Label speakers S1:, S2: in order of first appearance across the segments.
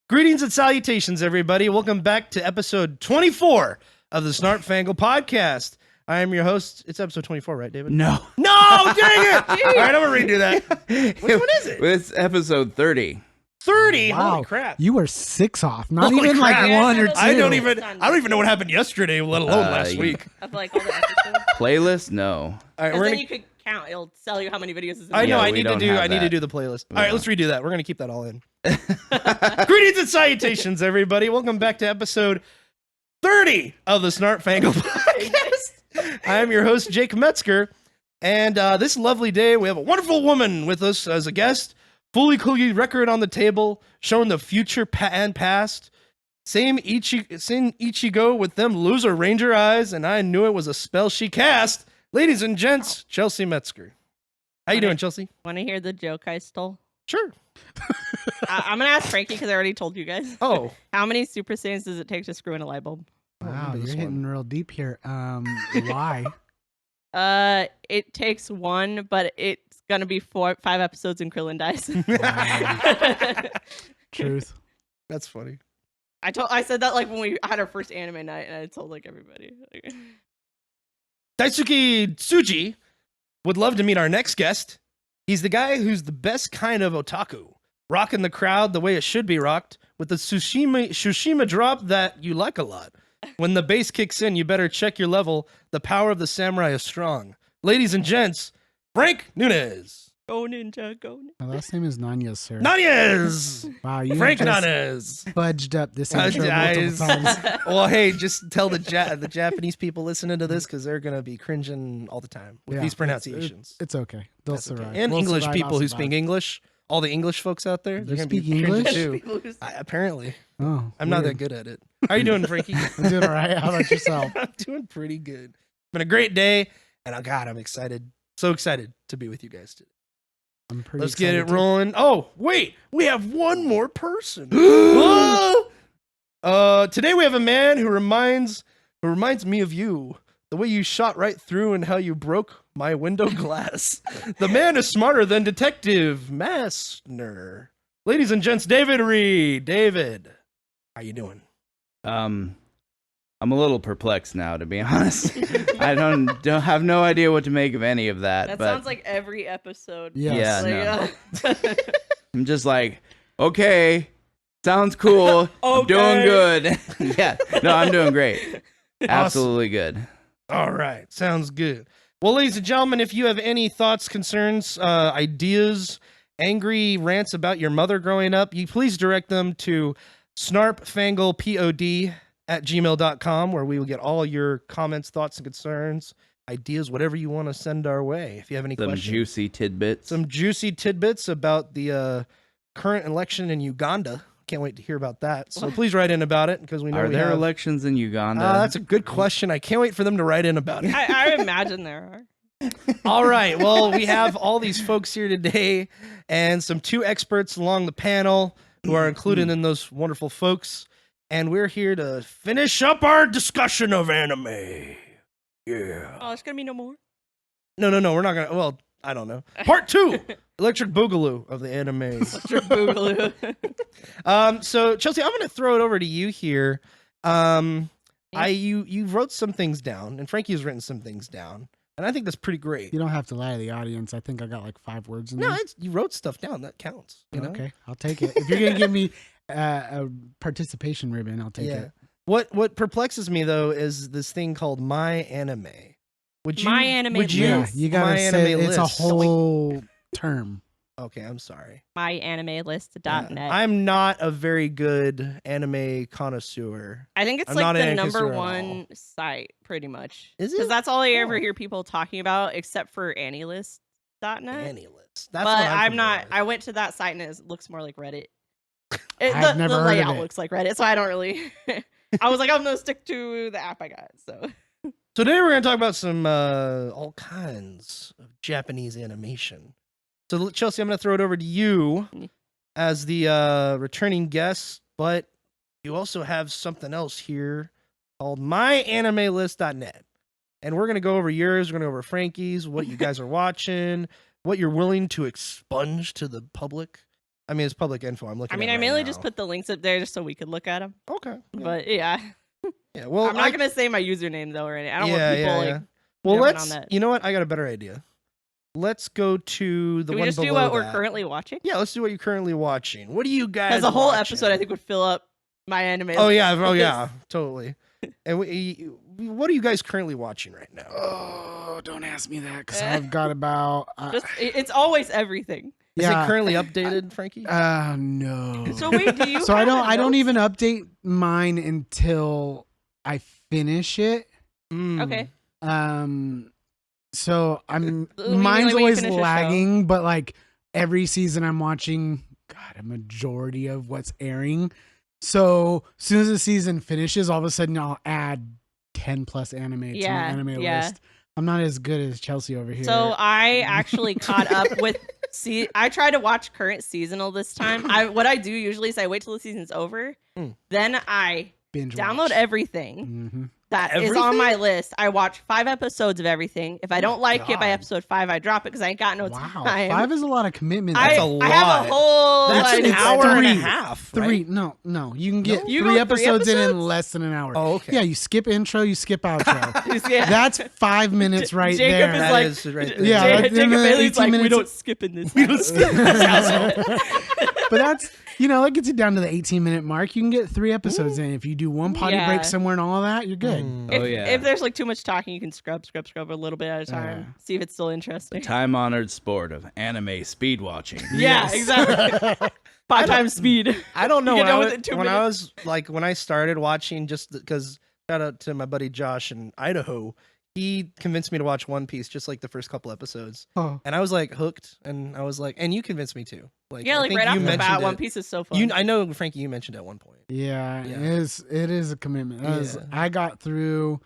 S1: Greetings and salutations, everybody. Welcome back to episode 24 of the Snarp Fangle Podcast. I am your host. It's episode 24, right, David?
S2: No.
S1: No, dang it! All right, I'm going to redo that. Which one is it?
S2: It's episode 30.
S1: 30?
S3: Wow.
S1: Holy crap.
S3: You were 6 off. Not
S1: Holy
S3: even
S1: crap.
S3: like 1 or 2.
S1: I don't even know what happened yesterday, let alone last week.
S4: Of like all the episodes.
S2: Playlist? No.
S1: All right,
S4: Because
S1: we're
S4: then
S1: gonna,
S4: you could count. It'll tell you how many videos is in
S1: I know,
S2: Yeah,
S1: I
S2: we
S1: need to
S2: don't
S1: do
S2: have
S1: I need to
S2: that.
S1: do the playlist. All
S2: Yeah.
S1: right, let's redo that. We're going to keep that all in. Greetings and salutations, everybody. Welcome back to episode 30 of the Snarp Fangle Podcast. I am your host, Jake Metzger, and this lovely day, we have a wonderful woman with us as a guest, fully cookie record on the table, showing the future and past. Same Ichigo with them loser ranger eyes, and I knew it was a spell she cast. Ladies and gents, Chelsea Metzger. How you doing, Chelsea?
S4: Want to hear the joke I stole?
S1: Sure.
S4: I'm going to ask Frankie because I already told you guys.
S1: Oh.
S4: How many Super Saiyans does it take to screw in a light bulb?
S3: Wow,
S1: remember
S3: you're
S1: this
S3: hitting
S1: one.
S3: real deep here. Why?
S4: It takes 1, but it's going to be 5 episodes and Krillin dies.
S3: Truth.
S1: That's funny.
S4: I said that like when we had our first anime night and I told like everybody.
S1: Daisuke Tsuji would love to meet our next guest. He's the guy who's the best kind of otaku, rocking the crowd the way it should be rocked, with the Tsushima drop that you like a lot. When the bass kicks in, you better check your level. The power of the samurai is strong. Ladies and gents, Frank Nunez.
S4: Go ninja, go ninja.
S3: My last name is Nanya, sir.
S1: Nunez!
S3: Wow, you
S1: Frank
S3: just
S1: Nunez.
S3: fudged up this
S1: Uh,
S3: intro
S1: guys.
S3: multiple times.
S1: Well, hey, just tell the Japanese people listening to this because they're going to be cringing all the time with
S3: Yeah,
S1: these pronunciations.
S3: It's okay. They'll
S1: That's okay.
S3: survive.
S1: And
S3: We'll
S1: English
S3: survive,
S1: people
S3: I'll
S1: who
S3: survive.
S1: speak English, all the English folks out there,
S3: They
S1: they're going to be
S3: speak
S1: cringing
S3: English?
S1: too. Apparently.
S3: Oh,
S1: I'm not that
S3: weird.
S1: good at it. How you doing, Frankie?
S3: I'm doing all right. How about yourself?
S1: I'm doing pretty good. It's been a great day, and oh God, I'm excited. So excited to be with you guys today.
S3: I'm pretty
S1: Let's get it
S3: excited too.
S1: rolling. Oh, wait, we have one more person. Today we have a man who reminds me of you. The way you shot right through and how you broke my window glass. The man is smarter than Detective Massner. Ladies and gents, David Reed. David, how you doing?
S2: I'm a little perplexed now, to be honest. I don't have no idea what to make of any of that.
S4: That
S2: but
S4: sounds like every episode.
S3: Yes.
S2: Yeah,
S4: Like,
S2: I'm just like, okay, sounds cool. I'm doing
S4: Okay.
S2: good. Yeah, no, I'm doing great. Absolutely good.
S1: All right, sounds good. Well, ladies and gentlemen, if you have any thoughts, concerns, ideas, angry rants about your mother growing up, you please direct them to snarpfanglepod@gmail.com, where we will get all your comments, thoughts, and concerns, ideas, whatever you want to send our way. If you have any
S2: Some
S1: questions,
S2: juicy tidbits.
S1: some juicy tidbits about the current election in Uganda. Can't wait to hear about that. So please write in about it because we know
S2: Are
S1: we
S2: there
S1: have.
S2: elections in Uganda?
S1: That's a good question. I can't wait for them to write in about it.
S4: I imagine there are.
S1: All right. Well, we have all these folks here today and some 2 experts along the panel who are included in those wonderful folks. And we're here to finish up our discussion of anime. Yeah.
S4: Oh, there's going to be no more?
S1: No. We're not going to. Well, I don't know. Part 2 Electric Boogaloo of the anime.
S4: Boogaloo.
S1: So, Chelsea, I'm going to throw it over to you here. You wrote some things down, and Frankie has written some things down. And I think that's pretty great.
S3: You don't have to lie to the audience. I think I got like 5 words in
S1: No,
S3: there.
S1: you wrote stuff down. That counts. You know?
S3: Okay, I'll take it. If you're gonna give me a participation ribbon, I'll take it.
S1: What perplexes me though is this thing called My Anime. Would you?
S4: My Anime
S1: Would you?
S3: Yeah,
S4: List.
S3: you gotta
S1: My
S3: say
S1: Anime
S3: it's a
S1: List.
S3: whole term.
S1: Okay, I'm sorry.
S4: MyAnimeList.net.
S1: I'm not a very good anime connoisseur.
S4: I think it's
S1: I'm
S4: like
S1: not an
S4: the
S1: anime
S4: number
S1: connoisseur at all.
S4: 1 site, pretty much.
S1: Is it?
S4: Because that's all I ever
S1: Oh.
S4: hear people talking about, except for AniList.net.
S1: Annie list. That's
S4: But
S1: what
S4: I'm not.
S1: familiar
S4: I
S1: with.
S4: went to that site and it looks more like Reddit.
S3: I've never
S4: the
S3: heard of
S4: layout
S3: it.
S4: looks like Reddit, so I don't really. I was like, I'm gonna stick to the app I got. So
S1: So today we're going to talk about some all kinds of Japanese animation. So Chelsea, I'm going to throw it over to you as the returning guest, but you also have something else here called myanimelist.net. And we're going to go over yours, we're going to go over Frankie's, what you guys are watching, what you're willing to expunge to the public. I mean, it's public info. I'm looking.
S4: I mean,
S1: at
S4: I
S1: right
S4: mainly
S1: now.
S4: just put the links up there just so we could look at them.
S1: Okay. Yeah.
S4: But yeah,
S1: Yeah. Well,
S4: I'm not gonna say my username though or anything. I don't
S1: yeah,
S4: want people
S1: yeah,
S4: like.
S1: yeah. Well,
S4: jumping
S1: let's.
S4: on that.
S1: You know what? I got a better idea. Let's go to the
S4: Can we
S1: one
S4: just
S1: below
S4: do what we're
S1: that.
S4: currently watching?
S1: Yeah, let's do what you're currently watching. What do you guys?
S4: Because a whole
S1: watching?
S4: episode I think would fill up my anime.
S1: Oh
S4: list.
S1: yeah. Oh yeah. Totally. And what are you guys currently watching right now?
S3: Oh, don't ask me that because I've got about.
S4: It's always everything.
S1: Is it currently updated, Frankie?
S3: No.
S4: So wait, do you?
S3: So I
S4: have
S3: don't
S4: notes?
S3: even update mine until I finish it.
S4: Okay.
S3: So
S4: You mean
S3: mine's
S4: like when you
S3: always
S4: finish a show?
S3: lagging, but like every season I'm watching a majority of what's airing. So as soon as the season finishes, all of a sudden I'll add 10 plus anime to my anime list. I'm not as good as Chelsea over here.
S4: So I actually caught up with. I try to watch current seasonal this time. What I do usually is I wait till the season's over, then I
S3: binge
S4: download
S3: watch.
S4: everything that is on my list. I watch 5 episodes of everything. If I don't like it by episode 5, I drop it because I ain't got no time.
S3: 5 is a lot of commitment.
S1: That's
S4: I
S1: a lot.
S4: have a whole.
S1: That's
S4: like,
S1: an hour and a
S3: three.
S1: half.
S3: Three,
S1: Right?
S3: no. You can get
S4: You
S3: 3
S4: go 3
S3: episodes in
S4: episodes?
S3: less than an hour.
S1: Oh, okay.
S3: Yeah, you skip intro, you skip outro.
S4: Yeah.
S3: That's 5 minutes right
S4: Jacob
S3: there.
S4: is
S1: That
S4: like,
S1: is right there.
S3: Yeah,
S4: Jacob
S3: that's in the
S4: Bailey's
S3: 18
S4: like, we
S3: minutes.
S4: don't skip in this.
S1: We don't skip this household.
S3: But that's, that gets it down to the 18-minute mark. You can get 3 episodes in. If you do one potty
S4: Yeah.
S3: break somewhere and all of that, you're good.
S2: Oh yeah.
S4: If there's like too much talking, you can scrub a little bit at a time.
S3: Yeah.
S4: See if it's still interesting.
S2: Time-honored sport of anime speed watching.
S4: Yeah, exactly. 5 times speed.
S1: I don't know
S4: You
S1: when,
S4: get
S1: I
S4: done
S1: was,
S4: with it in 2
S1: when I
S4: minutes.
S1: was like when I started watching, just because shout out to my buddy Josh in Idaho. He convinced me to watch One Piece, just like the first couple episodes,
S3: Oh.
S1: and I was like hooked. And I was like, and you convinced me too. Like,
S4: Yeah,
S1: I
S4: like
S1: think
S4: right
S1: you
S4: off the
S1: mentioned
S4: bat,
S1: it.
S4: One Piece is so fun.
S1: I know, Frankie, you mentioned at one point.
S3: Yeah,
S1: Yeah.
S3: it is a commitment.
S1: Yeah.
S3: I got through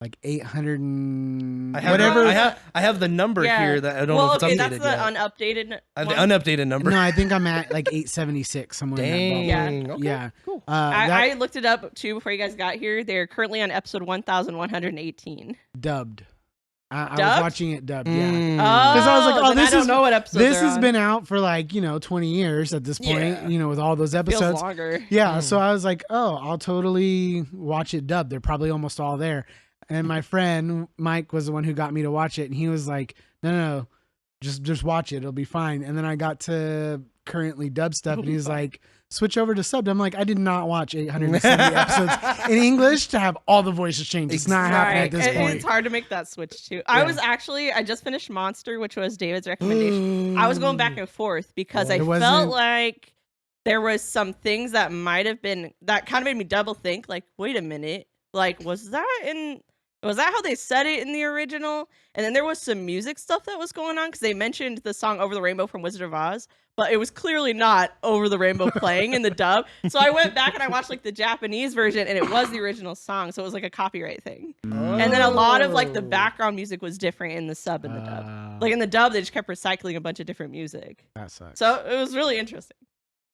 S3: like 800 and
S1: I have
S3: whatever.
S1: I have the number
S4: Yeah.
S1: here that I don't
S4: well,
S1: know if it's
S4: okay,
S1: updated
S4: that's the
S1: yet.
S4: unupdated.
S1: I have the
S4: one.
S1: unupdated number.
S3: No, I think I'm at like 876 somewhere in that
S1: Dang.
S3: ballpark.
S4: Yeah.
S1: Okay.
S3: Yeah.
S1: Cool.
S4: I looked it up too before you guys got here. They're currently on episode 1118.
S3: dubbed. I was
S4: Dubbed?
S3: watching it dubbed. Yeah.
S1: Mm.
S3: I was like, oh,
S4: then
S3: this
S4: I don't
S3: is-
S4: know what episode
S3: This
S4: they're
S3: has
S4: on.
S3: been out for like 20 years at this point.
S1: Yeah.
S3: With all those
S4: Feels
S3: episodes.
S4: longer.
S3: Yeah, so I was like, oh, I'll totally watch it dubbed. They're probably almost all there. And my friend Mike was the one who got me to watch it, and he was like, no, just watch it. It'll be fine. And then I got to currently dubbed stuff, and he was like, switch over to subbed. I'm like, I did not watch 870 episodes in English to have all the voices changed. It's not happening at this point.
S4: It's hard to make that switch too. I just finished Monster, which was David's recommendation. I was going back and forth because I
S3: It
S4: felt
S3: wasn't-
S4: like there was some things that might have been that kind of made me double think. Like, wait a minute, like was that how they said it in the original? And then there was some music stuff that was going on because they mentioned the song "Over the Rainbow" from Wizard of Oz, but it was clearly not "Over the Rainbow" playing in the dub. So I went back and I watched like the Japanese version, and it was the original song, so it was like a copyright thing. And then a lot of like the background music was different in the sub and the dub. Like in the dub, they just kept recycling a bunch of different music.
S3: That sucks.
S4: So it was really interesting.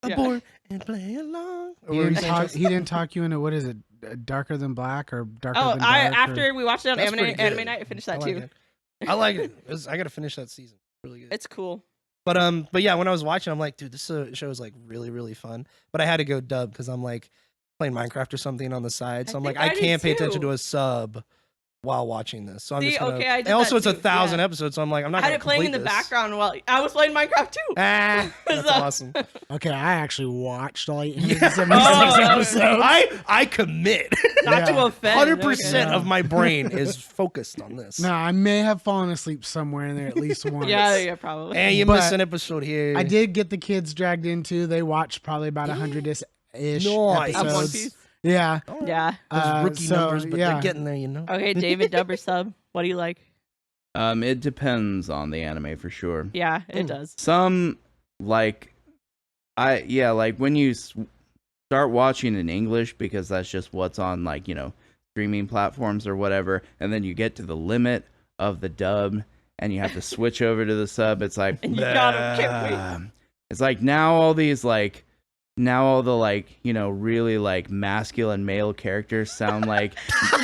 S4: Yeah.
S1: Aboard and play along.
S3: he didn't talk you into, what is it, Darker Than Black or Darker
S4: Oh,
S3: Than Dark?
S4: after we watched it on
S1: That's
S4: anime
S1: pretty good.
S4: night, I finished that
S1: I like
S4: too.
S1: it. I like it. I got to finish that season. Really good.
S4: It's cool.
S1: But yeah, when I was watching, I'm like, dude, this show is like really, really fun. But I had to go dub because I'm like playing Minecraft or something on the side. So I'm like,
S4: think I
S1: I
S4: did
S1: can't pay attention
S4: too.
S1: to a sub while watching this. So I'm
S4: See,
S1: just gonna.
S4: okay, I did
S1: and also,
S4: that
S1: it's
S4: too,
S1: 1,000
S4: yeah.
S1: episodes, so I'm like, I'm not.
S4: I had
S1: gonna
S4: it playing in
S1: complete
S4: the
S1: this.
S4: background while I was playing Minecraft too.
S1: Ah, that's
S4: So-
S1: awesome.
S3: Okay, I actually watched all
S1: Yeah.
S3: 876
S4: Oh,
S3: episodes.
S1: I commit.
S4: Not to
S3: Yeah.
S4: offend.
S1: 100%
S3: Okay.
S1: of my brain is focused on this.
S3: No, I may have fallen asleep somewhere in there at least once.
S4: Yeah, probably.
S1: And you
S3: But
S1: missed an episode here.
S3: I did get the kids dragged into. They watched probably about 100-ish
S1: Nice.
S4: Of One
S3: episodes.
S4: Piece.
S3: Yeah.
S4: Yeah.
S1: Those rookie
S3: so,
S1: numbers, but
S3: yeah.
S1: they're getting there, you know.
S4: Okay, David, dub or sub? What do you like?
S2: It depends on the anime for sure.
S4: Yeah, it does.
S2: Some like when you start watching in English because that's just what's on streaming platforms or whatever, and then you get to the limit of the dub and you have to switch over to the sub. It's like
S4: And you can't wait.
S2: it's like now all the really masculine male characters sound like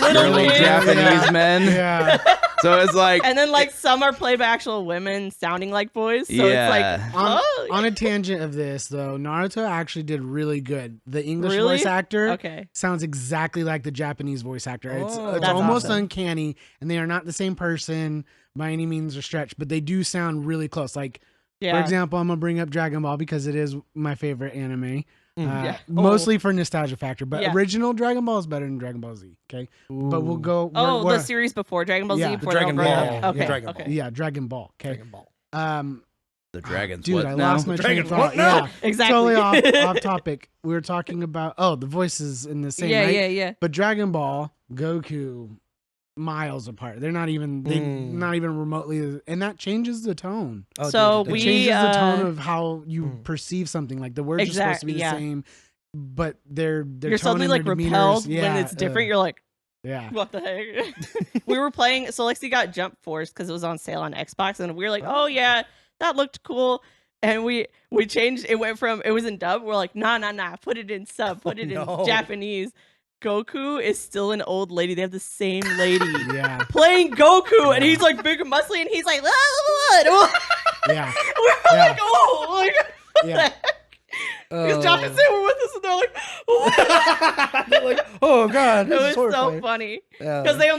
S4: Little
S2: really
S4: kids.
S2: Japanese men.
S3: Yeah.
S2: So it's like,
S4: And then like some are played by actual women sounding like boys. So it's like
S3: on a tangent of this though, Naruto actually did really good. The English
S4: Really?
S3: voice actor
S4: okay.
S3: sounds exactly like the Japanese voice actor. It's
S1: Oh,
S3: it's
S4: that's
S3: almost
S4: awesome.
S3: uncanny, and they are not the same person by any means or stretch, but they do sound really close. Like
S4: Yeah.
S3: for example, I'm gonna bring up Dragon Ball because it is my favorite anime.
S4: Yeah.
S3: Mostly for nostalgia factor, but
S4: Yeah.
S3: original Dragon Ball is better than Dragon Ball Z. Okay, but we'll go.
S4: Oh,
S3: we're-
S4: the series before Dragon Ball
S3: Yeah.
S4: Z,
S3: The
S4: before
S1: Dragon
S4: they all
S1: Ball.
S4: grow up? Okay.
S1: Yeah, Dragon
S4: okay.
S1: Ball.
S3: yeah, Dragon Ball. Okay,
S1: Dragon Ball.
S2: the dragons.
S3: dude,
S2: what
S3: I
S2: now?
S3: lost my train of
S1: Dragons,
S3: thought.
S1: what now?
S3: Yeah,
S4: Exactly.
S3: totally off topic. We were talking about the voices in the same.
S4: yeah,
S3: right?
S4: yeah.
S3: But Dragon Ball, Goku, miles apart. They're not even not even remotely, and that changes the tone.
S1: Oh,
S4: So
S1: dude,
S3: It
S4: we,
S3: changes the tone of how you
S1: Mm.
S3: perceive something. Like the words are supposed to be the
S4: yeah.
S3: same, but their
S4: You're
S3: tone
S4: suddenly
S3: and
S4: like
S3: their demeanors-
S4: repelled
S3: yeah,
S4: when it's different. You're like,
S3: yeah.
S4: what the heck? We were playing, so Lexi got Jump Force because it was on sale on Xbox, and we were like, oh yeah, that looked cool. And we changed. It went from it was in dub. We're like, nah, put it in sub, put it
S1: no.
S4: in Japanese. Goku is still an old lady. They have the same lady
S3: Yeah,
S4: playing Goku, and he's like big and muscly, and he's like, what?
S3: yeah,
S4: We're
S3: Yeah.
S4: like, oh, like, what
S3: Yeah.
S4: the heck? Because Japanese were with us, and they're like, what?
S1: They're like, oh god,
S4: It
S1: this
S4: was
S1: is
S4: so
S1: horrifying.
S4: funny
S1: Yeah.
S4: because they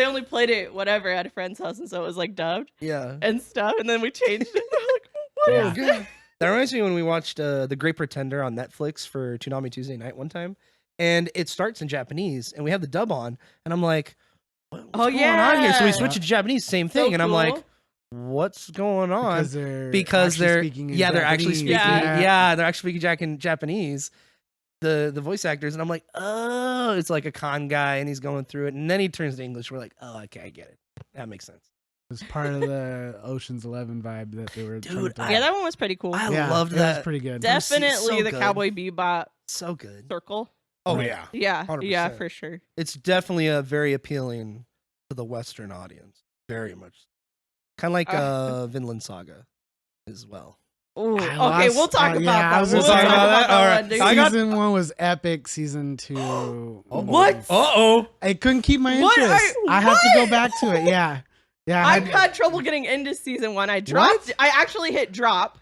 S4: only played it whatever at a friend's house, and so it was like dubbed
S1: yeah.
S4: and stuff, and then we changed it. We're like, what
S3: Yeah.
S4: is this?
S1: That reminds me when we watched The Great Pretender on Netflix for Toonami Tuesday night one time, and it starts in Japanese, and we have the dub on, and I'm like, what's
S4: Oh,
S1: going on here? So we
S4: yeah.
S1: switch it to Japanese, same
S4: So
S1: thing, and I'm like,
S4: cool.
S1: what's going on?
S3: because they're
S1: Because
S3: actually
S1: they're
S3: speaking in
S1: they're actually
S3: Japanese.
S1: speaking
S4: Yeah.
S1: they're actually speaking Japanese, the voice actors, and I'm like, oh, it's like a con guy, and he's going through it, and then he turns to English. We're like, oh, okay, I get it. That makes sense.
S3: It's part of the Ocean's 11 vibe that they were. trying to
S1: Dude,
S3: throw.
S4: Yeah, that one was pretty cool.
S1: I
S3: Yeah,
S1: loved
S3: it
S1: that.
S3: was pretty good.
S1: Def-
S4: Definitely
S1: so
S4: the
S1: good.
S4: Cowboy Bebop
S1: So good.
S4: circle.
S1: Oh
S3: Right.
S1: yeah,
S4: Yeah,
S1: 100%.
S4: for sure.
S1: it's definitely very appealing to the Western audience. Very much. Kind of like Vinland Saga as well.
S4: Ooh,
S3: I
S4: okay,
S3: lost-
S4: we'll talk
S3: yeah,
S4: about
S3: I
S4: that.
S3: was
S4: We'll
S3: gonna
S4: talk
S3: say-
S4: about that
S1: All right.
S4: one, dude.
S1: I got-
S3: Season 1 was epic. Season 2.
S4: What?
S1: Uh-oh.
S3: I couldn't keep my
S4: What?
S3: interest. I have to go back to it. Yeah. Yeah.
S4: I've had trouble getting into season 1. I dropped.
S3: What?
S4: I actually hit drop,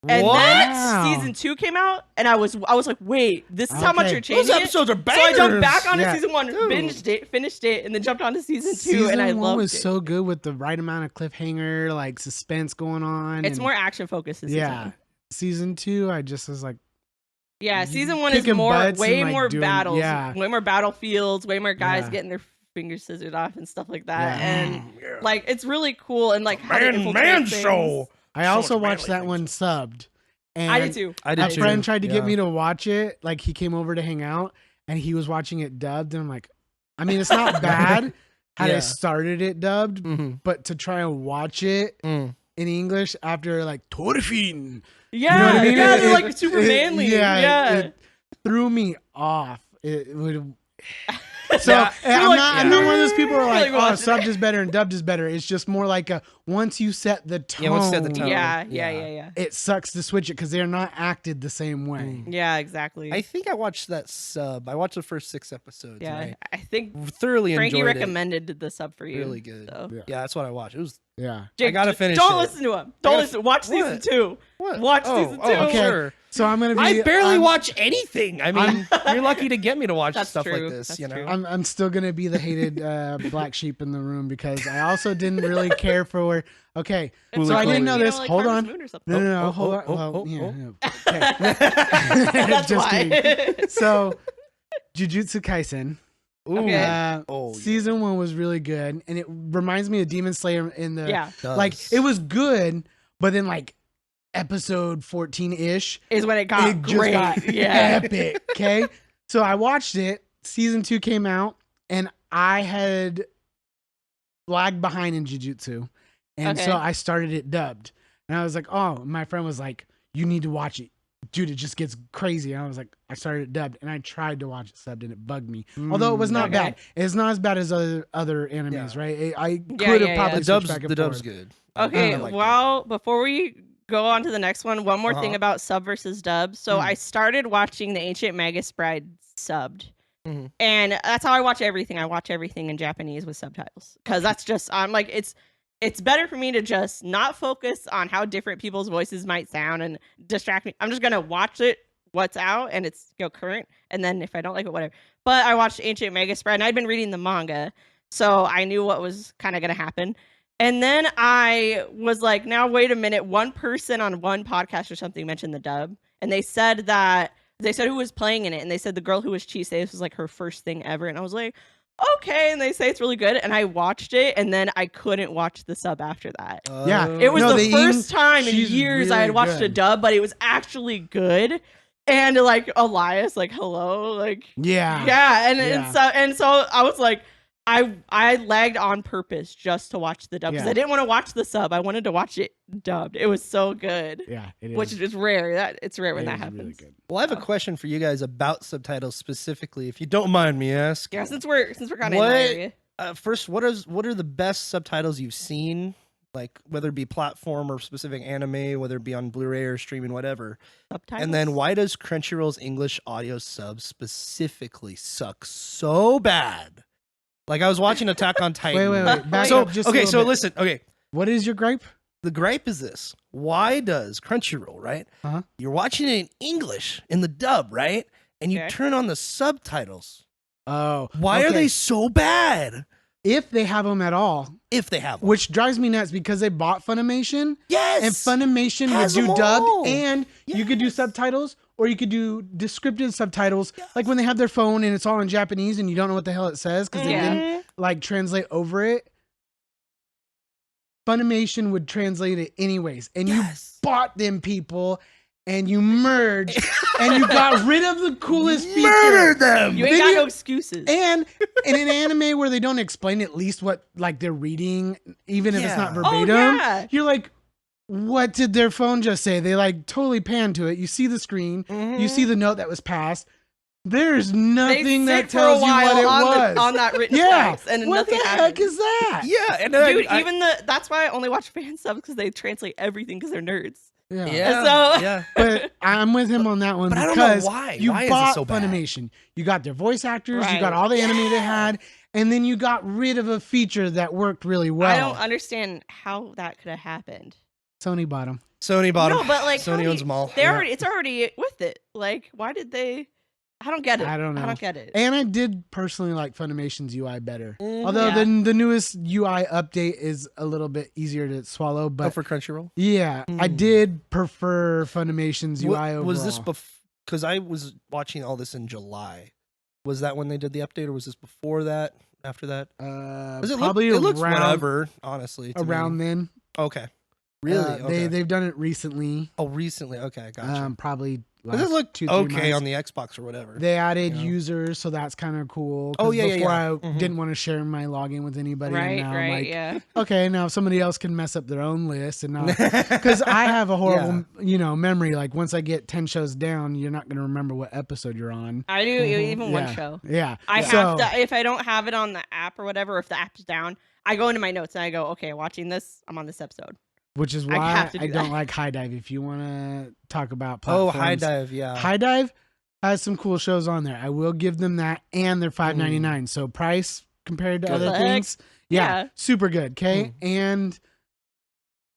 S4: and
S1: What?
S4: then
S3: Wow.
S4: season 2 came out, and I was like, wait, this is how much
S3: Okay.
S4: you're
S1: Those
S4: changing it.
S1: episodes are
S4: So
S1: bangers.
S4: I jumped back onto
S3: Yeah.
S4: season 1,
S1: Dude.
S4: binged it, finished it, and then jumped onto season 2,
S3: Season
S4: and I
S3: 1
S4: loved
S3: was
S4: it.
S3: so good with the right amount of cliffhanger, like suspense going on.
S4: It's
S3: and-
S4: more action focused. This
S3: Yeah.
S4: season 1.
S3: Season 2, I just was like,
S4: Yeah,
S3: You
S4: season 1 is
S3: kicking
S4: more,
S3: butts
S4: way
S3: and, like,
S4: more
S3: doing-
S4: battles,
S3: yeah.
S4: way more battlefields, way more guys
S3: Yeah.
S4: getting their fingers scissored off and stuff like that,
S3: Yeah.
S4: and like it's really cool and like how they infiltrate
S1: man
S4: things.
S1: show.
S3: I
S1: So
S3: also
S1: much
S3: watched
S1: manly
S3: that one subbed. And
S4: I did too.
S1: I
S3: a friend tried to get me to watch it. Like he came over to hang out and he was watching it dubbed. And I'm like, I mean, it's not bad had
S1: Yeah.
S3: I started it dubbed,
S1: Mm-hmm.
S3: but to try and watch it in English after like Torfin,
S4: Yeah,
S3: you know what I mean?
S4: yeah,
S3: It-
S4: they're like
S3: it-
S4: super
S3: it-
S4: manly.
S3: yeah,
S4: Yeah,
S3: it threw me off. It would. So
S1: Yeah.
S3: and
S4: You're
S3: I'm
S4: like,
S3: not. I'm not one of those people who are like,
S4: Like
S3: oh,
S4: watching
S3: subbed is better and dubbed is better. It's just more like a once you set the tone.
S1: Yeah, once you set the tone.
S4: yeah,
S1: Yeah.
S4: yeah.
S3: It sucks to switch it because they're not acted the same way.
S4: Yeah, exactly.
S1: I think I watched that sub. I watched the first 6 episodes.
S4: yeah,
S1: And
S4: I think
S1: I thoroughly
S4: Frankie
S1: enjoyed
S4: recommended the sub for
S1: it.
S4: you.
S1: Really good.
S4: So.
S3: Yeah.
S1: Yeah, that's what I watched. It was
S3: Yeah.
S4: Jake,
S1: gotta
S4: just
S1: finish
S4: Don't
S1: it.
S4: listen to him. Don't
S1: gotta-
S4: listen. Watch season
S1: What?
S4: 2.
S1: what?
S4: Watch
S1: oh,
S4: season
S1: oh,
S4: 2.
S3: Okay.
S1: Sure.
S3: So I'm gonna be.
S1: I barely
S3: I'm,
S1: watch anything. I mean, you're lucky to get me to watch
S4: That's
S1: stuff
S4: true.
S1: like this.
S4: That's
S1: You know.
S4: true.
S3: I'm still gonna be the hated black sheep in the room because I also didn't really care for. Okay,
S4: It's
S3: so I
S4: cool.
S3: didn't know
S4: You
S3: this.
S4: like
S3: Hold
S4: Harvest
S3: on.
S4: Moon or something.
S3: No,
S1: Oh,
S3: hold
S1: oh,
S3: on.
S1: oh,
S3: Well,
S1: oh,
S3: yeah,
S1: oh.
S3: okay.
S4: That's
S3: Just
S4: why.
S3: kidding. So, Jujutsu Kaisen.
S1: Ooh.
S4: Okay.
S1: Oh, yeah.
S3: Season 1 was really good, and it reminds me of Demon Slayer in the
S4: Yeah,
S3: like
S1: Does.
S3: it was good, but then like episode 14-ish,
S4: is when it got
S3: it just
S4: great.
S3: got
S4: Yeah.
S3: epic. Okay, so I watched it. Season 2 came out, and I had lagged behind in Jujutsu, and so
S4: Okay.
S3: I started it dubbed. And I was like, "Oh," my friend was like, "You need to watch it, dude. It just gets crazy." And I was like, "I started it dubbed, and I tried to watch it subbed, and it bugged me. Although it was not
S4: Okay.
S3: bad. It's not as bad as other animes,
S1: Yeah.
S3: right? I could
S4: Yeah,
S3: have
S4: yeah,
S3: probably
S1: the
S3: switched
S1: dub's
S3: back and
S1: the dub's
S3: forth.
S1: good.
S4: Okay,
S1: I like that.
S4: well, before we go on to the next one more thing
S1: Uh-huh.
S4: about sub versus dub. So
S3: Hmm.
S4: I started watching the Ancient Magus Bride subbed
S1: Mhm.
S4: And that's how I watch everything. I watch everything in Japanese with subtitles because that's just I'm like it's better for me to just not focus on how different people's voices might sound and distract me. I'm just gonna watch it what's out and it's current, and then if I don't like it, whatever. But I watched Ancient Mega Spread and I'd been reading the manga, so I knew what was kind of gonna happen. And then I was like, now wait a minute. One person on one podcast or something mentioned the dub, and they said who was playing in it, and they said the girl who was Chise, this was like her first thing ever, and I was like, okay. And they say it's really good, and I watched it, and then I couldn't watch the sub after that.
S3: Yeah.
S4: It was
S3: No,
S4: the first time in
S3: she's
S4: years I
S3: really
S4: had watched a
S3: good.
S4: dub, but it was actually good. And like Elias, like hello, like
S3: Yeah.
S4: yeah,
S3: Yeah.
S4: and so I was like, I lagged on purpose just to watch the dub because
S3: Yeah.
S4: I didn't want to watch the sub. I wanted to watch it dubbed. It was so good,
S3: Yeah. It is.
S4: which is rare. It's rare when
S3: It
S4: that
S3: is
S4: happens.
S3: really good.
S1: Well, I have a question for you guys about subtitles specifically, if you don't mind me asking.
S4: Yeah, since we're kind of in
S1: What-
S4: that area.
S1: First, what are the best subtitles you've seen? Like whether it be platform or specific anime, whether it be on Blu-ray or streaming, whatever.
S4: Subtitles.
S1: And then why does Crunchyroll's English audio sub specifically suck so bad? Like I was watching Attack on Titan.
S3: Wait. Back
S1: So
S3: up just a
S1: okay,
S3: little
S1: so
S3: bit.
S1: listen. Okay,
S3: What is your gripe?
S1: the gripe is this: why does Crunchyroll, right?
S3: Uh-huh.
S1: You're watching it in English in the dub, right? And you
S4: Okay.
S1: turn on the subtitles.
S3: Oh.
S1: Why are
S3: okay.
S1: they so bad?
S3: If they have them at all,
S1: If they have them.
S3: which drives me nuts because they bought Funimation,
S1: Yes.
S3: and Funimation would
S1: Has
S3: do
S1: them
S3: dubbed,
S1: all.
S3: and you could do
S1: Yes.
S3: subtitles, or you could do descriptive subtitles, like when they have their phone and it's all in Japanese and you don't know what the hell it says because they
S4: Yeah.
S3: didn't like translate over it. Funimation would translate it anyways, and you
S1: Yes.
S3: bought them people, and you merged, and you got rid of the coolest feature.
S1: Murdered them.
S4: You ain't
S3: Then
S4: got
S3: you-
S4: no excuses.
S3: And in an anime where they don't explain at least what like they're reading, even if it's not
S1: Yeah.
S4: Oh,
S3: verbatim,
S4: yeah.
S3: you're like, what did their phone just say? They like totally pan to it. You see the screen, you see the note that was passed. There's
S4: They
S3: nothing that
S4: sit for a
S3: tells you
S4: while
S3: what it
S4: on
S3: was.
S4: on that written
S3: yeah,
S4: text, and
S3: what
S4: nothing
S3: the
S4: happened.
S3: heck is that?
S1: Yeah, and then
S4: Dude,
S1: I-
S4: even that's why I only watch fan subs because they translate everything because they're nerds.
S1: yeah,
S4: So-
S1: yeah.
S3: But I'm with him on that one
S1: But I don't know
S3: because
S1: why.
S3: you
S1: Why is it
S3: bought
S1: so bad?
S3: Funimation. You got their voice actors, you
S4: Right.
S3: got all the anime they
S1: Yeah.
S3: had, and then you got rid of a feature that worked really well.
S4: I don't understand how that could have happened.
S3: Sony bought them.
S1: Sony bought
S4: No,
S1: them.
S4: but like how
S1: Sony
S4: do
S1: owns
S4: you-
S1: them all.
S4: They already it's already with it. Like, why did they? I don't get it.
S3: I don't know.
S4: I don't get it.
S3: And I did personally like Funimation's UI better.
S1: Mhm.
S3: Although
S4: Yeah.
S3: the newest UI update is a little bit easier to swallow,
S1: Oh,
S3: but
S1: for Crunchyroll.
S3: yeah, I
S1: Hmm.
S3: did prefer Funimation's UI overall.
S1: Was this because I was watching all this in July? Was that when they did the update, or was this before that? After that? 'Cause
S3: probably
S1: it looks
S3: around
S1: whatever, honestly. to me.
S3: around then.
S1: Okay. Really? Okay.
S3: They've done it recently.
S1: Oh, recently. Okay, gotcha.
S3: Probably
S1: Does
S3: last
S1: it look
S3: 2-3
S1: okay
S3: months.
S1: on the Xbox or whatever?
S3: They added
S1: Yeah.
S3: users, so that's kind of cool.
S1: Oh,
S3: 'cause
S1: yeah, yeah,
S3: before
S1: yeah.
S3: I
S1: Mhm.
S3: didn't want to share my login with anybody. and
S4: right,
S3: now I'm
S4: right,
S3: like,
S4: yeah.
S3: okay, now if somebody else can mess up their own list and not because I have a horrible, memory. Like once I get 10 shows down, you're not going to remember what episode you're on.
S4: I do even one
S3: Yeah.
S4: show.
S3: Yeah,
S4: I
S3: So-
S4: have to if I don't have it on the app or whatever, or if the app's down, I go into my notes and I go, okay, watching this, I'm on this episode.
S3: which is
S4: I
S3: why
S4: have to
S3: I
S4: do
S3: don't
S4: that.
S3: like High Dive. If you want to talk about
S1: Oh,
S3: platforms,
S1: High Dive. Yeah.
S3: High Dive has some cool shows on there. I will give them that, and they're
S1: Mm.
S3: $5.99. So price compared to
S1: Good.
S3: other
S4: Heck,
S3: things, yeah,
S4: yeah.
S3: super good. Okay, and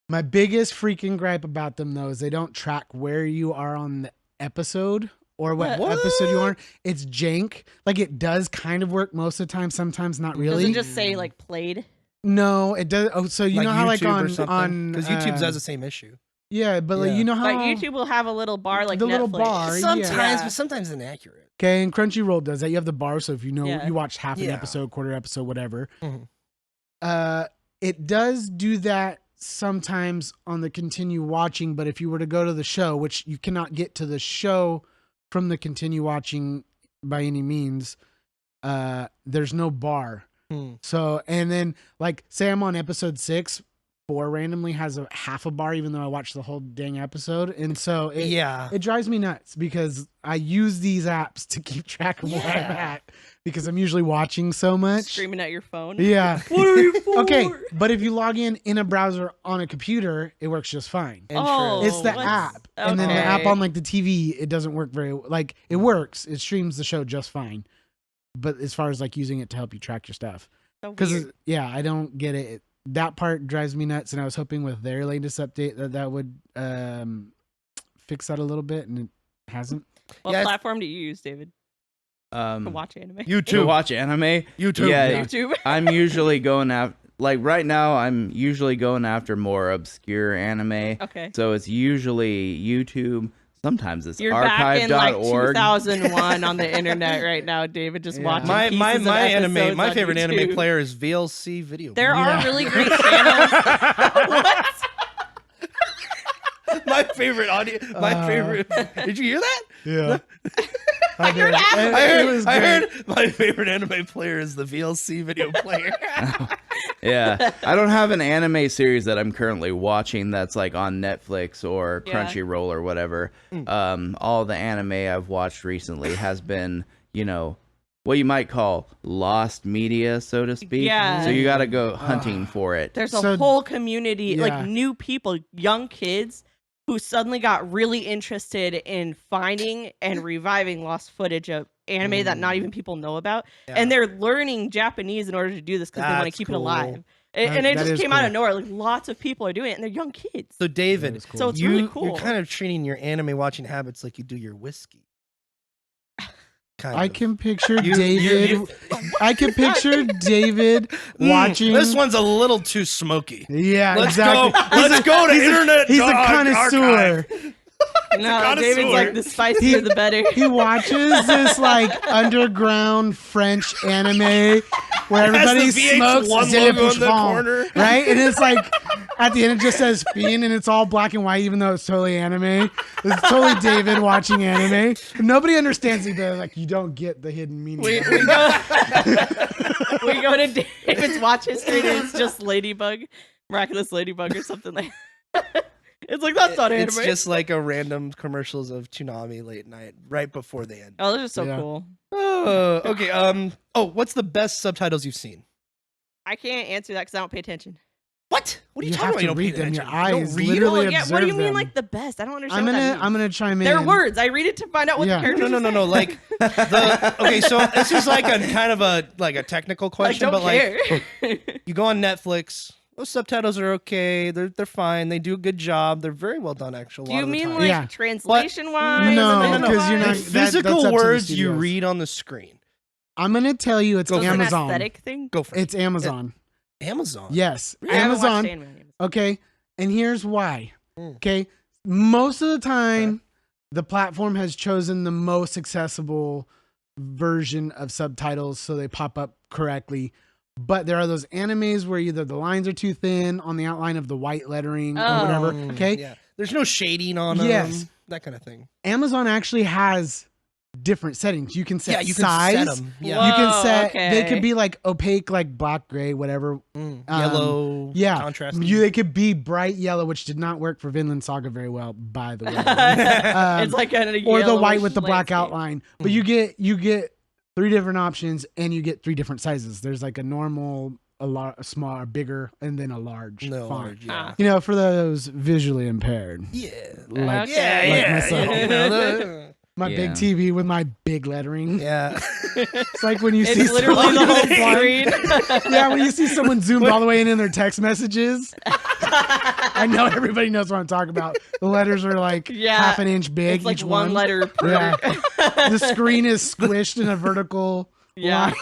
S3: my biggest freaking gripe about them though is they don't track where you are on the episode or what
S1: What?
S3: episode you are. It's jank. Like it does kind of work most of the time. Sometimes not
S4: Does
S3: really.
S4: it just say like played?
S3: No, it does. Oh, so you know how like on
S1: because YouTube has
S3: uh,
S1: the same issue.
S3: yeah, but like
S1: Yeah.
S3: you know how
S4: But YouTube will have a little bar like
S3: the
S4: Netflix.
S3: little bar,
S1: Sometimes,
S4: Yeah.
S1: but sometimes inaccurate.
S3: Okay, and Crunchyroll does that. You have the bar, so if you know
S4: Yeah.
S3: you watch half an
S1: Yeah.
S3: episode, quarter episode, whatever.
S1: Mhm.
S3: It does do that sometimes on the continue watching, but if you were to go to the show, which you cannot get to the show from the continue watching by any means, there's no bar.
S1: Hmm.
S3: So, and then like say I'm on episode 6, 4 randomly has a half a bar, even though I watched the whole dang episode. And so it drives me nuts because I use these apps to keep track of where I'm
S1: Yeah.
S3: at because I'm usually watching so much.
S4: Screaming at your phone.
S3: Yeah.
S4: What are you for?
S3: Okay, but if you log in a browser on a computer, it works just fine.
S4: Oh,
S3: It's the
S4: let's-
S3: app, and then the
S4: okay.
S3: app on like the TV, it doesn't work very like it works. It streams the show just fine. but as far as like using it to help you track your stuff,
S4: So
S3: because
S4: weird.
S3: I don't get it. That part drives me nuts, and I was hoping with their latest update that would fix that a little bit, and it hasn't.
S4: What
S1: Yeah,
S4: platform do you use, David, to watch anime?
S2: To
S1: YouTube.
S2: watch anime.
S1: YouTube.
S2: Yeah,
S4: YouTube.
S2: I'm usually going after, like right now, I'm usually going after more obscure anime.
S4: Okay.
S2: So it's usually YouTube. Sometimes it's
S4: You're back in like
S2: archive.org.
S4: 2001 on the internet right now, David, just
S3: Yeah.
S4: watching
S1: My
S4: pieces of
S1: anime,
S4: episodes
S1: my
S4: on
S1: favorite anime
S4: YouTube.
S1: player is VLC Video.
S4: There are
S3: Yeah.
S4: really great channels. What?
S1: My favorite audio. My favorite. Did you hear that?
S3: Yeah, I
S4: heard
S3: did.
S4: that.
S3: And
S1: I
S3: it was great.
S1: heard my favorite anime player is the VLC Video player.
S2: Yeah, I don't have an anime series that I'm currently watching that's like on Netflix or
S4: Yeah.
S2: Crunchyroll or whatever. All the anime I've watched recently has been, what you might call lost media, so to speak.
S4: Yeah.
S2: So you got to go hunting for it.
S4: There's a
S3: So-
S4: whole community,
S3: yeah.
S4: like new people, young kids who suddenly got really interested in finding and reviving lost footage of anime that not even people know about.
S1: Yeah.
S4: And they're learning Japanese in order to do this because they want to
S1: That's
S4: keep it
S1: cool.
S4: alive.
S3: That-
S4: And it
S3: that
S4: just
S3: is
S4: came out
S3: cool.
S4: of nowhere. Like lots of people are doing it, and they're young kids.
S1: So
S3: That
S1: David,
S3: is cool.
S4: So it's really cool.
S1: You're kind of treating your anime watching habits like you do your whiskey. Kind
S3: I
S1: of.
S3: can picture
S1: You-
S3: David.
S1: you-
S3: I can picture David watching.
S1: This one's a little too smoky.
S3: Yeah,
S1: Let's
S3: exactly.
S1: go. Let's go to internet.
S3: He's a
S1: archive.
S3: connoisseur.
S4: No,
S1: connoisseur.
S4: David's like the spicier the better.
S3: He watches this like underground French anime where everybody
S1: Has the VH1
S3: smokes
S1: logo in the
S3: Zilla
S1: corner.
S3: right? And it's like at the end it just says Fiend and it's all black and white, even though it's totally anime. It's totally David watching anime. Nobody understands it. They're like, you don't get the hidden meaning.
S4: We,
S3: of
S4: we
S3: it.
S4: go we go to David's watch history and it's just Ladybug, Miraculous Ladybug or something like that. It's like that's not anime.
S1: It's just like a random commercials of Toonami late night right before they end.
S4: Oh, those are so
S3: Yeah.
S4: cool.
S1: Oh, okay. What's the best subtitles you've seen?
S4: I can't answer that because I don't pay attention.
S1: What? What are you,
S3: You
S1: talking
S3: have
S1: about?
S3: to
S1: You don't
S3: read
S1: pay
S3: them. Your
S1: attention. You don't
S3: eyes
S1: read
S3: literally
S4: Oh, yeah. What do you
S3: observe
S4: mean,
S3: them.
S4: like the best? I don't understand. what that
S3: I'm
S4: means.
S3: gonna chime in.
S4: They're words. I read it to find out what
S3: Yeah.
S4: the characters.
S1: No.
S4: are
S1: Like okay, so this is like a kind of a technical
S4: I
S1: question,
S4: don't
S1: but
S4: care.
S1: like you go on Netflix. Those subtitles are okay. They're fine. They do a good job. They're very well done, actually.
S4: Do you mean like
S3: Yeah.
S4: translation wise?
S3: No,
S1: no.
S3: 'cause you're
S1: the
S3: not-
S4: Like,
S3: that's up
S1: physical
S3: to the
S1: words you
S3: studios.
S1: read on the screen?
S3: I'm gonna tell you it's
S1: Go for it.
S4: an
S3: Amazon.
S4: aesthetic thing.
S1: Go for it.
S3: It's Amazon.
S1: Amazon.
S3: Yes,
S4: I haven't watched
S3: Amazon.
S4: anime on Amazon.
S3: Okay, and here's why.
S1: Mm.
S3: Okay, most of the time, the platform has chosen the most accessible version of subtitles so they pop up correctly. But there are those animes where either the lines are too thin on the outline of the white lettering or
S4: Oh.
S3: whatever. Okay,
S1: Yeah. There's no shading on them.
S3: Yes.
S1: That kind of thing.
S3: Amazon actually has different settings. You can set
S1: Yeah, you can
S3: size.
S1: set them. Yeah.
S3: You can
S4: Whoa,
S3: set. They
S4: okay.
S3: could be like opaque, like black, gray, whatever.
S1: Yellow.
S3: yeah.
S1: Contrast.
S3: They could be bright yellow, which did not work for Vinland Saga very well, by the way.
S4: It's like a
S3: Or the white
S4: yellowish
S3: with the black
S4: landscape.
S3: outline. But you get 3 different options, and you get 3 different sizes. There's like a normal, a small, a bigger, and then a large
S1: No,
S3: font.
S1: large, yeah.
S3: You know, for those visually impaired,
S1: Yeah.
S3: like
S4: Okay.
S3: myself.
S1: You know, the-
S3: my
S2: Yeah.
S3: big TV with my big lettering.
S1: yeah.
S3: It's like when you see
S4: It's literally the
S3: someone
S4: whole
S3: flying-
S4: screen.
S3: Yeah, when you see someone zoomed all the way in their text messages. I know everybody knows what I'm talking about. The letters are like
S4: Yeah,
S3: half an inch big.
S4: It's like
S3: each
S4: one letter per.
S3: Yeah. The screen is squished in a vertical.
S4: Yeah.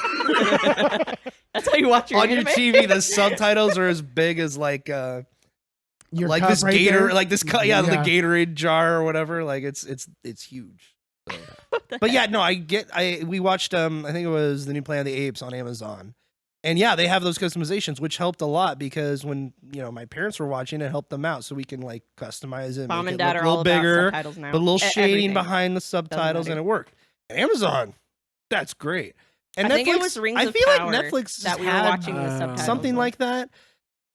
S4: That's how you watch your
S1: On your
S4: anime?
S1: TV, the subtitles are as big as like
S3: Your
S1: like
S3: cup
S1: this
S3: right
S1: Gator,
S3: there.
S1: like this, the
S3: Yeah.
S1: Gatorade jar or whatever. Like it's huge. But yeah, no, we watched I think it was the new Planet of the Apes on Amazon. And yeah, they have those customizations, which helped a lot because when my parents were watching, it helped them out, so we can like customize it,
S4: Mom
S1: make
S4: and
S1: it
S4: dad
S1: look
S4: are
S1: a
S4: all
S1: little
S4: about
S1: bigger,
S4: subtitles now.
S1: but a little shading
S4: Everything.
S1: behind the subtitles,
S4: matter.
S1: and it worked. And Amazon, that's great. And
S4: I
S1: Netflix,
S4: think it was Rings
S1: I
S4: of
S1: feel
S4: Power
S1: like Netflix
S4: that we were
S1: had
S4: watching the subtitles.
S1: something
S4: of.
S1: like that,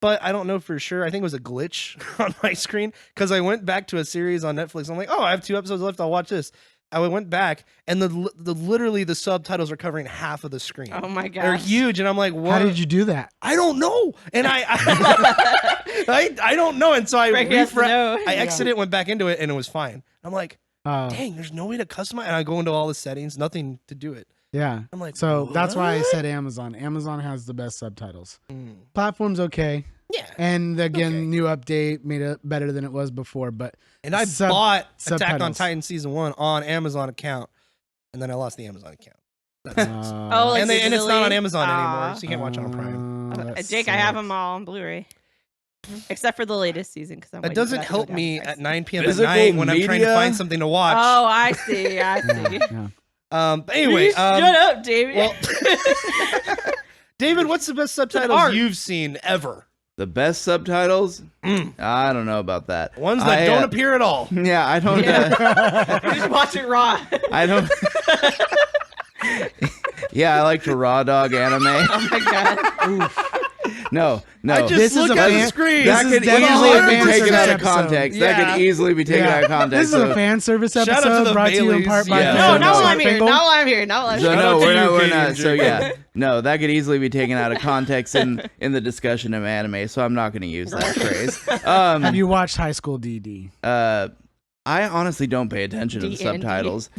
S1: but I don't know for sure. I think it was a glitch on my screen because I went back to a series on Netflix. I'm like, oh, I have 2 episodes left. I'll watch this. I went back, and literally the subtitles are covering half of the screen.
S4: Oh my god.
S1: They're huge, and I'm like, what?
S3: How did you do that?
S1: I don't know, and I don't know, and so I
S4: Frankie has to know.
S1: I exited, went back into it, and it was fine. I'm like,
S3: Oh.
S1: dang, there's no way to customize, and I go into all the settings, nothing to do it.
S3: Yeah.
S1: I'm like,
S3: So that's why I
S1: what?
S3: said Amazon. Amazon has the best subtitles.
S1: Mm.
S3: Platform's okay.
S1: Yeah.
S3: And again,
S1: Okay.
S3: new update made it better than it was before. But
S1: And I
S3: Sub-
S1: bought Attack on
S3: subtitles.
S1: Titan season 1 on Amazon account, and then I lost the Amazon account.
S4: Oh, like
S1: and it's not on
S4: digitally?
S1: Amazon anymore,
S4: Ah.
S1: so you can't watch it on Prime.
S4: Jake, I have them all on Blu-ray, except for the latest season because
S1: That doesn't help me at 9 p.m.
S2: Physical
S1: at night when I'm trying to
S2: media?
S1: find something to watch.
S4: Oh, I see. I see.
S1: But anyway,
S4: Shut up, David.
S1: well, David, what's the best
S4: art.
S1: subtitles you've seen ever?
S2: The best subtitles?
S1: Mm.
S2: I don't know about that.
S1: Ones that don't appear at all.
S2: Yeah, I don't.
S4: Just watch it raw.
S2: I don't. Yeah, I like to raw dog anime.
S4: Oh my god.
S2: No.
S1: I just
S3: This is
S1: look
S3: a
S1: at the
S3: fan-
S1: screen.
S3: this
S2: That
S3: is
S2: could
S3: definitely
S2: easily
S3: a
S2: be
S3: fan
S2: taken
S3: service
S2: out of
S3: episode.
S2: context. That
S1: Yeah.
S2: could easily be taken out of context.
S3: This is
S2: so-
S3: a fan service
S1: Shout out to
S3: episode
S1: the
S3: brought to you in
S1: Baileys.
S3: part by
S2: Yeah.
S4: No,
S3: Snarp
S4: now I'm here.
S3: Fangle.
S4: Now I'm here. Now I'm
S2: So
S4: here.
S1: Shout out
S2: no,
S1: to
S2: we're
S1: you,
S2: not. We're
S1: Katie
S2: not.
S1: and
S2: So
S1: Jake.
S2: yeah, no, that could easily be taken out of context in the discussion of anime. So I'm not going to use that phrase.
S3: Have you watched High School DD?
S2: I honestly don't pay attention to the
S4: D&D.
S2: subtitles.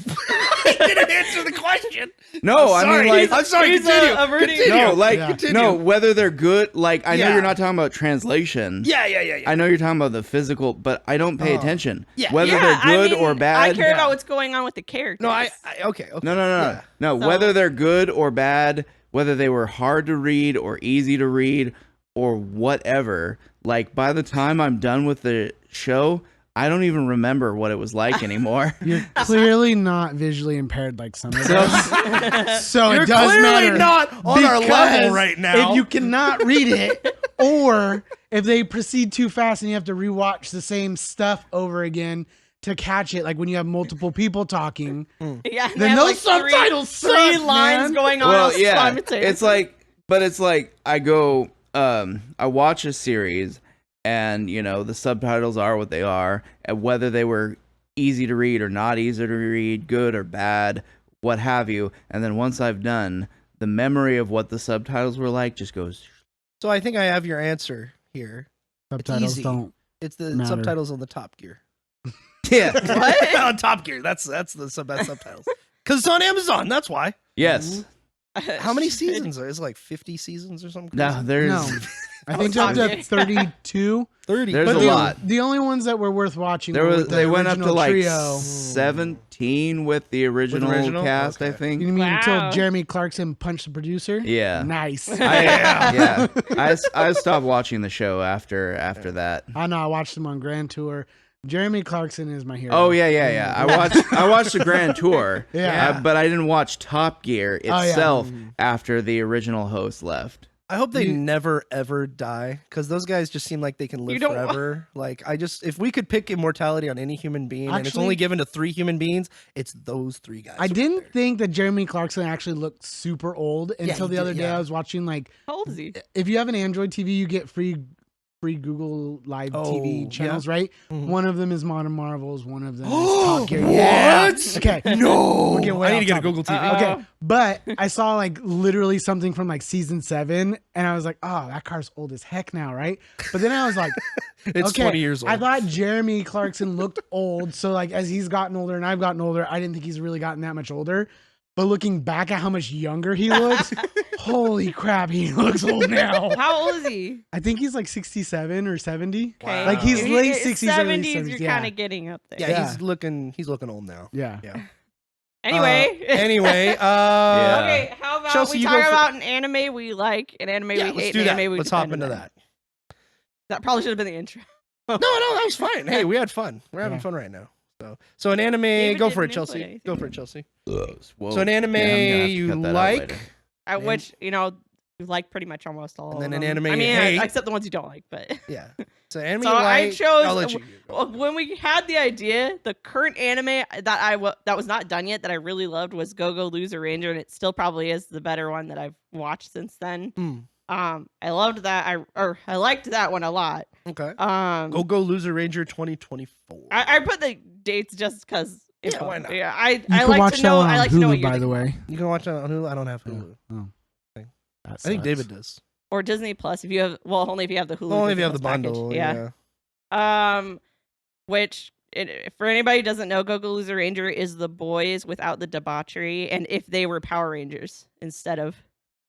S1: I didn't answer the question.
S2: No,
S1: I'm
S2: I mean
S1: sorry.
S2: like
S1: I'm sorry.
S4: He's
S1: Continue.
S4: averting-
S1: Continue.
S2: no, like
S3: Yeah.
S1: Continue.
S2: no, whether they're good. Like I know
S1: Yeah.
S2: you're not talking about translation.
S1: Yeah.
S2: I know you're talking about the physical, but I don't pay attention.
S1: Yeah.
S2: Whether
S4: Yeah,
S2: they're good
S4: I mean,
S2: or bad.
S4: I care
S1: Yeah.
S4: about what's going on with the characters.
S1: No, okay.
S2: No.
S1: Yeah.
S2: No,
S4: So-
S2: whether they're good or bad, whether they were hard to read or easy to read or whatever, like by the time I'm done with the show, I don't even remember what it was like anymore.
S3: You're clearly not visually impaired like some of us. So
S1: You're
S3: it does
S1: clearly
S3: matter.
S1: not on our level
S3: Because
S1: right now.
S3: If you cannot read it, or if they proceed too fast and you have to rewatch the same stuff over again to catch it, like when you have multiple people talking,
S4: Yeah,
S3: then
S4: they have,
S3: those
S4: like,
S3: subtitles
S4: three
S3: suck,
S4: lines
S3: man.
S4: going on.
S2: Well, yeah,
S4: simultaneously.
S2: it's like I go, I watch a series, and you know the subtitles are what they are, and whether they were easy to read or not easy to read, good or bad, what have you, and then once I've done, the memory of what the subtitles were like just goes.
S1: So I think I have your answer here.
S3: subtitles
S1: easy.
S3: don't.
S1: It's the
S3: Matter.
S1: subtitles on the Top Gear.
S2: Yeah.
S4: What?
S1: On Top Gear. That's the best subtitles. Because it's on Amazon. That's why.
S2: Yes.
S1: How many seasons are? Is it like 50 seasons or something?
S2: No,
S1: crazy?
S2: there's
S3: No. I think
S4: Top
S3: up
S4: Gear.
S3: to 32.
S1: 30.
S2: There's
S3: But
S2: a
S3: the,
S2: lot.
S3: the only ones that were worth watching
S2: There
S3: were
S2: was
S3: with the
S2: they went up to
S3: original
S2: like
S3: trio.
S2: 17 with the original, cast, I
S1: Okay.
S2: think.
S3: You mean until
S4: Wow.
S3: Jeremy Clarkson punched the producer?
S2: Yeah.
S3: Nice.
S2: Yeah. I stopped watching the show after that.
S3: I know. I watched him on Grand Tour. Jeremy Clarkson is my hero.
S2: Oh yeah. I watched the Grand Tour.
S3: Yeah.
S2: But I didn't watch Top Gear
S3: yeah.
S2: itself after the original host left.
S1: I hope they
S3: You-
S1: never ever die because those guys just seem like they can live
S4: You don't wa-
S1: forever. Like if we could pick immortality on any human being and it's
S3: Actually-
S1: only given to 3 human beings, it's those 3 guys.
S3: I
S1: right
S3: didn't
S1: there.
S3: think that Jeremy Clarkson actually looked super old until
S1: he
S3: the other
S1: did,
S3: day.
S1: yeah.
S3: I was watching like,
S4: How old is he?
S3: if you have an Android TV, you get free Google Live
S1: Oh,
S3: TV channels,
S1: yeah.
S3: right?
S1: Mhm.
S3: One of them is Modern Marvels. One of them is Top Gear.
S1: What?
S3: Okay.
S1: No.
S3: We're getting way
S1: I need
S3: off
S1: to get a
S3: topic.
S1: Google TV.
S4: Uh-oh.
S3: Okay, but I saw like literally something from like season 7, and I was like, "Oh, that car's old as heck now, right?" But then I was like,
S1: It's
S3: okay,
S1: 20 years old.
S3: I thought Jeremy Clarkson looked old, so like as he's gotten older and I've gotten older, I didn't think he's really gotten that much older. But looking back at how much younger he looks, holy crap, he looks old now.
S4: How old is he?
S3: I think he's like 67 or 70.
S1: Wow.
S3: Like he's
S4: If
S3: late
S4: you're
S3: 60s, early
S4: 70s.
S3: 70s.
S4: You're
S3: Yeah.
S4: kind of getting up there.
S1: yeah,
S3: Yeah.
S1: he's looking old now.
S3: Yeah.
S4: Anyway.
S1: Anyway,
S4: Okay, how about
S1: Chelsea,
S4: we
S1: you
S4: talk
S1: go for-
S4: about an anime we like, an anime
S1: yeah,
S4: we
S1: let's
S4: hate,
S1: do
S4: an
S1: that.
S4: anime we
S1: Let's hop
S4: defend
S1: into
S4: and
S1: that.
S4: That probably should have been the intro.
S1: No, that was fine. Hey, we had fun. We're having
S3: Yeah.
S1: fun right now. So an anime,
S4: David
S1: go for it,
S4: didn't input
S1: Chelsea.
S4: anything.
S1: Go for it, Chelsea.
S2: Whoa.
S1: So an anime
S2: Yeah, I'm gonna have to
S1: you
S2: cut that out
S1: like,
S2: later.
S4: At
S1: And-
S4: which, you like pretty much almost all
S1: And then
S4: of
S1: an
S4: them.
S1: anime
S4: I
S1: you
S4: mean,
S1: hate.
S4: except the ones you don't like, but...
S1: yeah. So anime
S4: So
S1: you
S4: I
S1: like.
S4: chose-
S1: I'll let you go.
S4: When we had the idea, the current anime that was not done yet that I really loved was Go-Go Loser Ranger, and it still probably is the better one that I've watched since then.
S1: Hmm.
S4: I loved that. I liked that one a lot.
S1: Okay.
S4: Um,
S1: Go Loser Ranger 2024.
S4: I put the dates just because.
S1: Yeah, why not?
S4: Yeah, I
S3: You
S4: I
S3: can
S4: like
S3: watch
S4: to
S3: that
S4: know.
S3: one
S4: I
S3: on
S4: like to know what
S3: Hulu,
S4: you're
S3: by the
S4: thinking.
S3: way.
S1: You can watch it on Hulu. I don't have Hulu.
S3: Oh.
S1: That
S3: That
S1: I think
S3: sucks.
S1: David does.
S4: Or Disney Plus if you have. Well, only if you have the Hulu.
S1: Only if you have
S4: Disney
S1: the
S4: Plus package.
S1: bundle.
S4: Yeah. Which for anybody who doesn't know, Go Go Loser Ranger is the boys without the debauchery, and if they were Power Rangers instead of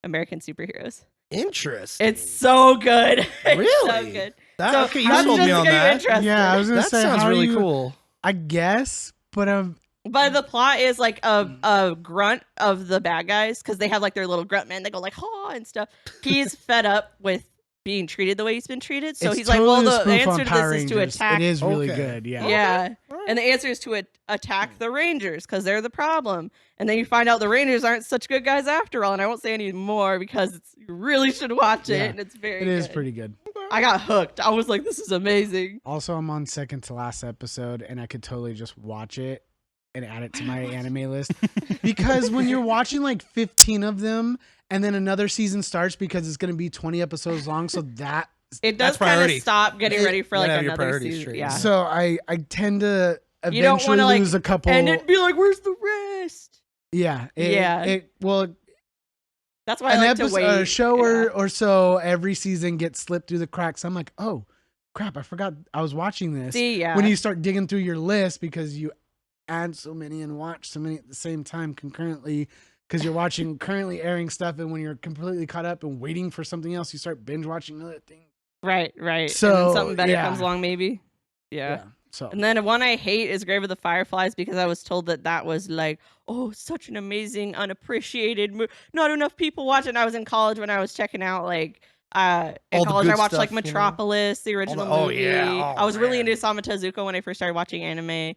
S4: American superheroes.
S1: Interesting.
S4: It's so good.
S1: Really?
S4: It's so good.
S1: Okay, you
S4: that's
S1: sold
S4: just
S1: me
S4: to
S1: on
S4: get you
S1: that.
S4: interested.
S3: Yeah, I was gonna
S1: That
S3: say
S1: sounds
S3: how
S1: really
S3: you-
S1: cool.
S3: I guess, but
S4: But the plot is like a grunt of the bad guys because they have like their little grunt man. They go like "ha" and stuff. He's fed up with being treated the way he's been treated, so
S3: it's
S4: he's like, "Well,
S3: totally a
S4: the
S3: spoof on
S4: answer to
S3: Power
S4: this is to
S3: Rangers.
S4: attack."
S3: It is really
S1: Okay.
S3: good. Yeah.
S4: Yeah,
S1: All right.
S4: and the answer is to attack the Rangers because they're the problem. And then you find out the Rangers aren't such good guys after all. And I won't say any more because you really should watch it.
S3: Yeah,
S4: And it's very
S3: It is
S4: good.
S3: pretty good.
S4: I got hooked. I was like, this is amazing.
S3: Also, I'm on second to last episode, and I could totally just watch it and add it to my anime list. Because when you're watching like 15 of them, and then another season starts because it's going to be 20 episodes long, so that
S4: It
S1: That's
S4: does kind
S1: priority.
S4: of stop getting ready for
S1: You
S4: like
S1: gotta have your
S4: another
S1: priorities
S4: season.
S1: straight.
S4: Yeah.
S3: so I tend to
S4: You don't
S3: eventually
S4: wanna, like,
S3: lose a couple.
S4: And it'd be like, where's the rest?
S3: Yeah.
S4: Yeah.
S3: Well,
S4: That's why I
S3: an
S4: like
S3: episode,
S4: to wait.
S3: a show
S4: Yeah.
S3: or so every season gets slipped through the cracks. I'm like, oh crap, I forgot I was watching this.
S4: See, yeah.
S3: When you start digging through your list because you add so many and watch so many at the same time concurrently because you're watching currently airing stuff, and when you're completely caught up and waiting for something else, you start binge watching other things.
S4: Right. And
S3: So,
S4: then something better
S3: yeah.
S4: comes along, maybe. Yeah.
S3: So
S4: And then one I hate is Grave of the Fireflies because I was told that was like, oh, such an amazing, unappreciated not enough people watch it. And I was in college when I was checking out like in
S1: All the
S4: college I
S1: good
S4: watched like
S1: stuff, you know?
S4: Metropolis, the original
S1: oh,
S4: movie.
S1: yeah. Oh,
S4: I was really
S1: man.
S4: into Osamu Tezuka when I first started watching anime.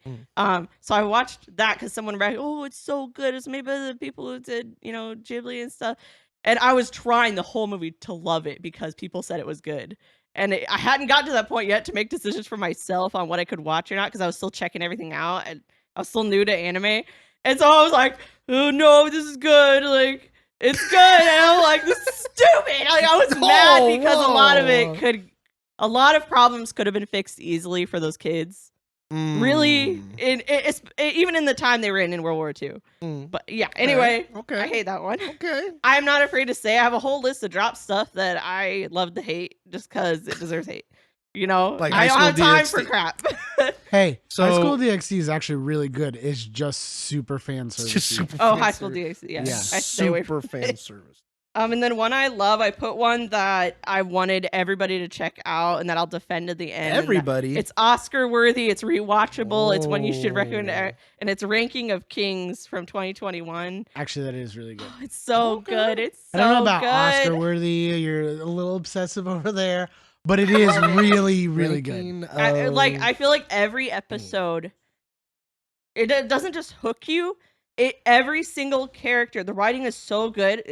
S4: So I watched that because someone read, oh, it's so good. It's made by the people who did, Ghibli and stuff. And I was trying the whole movie to love it because people said it was good. And I hadn't gotten to that point yet to make decisions for myself on what I could watch or not because I was still checking everything out and I was still new to anime. And so I was like, oh no, this is good. Like, it's good. And I'm like, this is stupid. Like, I was mad because a lot of problems could have been fixed easily for those kids. Really, even in the time they were in World War II. But yeah, anyway,
S1: Okay.
S4: I hate that one.
S1: Okay.
S4: I'm not afraid to say I have a whole list of drop stuff that I love to hate just because it deserves hate.
S1: Like
S4: I don't
S1: High
S4: have
S1: School
S4: time
S1: DxD.
S4: for crap.
S3: hey,
S1: So-
S3: High School DxD is actually really good. It's just super fan
S1: It's
S3: service.
S1: just super
S4: Oh,
S1: fan
S4: High School
S1: service.
S4: DxD. Yeah,
S3: Yeah.
S4: I stay away from
S1: Super fan service.
S4: And then one I love, I put one that I wanted everybody to check out and that I'll defend to the end. and that-
S1: Everybody.
S4: It's Oscar worthy. It's rewatchable. It's one you should recommend.
S1: Oh.
S4: And it's Ranking of Kings from 2021.
S3: Actually, that is really good.
S4: It's so
S1: Okay.
S4: good. It's so
S3: I don't know about
S4: good.
S3: Oscar worthy. You're a little obsessive over there, but it is really, really good.
S1: Ranking
S4: I feel like every episode, it doesn't just hook you. Every single character, the writing is so good.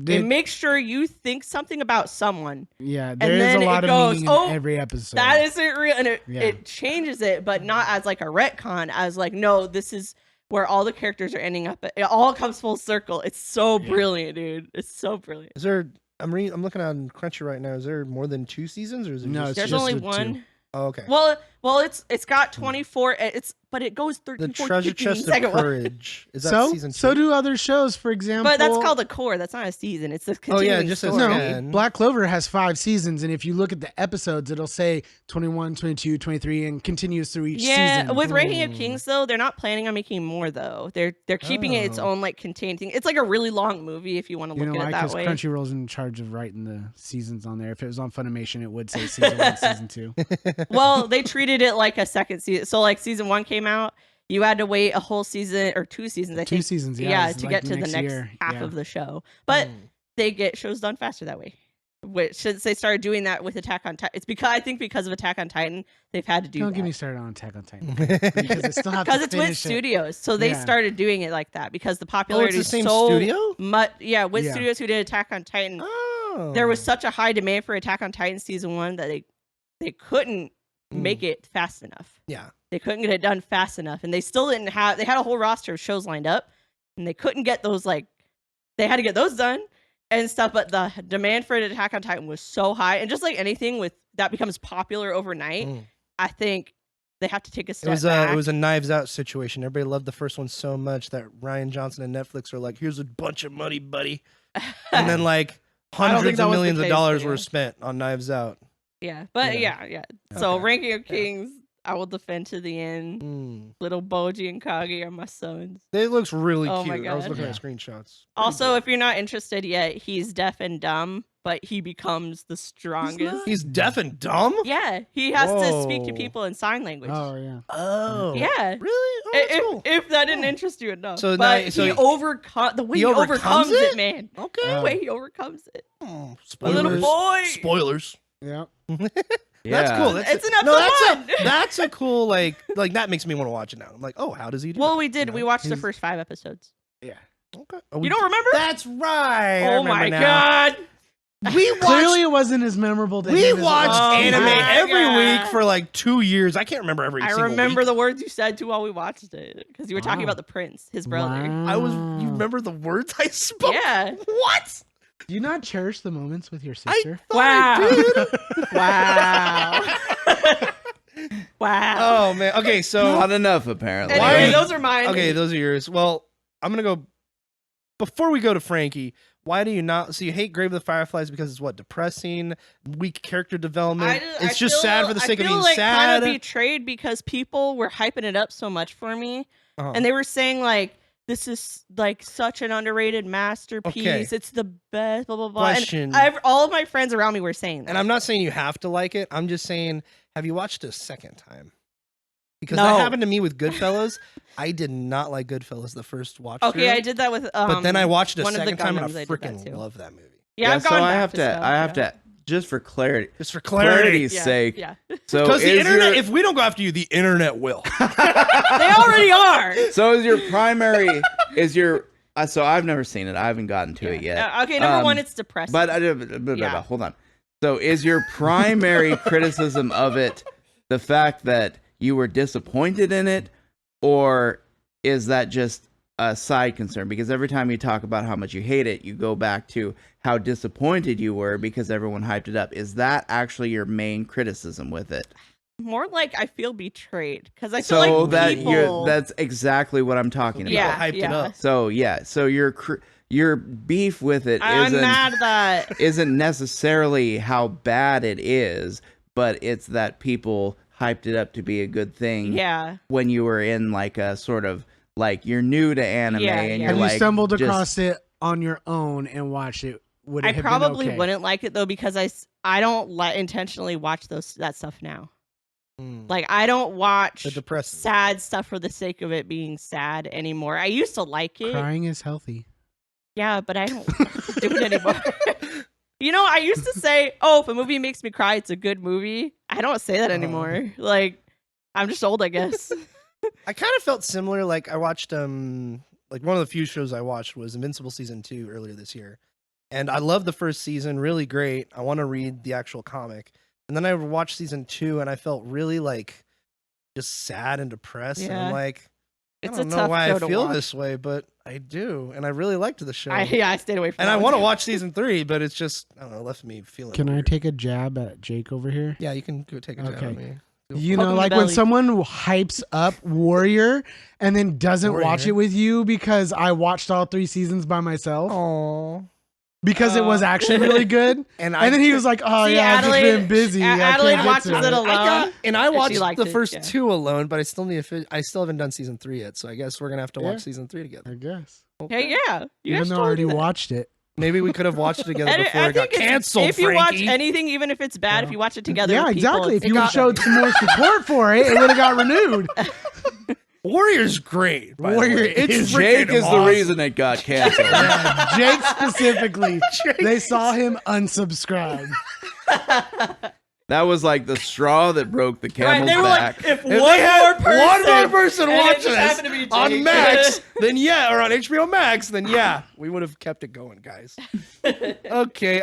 S4: It makes sure you think something about someone.
S3: Yeah, there is
S4: then
S3: a
S4: it
S3: lot of
S4: goes,
S3: meaning
S4: "Oh,
S3: in every episode.
S4: That isn't real, and
S3: Yeah.
S4: it changes it, but not as like a retcon, as like, no, this is where all the characters are ending up. It all comes full circle. It's so brilliant, dude. It's so brilliant.
S1: Is there? I'm looking on Crunchy right now. Is there more than 2 seasons, or is it
S3: No,
S1: just
S3: it's
S4: There's
S3: just
S4: only
S3: the two.
S4: one.
S1: Oh, okay.
S4: Well, it's got 24. But it goes 13,
S1: The
S4: 14,
S1: Treasure
S4: 15,
S1: Chest of
S4: second one.
S1: Courage. Is that
S3: So,
S1: season 2?
S3: so do other shows, for example.
S4: But that's called a core. That's not a season. It's a
S1: Oh,
S4: continuing
S1: yeah, it just says
S4: story.
S3: No,
S1: 10.
S3: Black Clover has 5 seasons, and if you look at the episodes, it'll say 21, 22, 23, and continues through each
S4: Yeah,
S3: season.
S4: with Ranking of Kings though, they're not planning on making more though. They're keeping it its
S1: Oh.
S4: own like contained thing. It's like a really long movie if you want to
S3: You
S4: look
S3: know
S4: at
S3: why?
S4: it that
S3: Because
S4: way.
S3: Crunchyroll's in charge of writing the seasons on there. If it was on Funimation, it would say season 1, season 2.
S4: Well, they treated it like a second season. So like season 1 came out, you had to wait a whole season or 2 seasons, I
S3: 2
S4: think.
S3: seasons,
S4: Yeah,
S3: it's
S4: to
S3: like
S4: get to the next
S3: year.
S4: half
S3: Yeah.
S4: of the show. But
S1: Mm.
S4: they get shows done faster that way. Which since they started doing that with Attack on Titan, it's because of Attack on Titan, they've had to do
S3: Don't
S4: that.
S3: get me started on Attack on Titan. Because they still have to
S4: Because it's Wit
S3: finish it.
S4: Studios, so they
S3: Yeah.
S4: started doing it like that because the
S1: Oh,
S4: popularity
S1: it's the same
S4: is so
S1: studio?
S4: much. Yeah, Wit
S3: Yeah.
S4: Studios who did Attack on Titan.
S1: Oh.
S4: There was such a high demand for Attack on Titan season 1 that they couldn't make it fast enough.
S1: Yeah.
S4: They couldn't get it done fast enough, and they still didn't have. They had a whole roster of shows lined up, and they couldn't get those. Like, they had to get those done and stuff. But the demand for Attack on Titan was so high, and just like anything with that becomes popular overnight,
S1: Mm.
S4: I think they have to take a
S1: It
S4: step
S1: was
S4: back.
S1: it was a Knives Out situation. Everybody loved the first one so much that Ryan Johnson and Netflix are like, "Here's a bunch of money, buddy," and then like
S4: I don't think
S1: hundreds
S4: that
S1: of
S4: was the
S1: millions of
S4: case,
S1: dollars
S4: but
S1: were
S4: yeah.
S1: spent on Knives Out.
S4: yeah, but
S1: Yeah.
S4: yeah. So
S1: Okay.
S4: Ranking of Kings, I will defend to the end.
S1: Mm.
S4: Little Boji and Kagi are my sons.
S1: It looks really
S4: Oh my
S1: cute. I was
S4: God.
S1: looking
S3: Yeah.
S1: at screenshots.
S4: Also, if you're not interested yet, he's deaf and dumb, but he becomes the strongest.
S1: He's deaf and dumb?
S4: Yeah, he has to speak to
S1: Whoa.
S4: people in sign language.
S3: Oh yeah.
S4: Yeah.
S1: Oh. Really? Oh, that's cool.
S4: If that didn't interest you enough.
S1: So
S4: but
S1: now- so
S4: he overcomes the way he overcomes it, man.
S1: Okay.
S4: The way he overcomes it.
S1: Oh,
S4: A little
S1: spoilers.
S4: boy.
S1: Spoilers.
S3: Yeah.
S1: That's cool. That's
S4: It's an episode one.
S1: That's a cool like that makes me want to watch it now. I'm like, oh, how does he do?
S4: Well,
S1: it?
S4: we did.
S1: You know?
S4: We watched the
S3: He's-
S4: first 5 episodes.
S3: Yeah.
S1: Okay. Oh,
S4: You don't remember?
S1: That's right. I
S4: Oh my
S1: remember now.
S4: god.
S1: We watched.
S3: Clearly, it wasn't as memorable. To
S1: We
S3: him as it
S1: watched
S3: was to
S4: Oh
S3: me.
S1: anime
S4: my
S1: every
S4: God.
S1: week for like 2 years. I can't remember every.
S4: I
S1: single
S4: remember
S1: week.
S4: the words you said too while we watched it because you were talking
S3: Wow.
S4: about the prince, his brother.
S1: I was. You
S3: Wow.
S1: remember the words I spoke?
S4: Yeah.
S1: What?
S3: Do you not cherish the moments with your
S1: I
S3: sister?
S1: thought I
S4: Wow.
S1: did.
S4: Wow.
S1: Oh man. Okay, so
S2: Not enough, apparently.
S1: Why-
S4: Anyway, those are mine.
S1: okay, those are yours. Well, I'm gonna go. Before we go to Frankie, why do you not? So you hate Grave of the Fireflies because it's what, depressing, weak character development. It's just sad for the sake of being
S4: like
S1: sad.
S4: kind of betrayed because people were hyping it up so much for me,
S1: Uh-huh.
S4: and they were saying like, "This is like such an underrated masterpiece.
S1: Okay.
S4: It's the best." Blah blah blah.
S1: Question.
S4: And all of my friends around me were saying that.
S1: And I'm not saying you have to like it. I'm just saying, have you watched it a second time? Because
S4: No.
S1: that happened to me with Goodfellas. I did not like Goodfellas the first watch.
S4: Okay,
S1: through,
S4: I did that with.
S1: but then I watched it a
S4: one of the
S1: second time and I
S4: Gundams, I did that
S1: freaking
S4: too.
S1: love that movie.
S4: Yeah, I've
S2: so
S4: gone
S2: I
S4: back
S2: have to.
S4: stuff,
S2: I have
S4: yeah.
S2: to. Just for clarity.
S1: Just for clarity.
S2: Clarity's
S4: Yeah,
S2: sake.
S4: yeah.
S2: So
S1: Because the
S2: is
S1: internet,
S2: your,
S1: if we don't go after you, the internet will.
S4: They already are.
S2: so is your primary is your so I've never seen it. I haven't gotten to it yet.
S4: Okay, number one,
S2: Um,
S4: it's depressing.
S2: But
S4: Yeah.
S2: hold on. So is your primary criticism of it the fact that you were disappointed in it, or is that just a side concern? Because every time you talk about how much you hate it, you go back to how disappointed you were because everyone hyped it up. Is that actually your main criticism with it?
S4: More like I feel betrayed because I feel
S2: So
S4: like
S2: that
S4: people...
S2: that's exactly what I'm talking about.
S4: Yeah,
S1: hyped it
S4: yeah.
S1: up.
S2: So yeah, so your beef with it
S4: I'm
S2: isn't
S4: mad that
S2: isn't necessarily how bad it is, but it's that people hyped it up to be a good thing.
S4: yeah.
S2: When you were in like a sort of like you're new to anime
S4: Yeah,
S2: and
S4: yeah.
S2: you're
S3: Have you
S2: like
S3: stumbled
S2: just-
S3: across it on your own and watched it? Would it
S4: I
S3: have
S4: probably
S3: been okay?
S4: wouldn't like it though because I don't intentionally watch that stuff now.
S1: Mm.
S4: Like I don't watch
S1: The depressing.
S4: sad stuff for the sake of it being sad anymore. I used to like it.
S3: Crying is healthy.
S4: Yeah, but I don't do it anymore. You know, I used to say, "Oh, if a movie makes me cry, it's a good movie." I don't say that anymore. Like I'm just old, I guess.
S1: I kind of felt similar. Like I watched like one of the few shows I watched was Invincible season 2 earlier this year, and I loved the first season, really great. I want to read the actual comic, and then I watched season 2, and I felt really like just sad and depressed. And
S4: Yeah.
S1: I'm like,
S4: It's
S1: I
S4: a
S1: don't know
S4: tough
S1: why
S4: show
S1: I
S4: to
S1: feel
S4: watch.
S1: this way, but I do, and I really liked the show.
S4: I stayed away from
S1: and
S4: that
S1: I
S4: one
S1: want to
S4: too.
S1: watch season 3, but it's just I don't know, left me feeling.
S3: Can I
S1: weird.
S3: take a jab at Jake over here?
S1: Yeah, you can go take a jab
S3: Okay.
S1: at me.
S3: You
S4: Poke
S3: know,
S4: him in the
S3: like when
S4: belly.
S3: someone hypes up Warrior and then doesn't watch
S1: Warrior.
S3: it with you because I watched all 3 seasons by myself
S1: Oh,
S3: because it was actually really good.
S1: and
S3: And then he was like, "Oh
S4: See,
S3: yeah, I've just been busy. I
S4: Adelaide
S3: can't get
S4: watches
S3: to
S4: it
S3: it."
S4: alone.
S1: I
S4: and she
S1: watched
S4: liked
S1: the
S4: it,
S1: first
S4: yeah.
S1: 2 alone, but I still need to. I still haven't done season 3 yet, so I guess we're gonna have to watch
S3: Yeah.
S1: season 3 together.
S3: I guess.
S4: Hey, yeah. You
S3: Even
S4: guys
S3: though I
S4: told
S3: already
S4: me that.
S3: watched it.
S1: Maybe we could have watched it together
S4: And
S1: before
S4: I
S1: it got
S4: think it's-
S1: canceled.
S4: If you watch
S1: Frankie.
S4: anything, even if it's bad, if you watch it together,
S3: Yeah,
S4: with people,
S3: exactly. If
S4: it's
S3: you
S1: got-
S3: showed some more support for it, it would have got renewed.
S1: Warrior's great. by the
S3: Warrior,
S1: way.
S3: it's
S2: Jake
S1: freaking
S2: is the
S1: awesome.
S2: reason it got canceled.
S3: Yeah, Jake specifically,
S1: Jake
S3: they saw him unsubscribe.
S2: That was like the straw that broke the
S4: Right,
S2: camel's
S4: they were
S2: back.
S4: like, if
S1: If
S4: one
S1: they had
S4: more person,
S1: one more person
S4: and it
S1: watching
S4: just
S1: this
S4: happened to be
S1: on
S4: Jake.
S1: Max, then yeah, or on HBO Max, then yeah, we would have kept it going, guys. Okay.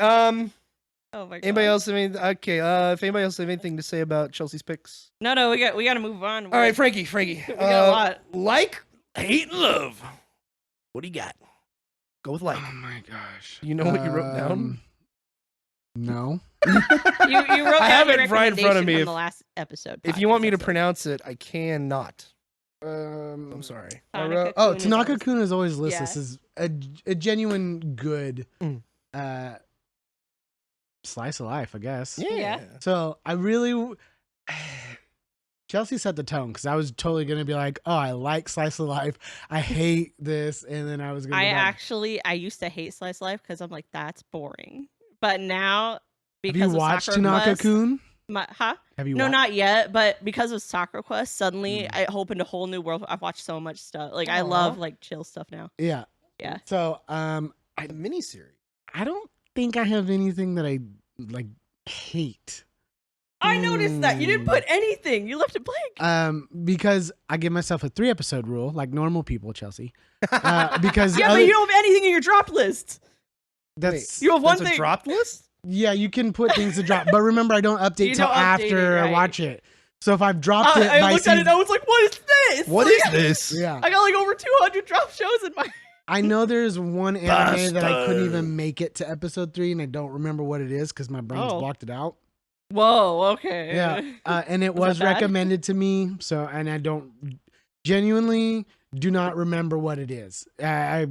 S4: Oh my god.
S1: Anybody else have any? Okay. If anybody else have anything to say about Chelsea's picks?
S4: No, we got to move on.
S1: All right, Frankie.
S4: We got a lot.
S1: Like, hate, and love. What do you got? Go with like.
S3: Oh my gosh.
S1: You know what you wrote down?
S3: No.
S4: You wrote
S1: I
S4: down
S1: have
S4: your
S1: it right in front of
S4: recommendation
S1: me.
S4: from
S1: If-
S4: the last episode.
S1: If you want me to
S4: podcast
S1: pronounce it, I cannot.
S3: I'm
S1: I'm sorry.
S3: I
S4: Tanaka
S3: wrote,
S4: Kun is
S3: Tanaka
S4: always-
S3: Kun is always listed.
S4: Yeah.
S3: This is a genuine good
S1: Mm.
S3: slice of life, I guess.
S1: Yeah.
S4: Yeah.
S3: So I really, Chelsea set the tone because I was totally gonna be like, oh, I like slice of life. I hate this, and then I was gonna.
S4: I used to hate slice of life because I'm like, that's boring. But now, because
S3: have you watched Tanaka-kun?
S4: Huh?
S3: Have you?
S4: No,
S3: watched?
S4: not yet. But because of Sakura Quest, suddenly I opened a whole new world. I've watched so much stuff. Like I love like chill stuff now.
S3: Yeah.
S4: Yeah.
S3: So
S1: A miniseries.
S3: I don't think I have anything that I like hate.
S4: I noticed that you didn't put anything. You left it blank.
S3: Because I give myself a 3-episode rule, like normal people, Chelsea. Because
S4: yeah, but you don't have anything in your dropped list.
S3: that's
S4: You have one
S1: That's
S4: thing.
S1: a dropped list?
S3: yeah, you can put things to drop, but remember I don't update
S4: You
S3: till
S4: don't update
S3: after
S4: it,
S3: I
S4: right.
S3: watch it. So if I've dropped it
S4: I
S3: by
S4: looked at it and I was like, what is this?
S1: What is this?
S3: yeah,
S4: I got like over 200 drop shows in my.
S3: I know there's one anime that I couldn't
S1: Bastard.
S3: even make it to episode 3, and I don't remember what it is because my brain's
S4: Oh.
S3: blocked it out.
S4: Whoa, okay.
S3: Yeah, and it
S4: Was
S3: was
S4: that bad?
S3: recommended to me. So, and I don't genuinely do not remember what it is. I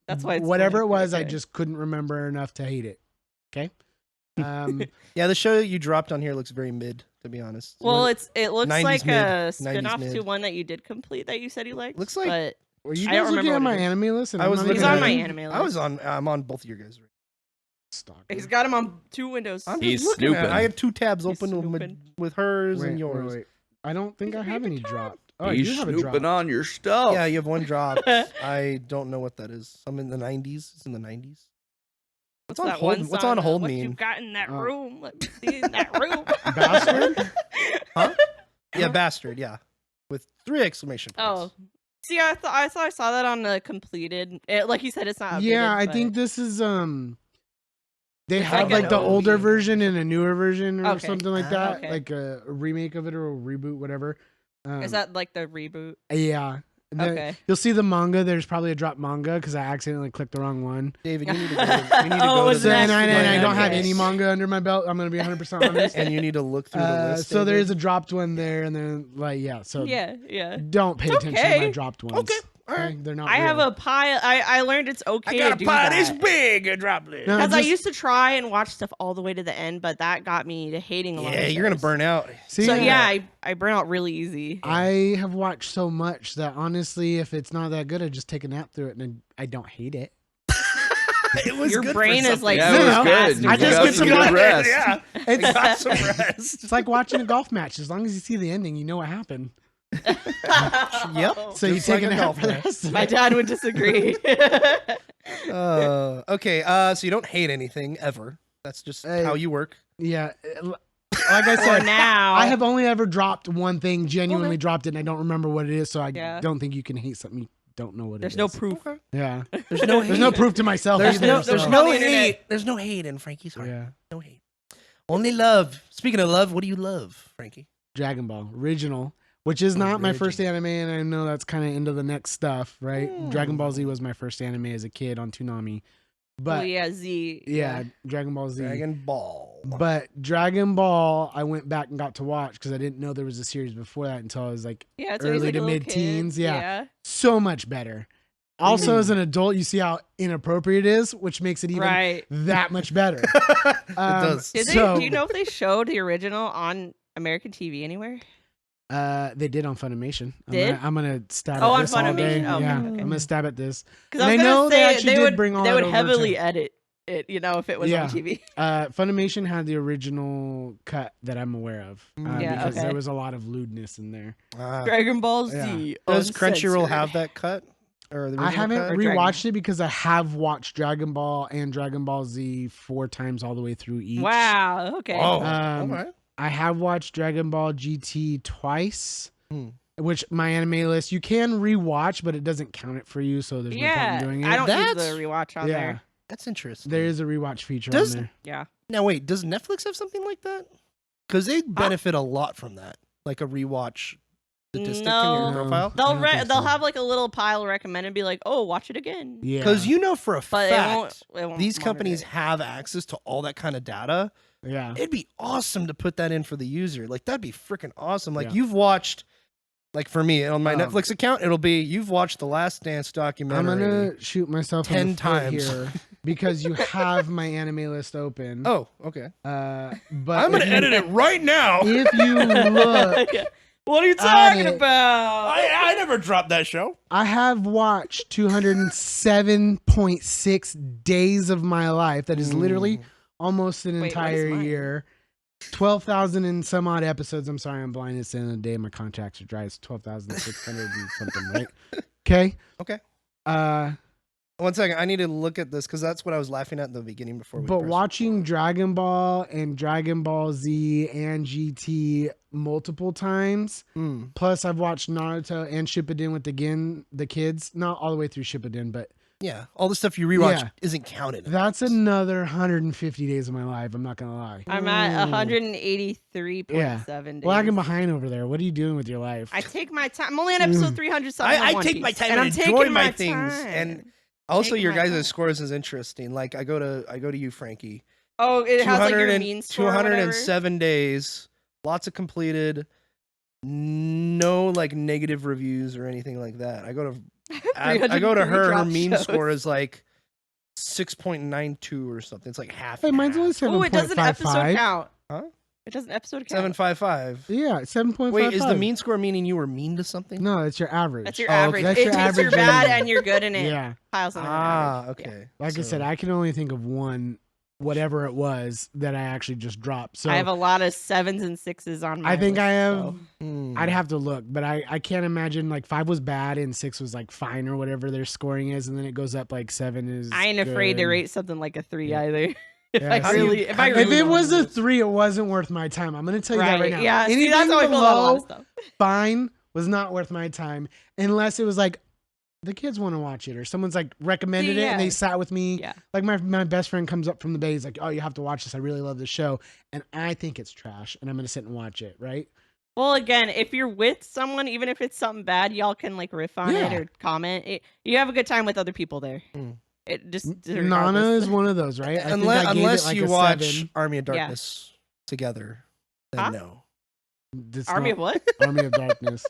S4: That's why it's
S3: whatever it
S4: blank,
S3: was, I
S4: okay.
S3: just couldn't remember enough to hate it. Okay.
S1: Yeah, the show you dropped on here looks very mid, to be honest.
S4: Well, it looks
S1: 90s
S4: like
S1: mid,
S4: a
S1: 90s
S4: spin-off to
S1: mid.
S4: one that you did complete that you said you liked.
S1: Looks like-
S4: but
S3: Were you
S4: I don't
S3: guys looking
S4: remember
S3: at my
S4: what it is.
S3: anime list? And
S1: I
S3: I'm
S1: was
S3: not
S1: looking
S4: he's
S3: even
S4: on
S1: at
S4: my
S1: it.
S4: anime list.
S1: I was on. I'm on both of your guys.
S3: Stalker.
S4: He's got him on 2 windows.
S1: I'm
S2: He's
S1: just looking at it.
S2: snooping.
S1: I have 2 tabs
S4: He's
S1: open
S4: snooping.
S1: with hers
S3: Wait,
S1: and yours.
S3: wait. I don't think
S4: He's
S3: I have
S4: reading
S3: any
S4: the
S3: dropped. Oh, I
S2: He's
S3: do have a
S2: snooping
S3: drop.
S2: on your stuff.
S1: Yeah, you have one drop. I don't know what that is. I'm in the 90s. It's in the 90s. What's on
S4: that
S1: hold?
S4: one
S1: What's
S4: song,
S1: on hold
S4: what you
S1: mean?
S4: got in that
S3: Oh.
S4: room? Let me see in that room.
S3: Bastard?
S1: Huh? Yeah, bastard. Yeah, with 3 exclamation
S4: Oh,
S1: points.
S4: see, I thought I saw that on the completed. Like you said, it's not.
S3: Yeah,
S4: updated,
S3: I
S4: but-
S3: think this is They
S4: It's
S3: have
S4: like
S3: like
S4: an
S3: the
S1: OG.
S3: older version and a newer version or
S4: Okay.
S3: something like
S1: Ah,
S3: that,
S4: okay.
S3: like a remake of it or a reboot, whatever.
S4: Is that like the reboot?
S3: Yeah.
S4: Okay.
S3: You'll see the manga. There's probably a drop manga because I accidentally clicked the wrong one.
S1: David, you need to go. You need to
S4: Oh,
S1: go
S4: it
S1: to
S4: was
S1: the
S4: an
S3: And I
S4: accident.
S3: don't have
S4: Okay.
S3: any manga under my belt. I'm gonna be 100% honest.
S1: and you need to look through the list.
S3: So there
S1: David.
S3: is a dropped one there, and then like So
S4: Yeah, yeah.
S3: don't pay
S4: It's
S3: attention to my
S4: okay.
S3: dropped ones.
S1: Okay, all right.
S3: They're not.
S4: I have
S3: real.
S4: a pile. I learned it's okay
S1: I got
S4: to
S1: a
S4: do
S1: pie
S4: that.
S1: this big. A drop list.
S3: No,
S4: Because I
S3: just-
S4: used to try and watch stuff all the way to the end, but that got me to hating a lot.
S1: Yeah,
S4: of
S1: you're gonna
S4: shows.
S1: burn out.
S3: See,
S4: So yeah, I burn out really easy.
S3: I have watched so much that honestly, if it's not that good, I just take a nap through it, and I don't hate it.
S1: It was
S4: Your
S1: good for
S4: brain is
S1: something.
S4: like,
S2: Yeah,
S3: No,
S2: it was
S3: no.
S2: good.
S3: I
S2: You
S3: just
S2: got
S3: get some
S2: good rest.
S1: Yeah, I
S3: It's,
S1: got some rest.
S3: it's like watching a golf match. As long as you see the ending, you know what happened.
S1: Yep.
S3: So you
S1: Just
S3: take
S1: like
S3: a
S1: a
S3: nap
S1: golf
S3: for the
S1: match.
S3: rest of
S4: My
S3: it.
S4: dad would disagree.
S1: Okay. So you don't hate anything ever. That's just
S3: Hey.
S1: how you work.
S3: Yeah, like I
S4: For
S3: said,
S4: now,
S3: I have only ever dropped one thing, genuinely dropped it, and I don't remember what it is. So I
S4: Yeah.
S3: don't think you can hate something you don't know what
S4: there's
S3: it
S4: no
S3: is.
S4: proof.
S1: Okay.
S3: Yeah,
S1: There's no hate.
S3: there's no proof to myself.
S1: There's
S3: either,
S1: no.
S3: so-
S1: There's
S4: On
S1: no
S4: the internet.
S1: hate. There's no hate in Frankie's heart.
S3: Yeah,
S1: No hate. Only love. Speaking of love, what do you love, Frankie?
S3: Dragon Ball original, which is not my first anime, and I know that's kind of into the next stuff, right? Dragon Ball Z was my first anime as a kid on Toonami, but
S4: Oh yeah, Z.
S3: yeah, Dragon Ball Z.
S1: Dragon Ball.
S3: But Dragon Ball, I went back and got to watch because I didn't know there was a series before that until I was like
S4: Yeah, it's when he's,
S3: early
S4: like,
S3: to
S4: a little
S3: mid-teens,
S4: kid.
S3: yeah. so much better. Also, as an adult, you see how inappropriate it is, which makes it even
S4: Right.
S3: that much better.
S1: It does.
S4: Did they,
S3: So-
S4: do you know if they showed the original on American TV anywhere?
S3: They did on Funimation.
S4: Did?
S3: I'm gonna stab
S4: Oh,
S3: at
S4: on
S3: this all day.
S4: Funimation? Oh, okay,
S3: yeah,
S4: okay.
S3: I'm gonna stab at this.
S4: Because
S3: And
S4: I
S3: I
S4: was
S3: know
S4: gonna
S3: they
S4: say
S3: actually
S4: they
S3: did
S4: would
S3: bring all
S4: they
S3: that
S4: would
S3: over
S4: heavily
S3: to-
S4: edit it, if it was
S3: Yeah.
S4: on TV.
S3: Funimation had the original cut that I'm aware of
S4: Yeah,
S3: because
S4: okay.
S3: there was a lot of lewdness in there.
S4: Dragon Ball Z.
S3: Yeah.
S1: Does Crunchyroll
S4: uncensored.
S1: have that cut? Or the
S3: I
S1: original
S3: haven't
S1: cut?
S4: Or Dragon-
S3: rewatched it because I have watched Dragon Ball and Dragon Ball Z 4 times all the way through each.
S4: Wow. Okay.
S1: Oh,
S3: Um,
S1: okay.
S3: I have watched Dragon Ball GT twice,
S1: Hmm.
S3: which my anime list you can rewatch, but it doesn't count it for you, so there's no point
S4: Yeah.
S3: in doing it.
S4: I don't use
S1: That's-
S4: the rewatch on
S3: yeah,
S4: there.
S1: That's interesting.
S3: there is a rewatch feature
S1: Does-
S3: on there.
S4: Yeah.
S1: Now wait, does Netflix have something like that? Because they benefit a lot from that, like a rewatch statistic in
S4: No.
S1: your profile.
S3: I
S4: They'll
S3: don't think
S4: they'll
S3: so.
S4: have like a little pile recommended and be like, oh, watch it again.
S3: Yeah,
S1: Because you know for a
S4: But
S1: fact
S4: it won't
S1: these
S4: monitor
S1: companies
S4: it.
S1: have access to all that kind of data.
S3: yeah,
S1: It'd be awesome to put that in for the user. Like that'd be freaking awesome. Like
S3: Yeah.
S1: you've watched, like for me on my
S3: Um,
S1: Netflix account, it'll be you've watched the Last Dance
S3: I'm
S1: documentary.
S3: gonna shoot myself
S1: 10
S3: in the foot
S1: times.
S3: here because you have my anime list open.
S1: Oh, okay.
S3: But
S1: I'm gonna
S3: if you-
S1: edit it right now.
S3: If you look,
S4: Yeah. What are you talking about?
S1: I never dropped that show.
S3: I have watched 207.6 days of my life. That is literally almost an
S4: Wait, what is
S3: entire
S4: mine?
S3: year. 12,000 and some odd episodes. I'm sorry, I'm blind. It's the end of the day. My contacts are dry. It's 12,600 and something, right? Okay.
S1: Okay. 1
S3: Uh,
S1: second. I need to look at this because that's what I was laughing at in the beginning before we
S3: But
S1: pressed
S3: watching
S1: record.
S3: Dragon Ball and Dragon Ball Z and GT multiple times, plus I've watched Naruto and Shippuden with the kids, not all the way through Shippuden, but
S1: Yeah, all the stuff you rewatch
S3: Yeah.
S1: isn't counted.
S3: that's another 150 days of my life. I'm not gonna lie.
S4: I'm at 183.7 days.
S3: Lagging behind over there. What are you doing with your life?
S4: I take my time. I'm only on episode 300 something.
S1: I
S4: on One
S1: take
S4: Piece,
S1: my time
S4: and
S1: and
S4: I'm
S1: enjoy
S4: taking
S1: my
S4: my
S1: things.
S4: time.
S1: And also,
S4: Taking
S1: your
S4: my time.
S1: guys' scores is interesting. Like I go to you, Frankie.
S4: Oh, it has like your
S1: 200
S4: mean score.
S1: 207 days, lots of completed, no like negative reviews or anything like that. I go to her mean score is like 6.92 or something. It's like half.
S3: Hey, mine's only 7.55.
S4: Oh, it doesn't episode count.
S1: Huh?
S4: It doesn't episode count.
S1: 755.
S3: Yeah, 7.55.
S1: Wait, is the mean score meaning you were mean to something?
S3: No, it's your average.
S4: That's your
S1: Oh, okay.
S4: average.
S3: That's
S4: It
S3: your
S4: takes your
S3: average
S4: bad
S3: rating.
S4: and you're good in it.
S3: Yeah.
S4: Piles on
S1: Ah,
S4: average.
S1: okay.
S3: Like I said, I can only think of one, whatever it was, that I actually just dropped. So
S4: I have a lot of 7s and 6s on my
S3: I think
S4: list,
S3: I have.
S4: so.
S3: I'd have to look, but I can't imagine like 5 was bad and 6 was like fine or whatever their scoring is, and then it goes up like 7 is.
S4: I ain't afraid to
S3: good.
S4: rate something like a 3
S3: Yeah.
S4: either. If
S3: Yeah,
S4: I
S3: see,
S4: really, if I
S3: If
S4: really
S3: it
S4: don't
S3: was a
S4: lose.
S3: 3, it wasn't worth my time. I'm gonna tell you that right now.
S4: Yeah, see,
S3: Anything
S4: that's how I feel about a lot of
S3: below
S4: stuff.
S3: fine was not worth my time unless it was like the kids want to watch it or someone's like recommended it and they
S4: Yeah.
S3: sat with me.
S4: Yeah.
S3: Like my best friend comes up from the bay. He's like, "Oh, you have to watch this. I really love this show," and I think it's trash, and I'm gonna sit and watch it. Right?
S4: Well, again, if you're with someone, even if it's something bad, y'all can like riff on it
S3: Yeah.
S4: or comment. You have a good time with other people there.
S1: Mm.
S4: It just
S3: Nana
S4: regardless.
S3: is one of those, right? I think
S1: Unless,
S3: I gave it
S1: unless
S3: like
S1: you
S3: a
S1: watch
S3: 7.
S1: Army of
S4: Yeah.
S1: Darkness together, then
S4: Huh?
S1: no.
S3: It's
S4: Army
S3: not
S4: of what?
S3: Army of Darkness.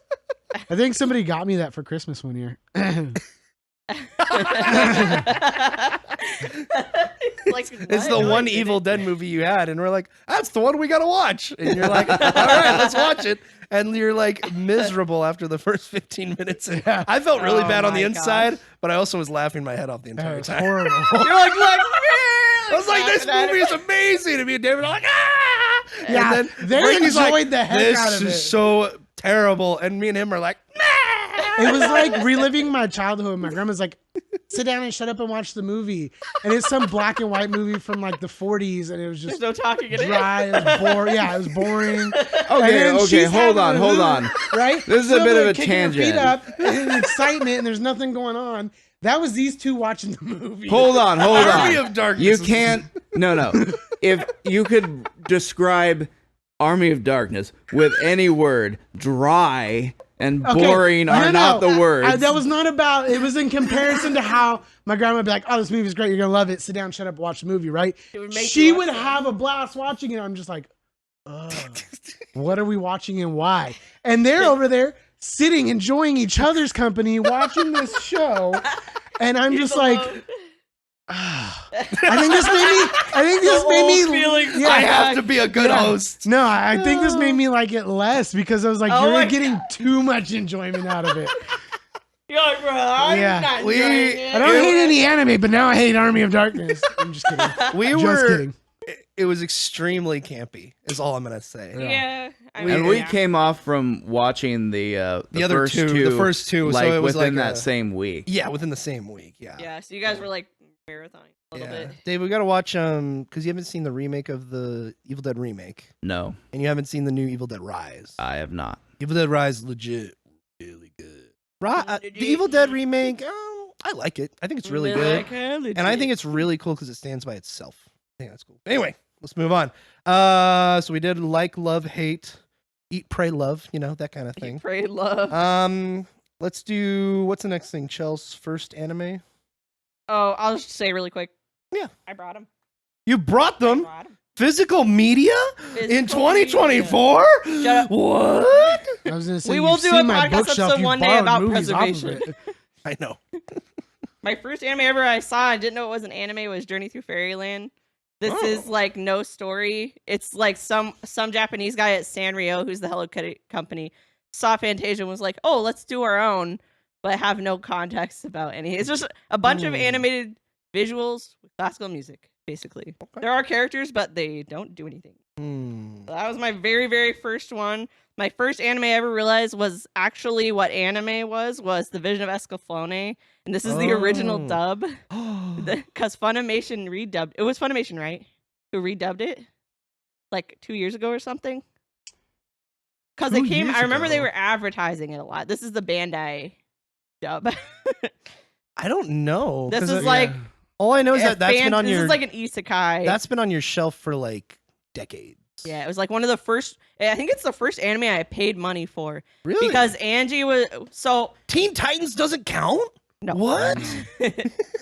S3: I think somebody got me that for Christmas one year.
S4: Like,
S1: It's
S4: what?
S1: the
S4: No, I
S1: one
S4: didn't.
S1: Evil Dead movie you had, and we're like, that's the one we gotta watch. And you're like, all right, let's watch it. And you're like miserable after the first 15 minutes. And
S3: Yeah.
S1: I felt really
S4: Oh
S1: bad on the
S4: my
S1: inside,
S4: gosh.
S1: but I also was laughing my head off the entire
S3: It's
S1: time.
S3: horrible.
S4: You're like, man!
S1: I was like, this
S4: laughing at
S1: movie
S4: it.
S1: is amazing. And me and David are like, ah!
S3: Yeah,
S1: And
S3: they
S1: Frankie's
S3: enjoyed
S1: like,
S3: the heck
S1: this
S3: out of
S1: is
S3: it.
S1: so terrible. And me and him are like,
S3: It was like reliving my childhood. My grandma's like, sit down and shut up and watch the movie. And it's some black and white movie from like the 40s. And it was
S4: There's
S3: just
S4: no talking in it.
S3: dry. It was boring. Yeah, it was boring.
S2: Okay,
S3: And then she's
S2: hold
S3: having
S2: on,
S3: a
S2: hold
S3: hoot,
S2: on.
S3: Right?
S2: This is a
S3: So
S2: bit
S3: they're
S2: of a
S3: kicking her feet
S2: tangent.
S3: up and excitement, and there's nothing going on. That was these two watching the movie.
S2: Hold on.
S1: Army of Darkness.
S2: You
S1: is-
S2: can't. No. If you could describe Army of Darkness with any word, dry and
S3: Okay,
S2: boring are not the words.
S3: That was not about. It was in comparison to how my grandma would be like, "Oh, this movie's great. You're gonna love it. Sit down, shut up, watch the movie." Right?
S4: It would make
S3: She
S4: you watch
S3: would
S4: it.
S3: have a blast watching it. I'm just like, ugh, what are we watching and why? And they're over there sitting, enjoying each other's company, watching this show, and I'm just like, ah. I think this made me.
S4: feelings.
S3: Yeah,
S1: I have to be a good
S3: Yeah.
S1: host.
S3: No, I think this made me like it less because I was like,
S4: Oh my
S3: you're getting too much enjoyment out of it.
S4: You're like, bro, I'm
S3: Yeah.
S4: not
S1: We-
S4: enjoying it.
S3: I don't hate any anime, but now I hate Army of Darkness. I'm just kidding.
S1: We
S3: Just
S1: were.
S3: kidding.
S1: It was extremely campy. Is all I'm gonna say.
S4: Yeah. I
S2: and
S4: mean,
S2: we
S4: yeah.
S2: came off from watching the
S1: other
S2: first
S1: two, the first two, so
S2: like
S1: it was
S2: within
S1: like
S2: that same week.
S1: Yeah, within the same week. Yeah.
S4: Yeah, so you guys were like marathoning a little bit.
S1: Dave, we gotta watch because you haven't seen the remake of the Evil Dead remake,
S2: No,
S1: and you haven't seen the new Evil Dead Rise.
S2: I have not.
S1: Evil Dead Rise is legit, really good. The Evil Dead remake, I like it. I think it's really good, and I think it's really cool because it stands by itself. I think that's cool. Anyway, let's move on. So we did like, love, hate, eat, pray, love. You know, that kind of thing.
S4: Pray love.
S1: Let's do what's the next thing? Chel's first anime.
S4: Oh, I'll just say really quick.
S1: Yeah.
S4: I brought him.
S1: You brought them.
S4: Brought him.
S1: Physical media in
S4: Physical media.
S1: 2024?
S4: Shut up.
S1: What?
S3: I was gonna say
S4: We
S3: you've
S4: will do
S3: seen
S4: a
S3: my
S4: podcast
S3: bookshelf,
S4: episode
S3: you
S4: one day
S3: borrowed
S4: about
S3: movies off of
S4: preservation.
S3: it.
S1: I know.
S4: My first anime ever I saw, I didn't know it was an anime, was Journey Through Fairyland. This is like no story. It's like some Japanese guy at Sanrio, who's the Hello Kitty company, saw Fantasia and was like, oh, let's do our own, but have no context about any. It's just a bunch of animated visuals with classical music, basically.
S1: Okay.
S4: There are characters, but they don't do anything. So that was my very, very first one. My first anime I ever realized was actually what anime was The Vision of Escaflowne. And this is the original dub. Because Funimation redubbed. It was Funimation, right? Who redubbed it? Like 2 years ago or something? Because they came, I remember they were advertising it a lot. This is the Bandai dub.
S1: I don't know.
S4: This is like...
S1: All I know is that's been on
S4: this
S1: your...
S4: is like an isekai.
S1: That's been on your shelf for like decades.
S4: Yeah, it was like one of the first... I think it's the first anime I paid money for.
S1: Really?
S4: Because Angie was... So...
S1: Teen Titans doesn't count?
S4: No.
S1: What?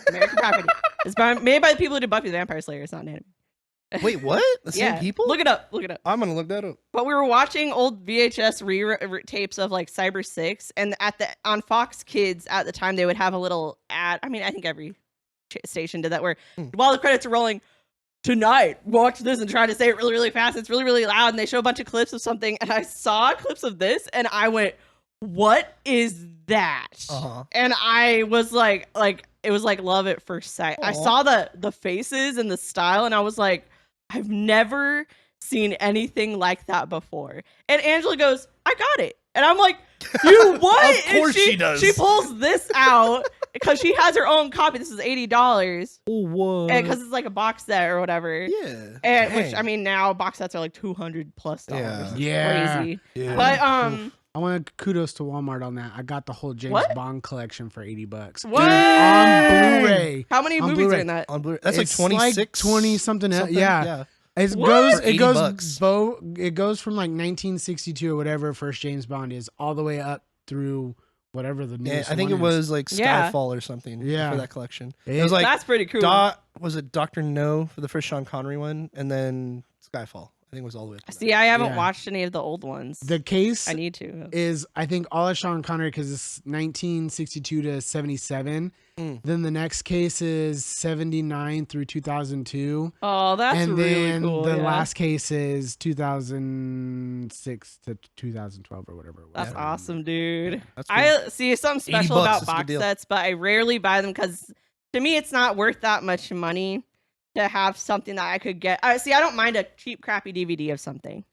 S4: American Property. It's made by the people who did Buffy the Vampire Slayer. It's not an anime.
S1: Wait, what? The same people?
S4: Look it up.
S1: I'm gonna look that up.
S4: But we were watching old VHS tapes of like Cyber 6, and on Fox Kids at the time they would have a little ad. I mean, I think every station did that, where while the credits are rolling, tonight watch this, and try to say it really, really fast. It's really, really loud, and they show a bunch of clips of something, and I saw clips of this, and I went, "What is that?" And I was like it was like love at first sight. I saw the faces and the style, and I was like, I've never seen anything like that before. And Angela goes, I got it. And I'm like, you what?
S1: Of course she does.
S4: She pulls this out because she has her own copy. This is $80.
S1: Oh, what?
S4: Because it's like a box set or whatever.
S1: Yeah.
S4: And which, I mean, now box sets are like $200+.
S3: Yeah.
S4: Crazy.
S1: Yeah.
S4: But
S3: I want to kudos to Walmart on that. I got the whole James Bond collection for $80.
S4: What?
S3: On Blu-ray.
S4: How many
S3: On
S4: movies
S3: Blu-ray.
S4: are in that?
S1: On Blu-ray. That's
S3: It's
S1: like 26.
S3: 20 something. Yeah. It
S4: What?
S3: goes.
S1: For
S3: It
S1: $80.
S3: goes from like 1962 or whatever first James Bond is, all the way up through whatever the
S1: Yeah,
S3: newest
S1: I think it
S3: one
S1: was like
S4: Yeah.
S1: Skyfall or something.
S3: Yeah.
S1: For that collection. It was like
S4: That's pretty cool.
S1: was it Dr. No for the first Sean Connery one, and then Skyfall. I think it was all the way. Up to
S4: See, I haven't
S3: Yeah.
S4: watched any of the old ones.
S3: The case
S4: I need to.
S3: is, I think, all of Sean Connery, because it's 1962 to 77. Then the next case is 79 through 2002.
S4: Oh, that's
S3: and
S4: really
S3: then
S4: cool.
S3: the
S4: yeah.
S3: last case is 2006 to 2012 or whatever it was.
S4: That's awesome, dude.
S1: That's cool.
S4: I see something
S1: 80
S4: special
S1: bucks,
S4: about
S1: that's a good
S4: box
S1: deal.
S4: sets, but I rarely buy them because to me it's not worth that much money to have something that I could get. See, I don't mind a cheap, crappy DVD of something.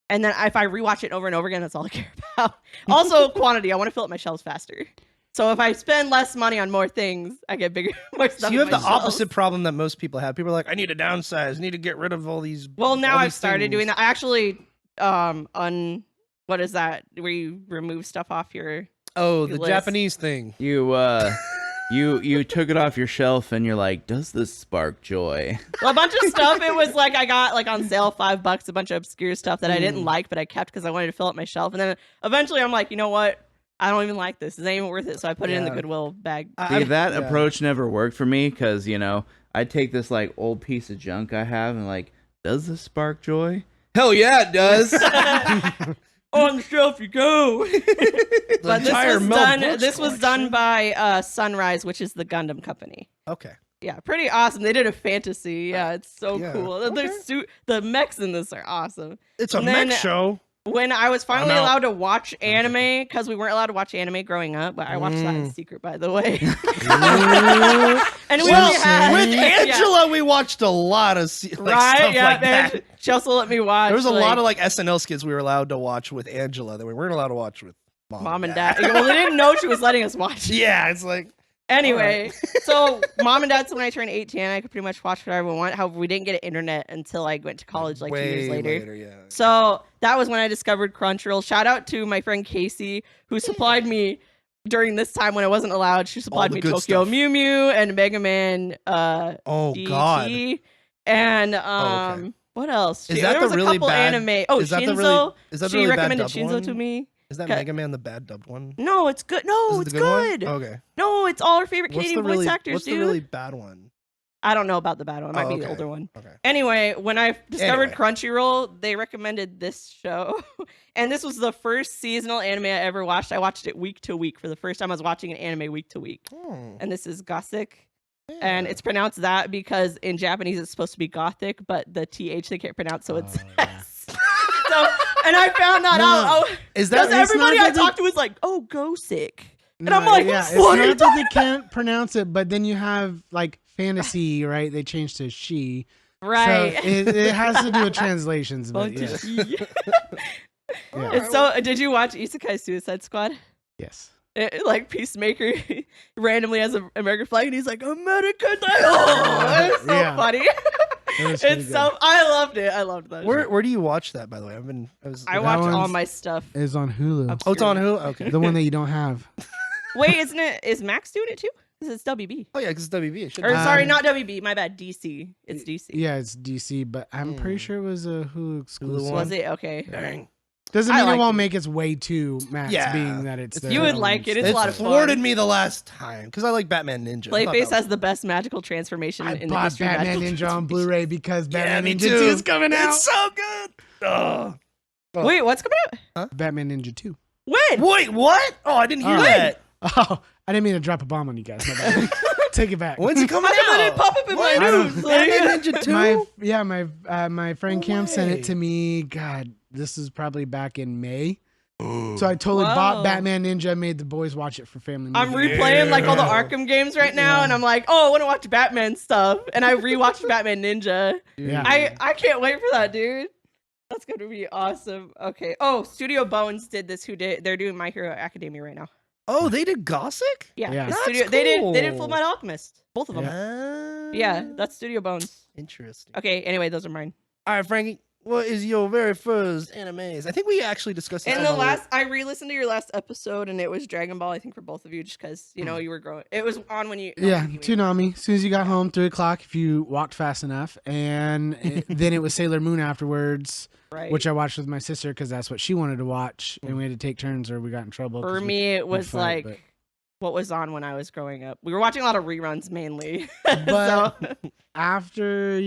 S4: And then if I rewatch it over and over again, that's all I care about. Also, quantity. I want to fill up my shelves faster. So if I spend less money on more things, I get bigger, more stuff.
S1: So you have
S4: in
S1: the
S4: my shelves.
S1: opposite problem that most people have. People are like, I need to downsize. I need to get rid of all these.
S4: Well, now
S1: all
S4: I've
S1: these
S4: started
S1: things."
S4: doing that. I actually what is that? Where you remove stuff off your
S1: Oh, the
S4: list.
S1: Japanese thing.
S2: You took it off your shelf and you're like, does this spark joy?
S4: Well, a bunch of stuff. It was like I got like on sale $5, a bunch of obscure stuff that I didn't like, but I kept because I wanted to fill up my shelf. And then eventually I'm like, you know what? I don't even like this. This ain't even worth it. So I put it in the
S1: Yeah.
S4: Goodwill bag.
S2: See, that
S1: yeah.
S2: approach never worked for me because, I take this like old piece of junk I have and like, does this spark joy? Hell yeah, it does.
S4: On the shelf you go. But
S1: entire Mel Brooks
S4: this was done by Sunrise, which is the Gundam company.
S1: Okay.
S4: Yeah, pretty awesome. They did a fantasy. Yeah, it's so
S1: Yeah.
S4: cool.
S1: Okay.
S4: The mechs in this are awesome.
S1: It's a
S4: And then-
S1: mech show.
S4: When I was finally
S1: I'm out.
S4: allowed to watch anime, because we weren't allowed to watch anime growing up, but I watched that in secret, by the way. And we only had
S1: With
S4: yeah.
S1: Angela, we watched a lot of stuff
S4: Right? Yeah,
S1: like that.
S4: Chelsea let me watch.
S1: There was a lot of like SNL skits we were allowed to watch with Angela that we weren't allowed to watch with
S4: mom and dad. Well, they didn't know she was letting us watch.
S1: Yeah, it's like
S4: Anyway, so mom and dad said when I turned 18, I could pretty much watch whatever I want. However, we didn't get internet until I went to college like 2 years
S1: way
S4: later.
S1: yeah.
S4: So that was when I discovered Crunchyroll. Shout out to my friend Casey, who supplied me during this time when I wasn't allowed. She supplied
S1: the
S4: me
S1: good
S4: Tokyo
S1: stuff.
S4: Mew Mew and Mega Man
S1: Oh
S4: DT.
S1: God.
S4: And
S1: okay.
S4: what else?
S1: Is that
S4: there
S1: the
S4: was
S1: really
S4: a couple
S1: bad-
S4: anime. Oh,
S1: is that the
S4: Shinzo.
S1: really- is that the
S4: she
S1: really bad
S4: recommended
S1: dubbed
S4: Shinzo
S1: one?
S4: to me.
S1: Is that
S4: Okay.
S1: Mega Man the bad dubbed one?
S4: No, it's good. No,
S1: Is
S4: it's
S1: it the
S4: good.
S1: one? Okay.
S4: No, it's all our favorite
S1: What's
S4: Canadian
S1: the really
S4: voice actors,
S1: What's
S4: dude.
S1: the really bad one?
S4: I don't know about the bad one. It might
S1: Oh,
S4: be the
S1: okay.
S4: older one.
S1: Okay.
S4: Anyway, when I discovered
S1: Anyway.
S4: Crunchyroll, they recommended this show. And this was the first seasonal anime I ever watched. I watched it week to week. For the first time, I was watching an anime week to week.
S1: Oh,
S4: And this is Gothic. And it's pronounced that because in Japanese it's supposed to be Gothic, but the TH they can't pronounce, so it's
S3: Oh, yeah.
S4: S. And I found that out.
S1: Is
S4: Because
S1: that
S4: everybody
S3: not
S4: I
S3: that they-
S4: talked to was like, "Oh, go sick," and
S3: No,
S4: I'm like,
S3: yeah, it's
S4: "What are you
S3: not that
S4: talking?"
S3: they can't pronounce it, but then you have like fantasy, right? They changed to she.
S4: Right.
S3: So it has to do with translations, but
S4: Going to
S3: yes.
S4: she.
S3: Yeah.
S4: And so, did you watch Isekai Suicide Squad?
S3: Yes.
S4: Like Peacemaker randomly has an American flag, and he's like, "America!" Oh, it's so
S3: Yeah.
S4: funny.
S3: It was pretty
S4: It's so. I loved it. I loved that. shit.
S1: Where do you watch that, by the way?
S4: I watch all
S3: one's-
S4: my stuff.
S3: It's on Hulu.
S1: Oh, it's on Hulu? Okay.
S3: The one that you don't have.
S4: Wait, isn't it? Is Max doing it too? Because it's WB.
S1: Oh, yeah, because it's WB. It should
S4: Or
S1: be.
S4: sorry, not WB. My bad. DC. It's DC.
S3: Yeah, it's DC, but I'm pretty sure it was a Hulu exclusive.
S1: one?
S4: Was it okay?
S1: Dang.
S3: Doesn't
S4: I
S3: mean it
S4: liked
S3: won't
S4: it.
S3: make its way to Max,
S1: Yeah.
S3: being that it's
S1: You
S3: their
S4: would
S3: own
S4: like it. It's
S1: It
S4: a lot of fun.
S1: thwarted me the last time because I like Batman Ninja. I thought
S4: Playface
S1: that
S4: has the best magical transformation
S3: I
S4: in the
S3: bought
S4: history of
S3: Batman
S4: magical
S3: Ninja on Blu-ray because
S1: Yeah,
S3: Batman
S1: me
S3: Ninja
S1: too.
S3: 2 is coming out.
S1: It's so good. Ugh.
S4: Wait, what's coming out?
S3: Batman Ninja 2.
S4: When?
S1: Wait, what? Oh, I didn't hear
S3: Oh.
S1: that.
S3: Oh, I didn't mean to drop a bomb on you guys. My bad. Take it back.
S1: When's it coming
S4: How come
S1: out?
S4: that didn't pop up in my
S3: I don't-
S4: news? Like,
S1: Batman Ninja 2?
S3: My friend
S1: No
S3: Cam sent
S1: way.
S3: it to me. God, this is probably back in May. So I totally
S4: Whoa.
S3: bought Batman Ninja, made the boys watch it for family.
S4: I'm
S3: movie.
S4: replaying like all the
S1: Yeah.
S4: Arkham games right now,
S3: Yeah.
S4: and I'm like, oh, I want to watch Batman stuff, and I rewatched Batman Ninja.
S3: Yeah.
S4: I can't wait for that, dude. That's gonna be awesome. Okay. Oh, Studio Bones did this. They're doing My Hero Academia right now.
S1: Oh, they did Gossick?
S4: Yeah.
S3: Yeah.
S4: it's
S1: That's
S4: Studio, They did Full
S1: cool.
S4: Metal Alchemist. Both of them. Yeah, that's Studio Bones.
S1: Interesting.
S4: Okay. Anyway, those are mine.
S1: All right, Frankie. What is your very first animes? I think we actually discussed this.
S4: And
S1: on
S4: the last, I re-listened to your last episode, and it was Dragon Ball. I think for both of you, just because you know you were growing. It was on when you.
S3: Yeah,
S4: when you-
S3: Toonami. As soon as you got home, 3:00 if you walked fast enough, and then it was Sailor Moon afterwards,
S4: Right.
S3: which I watched with my sister because that's what she wanted to watch, and we had to take turns or we got in trouble. 'cause
S4: For
S3: we-
S4: me, it
S3: we'd
S4: was
S3: fight,
S4: like what was on when I was growing up. We were watching a lot of reruns mainly.
S3: But-
S4: so,
S3: after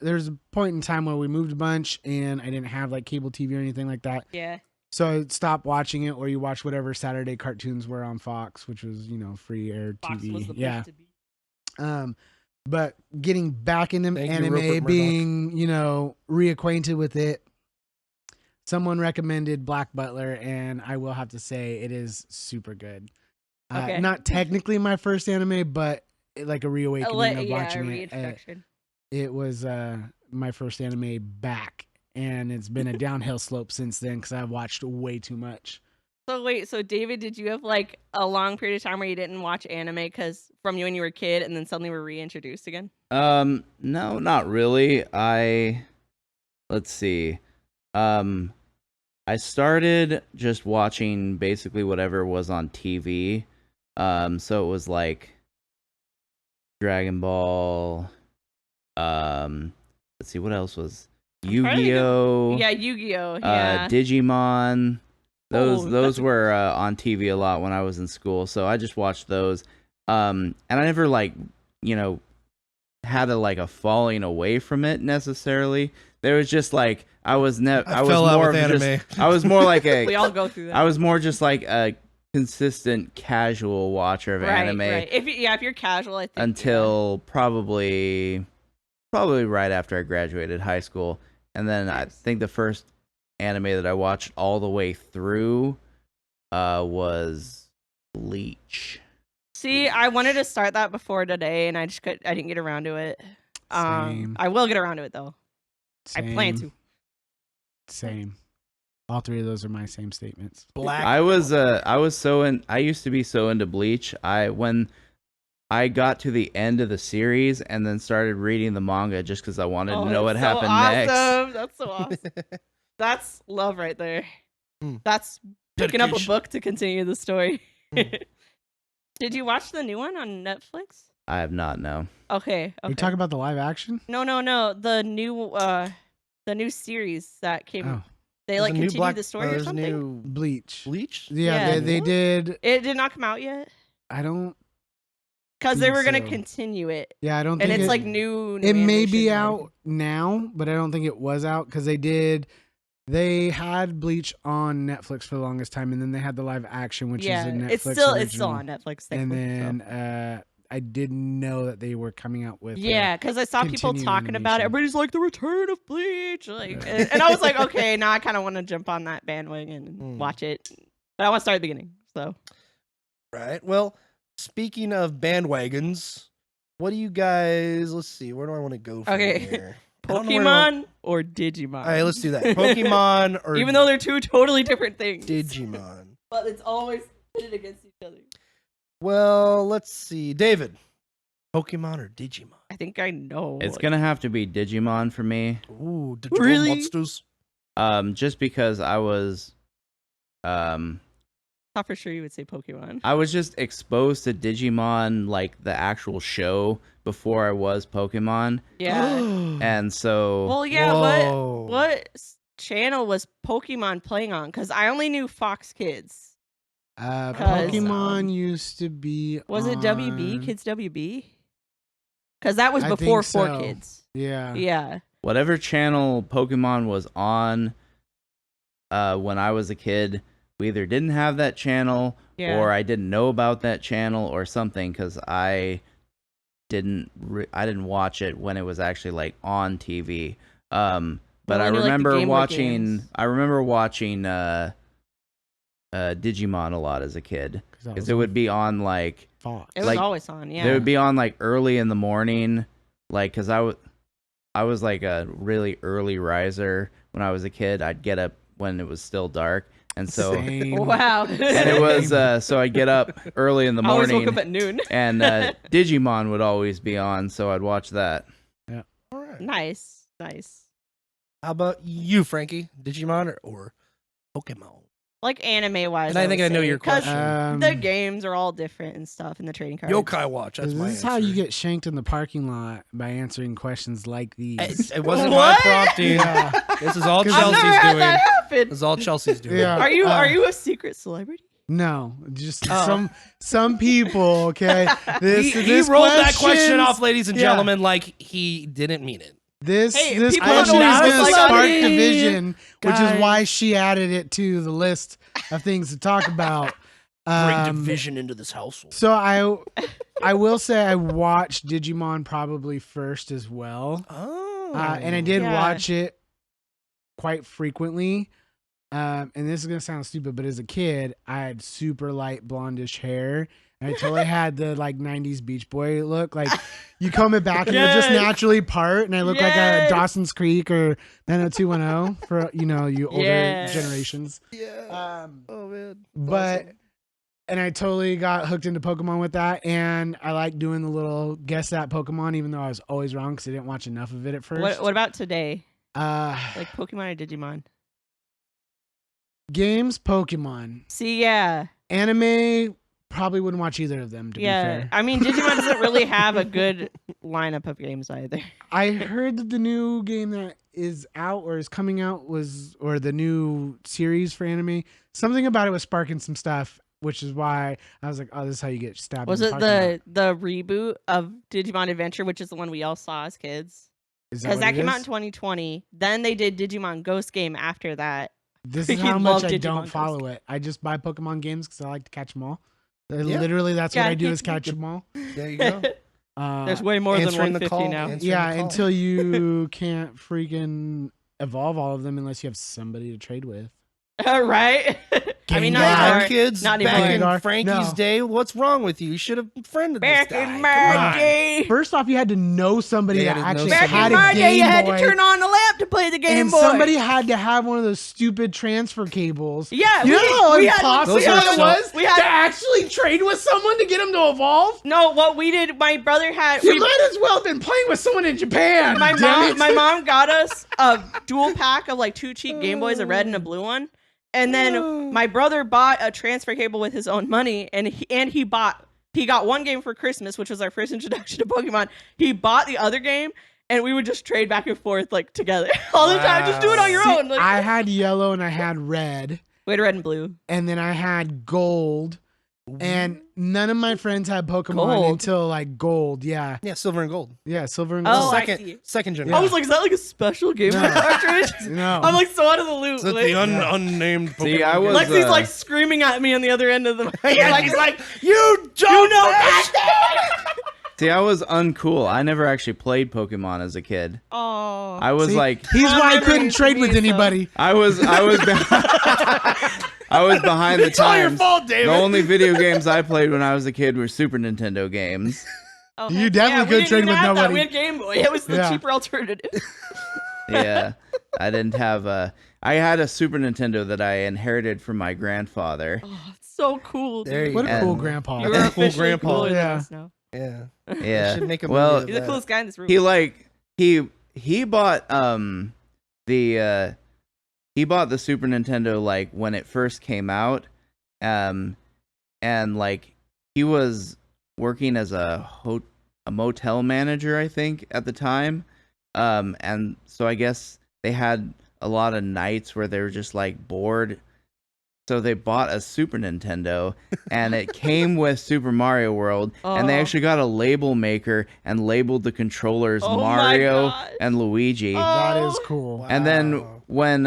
S3: there's a point in time where we moved a bunch and I didn't have like cable TV or anything like that,
S4: yeah.
S3: so I stopped watching it, or you watch whatever Saturday cartoons were on Fox, which was free air
S4: Fox
S3: TV.
S4: was the place
S3: Yeah.
S4: to be.
S3: But getting back into
S1: Thank you,
S3: anime,
S1: Rupert Murdoch.
S3: being reacquainted with it, someone recommended Black Butler, and I will have to say it is super good.
S4: Okay.
S3: Not technically my first anime, but like a reawakening of watching it.
S4: reintroduction.
S3: It was my first anime back, and it's been a downhill slope since then because I've watched way too much.
S4: So wait, so David, did you have like a long period of time where you didn't watch anime because from when you were a kid, and then suddenly were reintroduced again?
S2: No, not really. Let's see. I started just watching basically whatever was on TV. So it was like Dragon Ball. Let's see, what else was Yu-Gi-Oh?
S4: Yeah, Yu-Gi-Oh. Yeah.
S2: Digimon. Those
S4: Oh, that's-
S2: were on TV a lot when I was in school, so I just watched those. And I never had a falling away from it necessarily. There was just like I was more
S1: with
S2: of
S1: anime.
S2: just, I was more like
S4: we all go through that.
S2: I was more just like a consistent casual watcher of anime
S4: Right. If you're casual, I think
S2: until probably right after I graduated high school. And then I
S4: Nice.
S2: think the first anime that I watched all the way through was Bleach.
S4: See, I wanted to start that before today, and I didn't get around to it.
S3: Same.
S4: I will get around to it though. I plan to.
S3: Same. All three of those are my same statements.
S1: Black.
S2: I used to be so into Bleach. When I got to the end of the series and then started reading the manga just because I wanted to know what
S4: that's so
S2: happened next.
S4: awesome. That's so awesome. That's love right there.
S1: Hmm.
S4: That's picking up a
S1: Dedication.
S4: book to continue the story.
S1: Hmm.
S4: Did you watch the new one on Netflix?
S2: I have not, no.
S4: Okay.
S3: We talk about the live action.
S4: No. The new series that came.
S3: Oh,
S4: They
S1: There's
S4: like
S1: a new
S4: continued the story or
S1: there's a
S4: something.
S1: new
S3: Bleach.
S1: Bleach?
S3: Yeah,
S4: Yeah.
S3: they did.
S4: It did not come out yet
S3: I don't.
S4: because they
S3: think
S4: were gonna
S3: so.
S4: continue it,
S3: Yeah, I don't
S4: and
S3: think
S4: it's
S3: it,
S4: like new.
S3: It may
S4: animation
S3: be
S4: and
S3: out
S4: everything.
S3: now, but I don't think it was out because they had Bleach on Netflix for the longest time, and then they had the live action, which
S4: Yeah,
S3: is a Netflix
S4: it's still
S3: original.
S4: on Netflix.
S3: And
S4: thankfully, so.
S3: then I didn't know that they were coming out with.
S4: Yeah, because I saw people
S3: continued
S4: talking about it.
S3: animation.
S4: Everybody's like, the return of Bleach. Like, and I was like, okay, now I kind of want to jump on that bandwagon and watch it. But I want to start at the beginning. So,
S1: Right. Well, speaking of bandwagons, what do you guys? Let's see. Where do I want to go from
S4: Okay.
S1: here? I don't know where to-
S4: Pokemon or Digimon?
S1: All right, let's do that. Pokemon or
S4: Even though they're two totally different things.
S1: Digimon.
S4: But it's always pitted against each other.
S1: Well, let's see. David, Pokemon or Digimon?
S4: I think I know.
S2: It's gonna have to be Digimon for me.
S1: Ooh, digital
S4: Really?
S1: monsters.
S2: Just because I was
S4: thought for sure you would say Pokemon.
S2: I was just exposed to Digimon, like the actual show, before I was Pokemon,
S4: Yeah.
S2: and so
S4: Well, yeah.
S1: Whoa.
S4: What channel was Pokemon playing on? Because I only knew Fox Kids. 'Cause,
S3: Pokemon used to be.
S4: Was it WB?
S3: on-
S4: Kids WB? Because that was
S3: I
S4: before
S3: think
S4: 4Kids.
S3: Yeah.
S4: Yeah.
S2: whatever channel Pokemon was on, when I was a kid, we either didn't have that channel,
S4: Yeah.
S2: or I didn't know about that channel, or something, because I didn't watch it when it was actually like on TV. But
S4: Well,
S2: I
S4: you like the
S2: remember
S4: Game Boy
S2: watching.
S4: games.
S2: I remember watching Digimon a lot as a kid, because it would be on like
S3: Fox.
S4: It was
S2: like,
S4: always on. Yeah.
S2: they would be on like early in the morning, like because I was like a really early riser when I was a kid. I'd get up when it was still dark, and so
S3: Same.
S4: Wow.
S2: and it was so I'd get up early in the
S4: I always
S2: morning,
S4: woke up at noon.
S2: and Digimon would always be on, so I'd watch that.
S1: All right.
S4: Nice. Nice.
S1: How about you, Frankie? Digimon or Pokemon?
S4: Like anime wise.
S1: And I think I know your question.
S4: The games are all different and stuff in the trading cards.
S1: Yokai Watch. That's
S3: This
S1: my
S3: is
S1: answer.
S3: how you get shanked in the parking lot by answering questions like these.
S1: It wasn't
S4: What?
S1: my prompting.
S3: Yeah.
S1: This is all
S3: 'Cause
S4: I've
S1: Chelsea's
S4: never had
S1: doing.
S4: that happen.
S1: This is all Chelsea's doing.
S3: Yeah.
S4: Are you a secret celebrity?
S3: No, just
S4: Oh.
S3: some people. Okay,
S1: He
S3: this
S1: rolled that question
S3: questions-
S1: off, ladies and
S3: Yeah.
S1: gentlemen, like he didn't mean it.
S3: This
S4: Hey,
S3: this
S4: people
S3: question
S1: don't
S3: is
S1: know
S3: going to
S1: it's
S3: spark
S1: like-
S3: division, which
S1: Guys.
S3: is why she added it to the list of things to talk about.
S1: Bring division into this household.
S3: So I will say I watched Digimon probably first as well,
S1: Oh.
S3: and I did
S4: Yeah.
S3: watch it quite frequently. And this is gonna sound stupid, but as a kid, I had super light blondish hair. And I totally had the like '90s Beach Boy look. Like you comb it back and it'll just
S4: Yes.
S3: naturally part, and I look like a
S4: Yes.
S3: Dawson's Creek or 90210 for you older
S4: Yes.
S3: generations.
S1: Yeah. Oh man.
S3: But
S1: Awesome.
S3: and I totally got hooked into Pokemon with that, and I like doing the little guess that Pokemon, even though I was always wrong because I didn't watch enough of it at first.
S4: What about today?
S3: Like
S4: Like Pokemon or Digimon?
S3: games, Pokemon,
S4: See, yeah.
S3: anime. Probably wouldn't watch either of them. To be
S4: Yeah.
S3: fair,
S4: I mean, Digimon doesn't really have a good lineup of games either.
S3: I heard that the new game that is out or is coming out or the new series for anime. Something about it was sparking some stuff, which is why I was like, "Oh, this is how you get stabbed."
S4: Was
S3: in
S4: it
S3: parking lot.
S4: the reboot of Digimon Adventure, which is the one we all saw as kids?
S3: Is
S4: Because
S3: what
S4: that
S3: it
S4: came out
S3: is?
S4: in 2020. Then they did Digimon Ghost Game after that.
S3: This is
S4: Freaking
S3: how much
S4: love
S3: I
S4: Digimon
S3: don't
S4: Ghost
S3: follow it. I just buy Pokemon games because I like to catch them all.
S1: Yeah.
S3: Literally, that's what
S4: Yeah.
S3: I do is catch them all.
S1: There you go.
S4: There's way more than
S1: Answering the
S4: 150
S1: call.
S4: now.
S1: Answering
S3: Yeah,
S1: the call.
S3: until you can't freaking evolve all of them unless you have somebody to trade with.
S4: Right? I mean, not
S3: Gengar.
S4: anymore.
S1: Kids
S4: Not
S1: back
S4: anymore.
S1: in Frankie's
S3: No.
S1: day, what's wrong with you? You should have befriended
S4: Back
S1: this guy.
S4: in
S1: Come
S4: my
S1: on.
S4: day.
S3: First off, you had to know somebody
S1: Yeah,
S3: that
S1: you had to know
S3: actually
S1: somebody.
S4: Back
S3: had
S4: in
S3: a
S4: my
S3: Game
S4: day, you had
S3: Boy,
S4: to turn on the lamp to play the Game
S3: and
S4: Boy.
S3: somebody had to have one of those stupid transfer cables.
S4: Yeah,
S3: You know how
S4: we had
S3: impossible
S1: those are
S3: it
S1: so-
S3: was
S4: we had-
S3: to actually trade with someone to get them to evolve?
S4: No, what we did, my brother had.
S3: You
S4: we-
S3: might as well have been playing with someone in Japan.
S4: my
S3: damn it.
S4: mom got us a dual pack of like 2 cheap Game Boys, a red and a blue one. And then my brother bought a transfer cable with his own money, and he got one game for Christmas, which was our first introduction to Pokemon. He bought the other game, and we would just trade back and forth like together all the time. Just do it on your
S3: See,
S4: own. Like,
S3: I had yellow and I had red,
S4: we had red and blue.
S3: and then I had gold, and none of my friends had Pokemon
S4: Gold?
S3: until like gold. Yeah,
S1: Yeah, silver and gold.
S3: yeah, silver and
S4: Oh,
S3: gold.
S4: I see.
S1: Second
S4: I
S1: generation.
S4: was like, is that like a special Game Boy
S3: No.
S4: cartridge?
S3: No.
S4: I'm like so out of the loop.
S1: Is that
S4: Like,
S1: the unnamed Pokemon?
S2: See, I was-
S4: Lexi's
S2: uh,
S4: like screaming at me on the other end of the.
S1: yeah,
S4: like,
S1: he's like, you don't know that.
S2: See, I was uncool. I never actually played Pokemon as a kid.
S4: Oh.
S2: I was
S3: See,
S2: like,
S3: he's
S4: Mom
S3: why I
S4: never
S3: couldn't
S4: used to
S3: trade
S4: be
S3: with
S4: so-
S3: anybody.
S2: I was behind the
S1: It's all your
S2: times.
S1: fault, David.
S2: The only video games I played when I was a kid were Super Nintendo games.
S4: Oh,
S3: You
S4: heck
S3: definitely
S4: we
S3: couldn't
S4: didn't
S3: trade
S4: even
S3: with
S4: have that.
S3: nobody.
S4: We had Game Boy. It was the
S3: Yeah.
S4: cheaper alternative.
S2: Yeah, I didn't have a. I had a Super Nintendo that I inherited from my grandfather.
S4: Oh, it's so cool.
S1: There
S4: Dude.
S1: you
S3: What a
S2: And-
S3: cool grandpa.
S4: You're
S1: Cool
S4: officially
S1: grandpa.
S4: cooler than
S3: Yeah.
S4: us now.
S1: Yeah.
S2: Yeah.
S1: Should make a movie
S2: Well,
S1: of
S4: He's the
S1: that.
S4: coolest guy in this room.
S2: He bought he bought the Super Nintendo like when it first came out, and like he was working as a motel manager, I think, at the time, and so I guess they had a lot of nights where they were just like bored. So they bought a Super Nintendo, and it came with Super Mario World, and they
S4: Oh.
S2: actually got a label maker and labeled the controllers
S4: Oh my
S2: Mario
S4: gosh.
S2: and Luigi.
S3: That is
S4: Oh.
S3: cool.
S2: And then
S1: Wow.
S2: when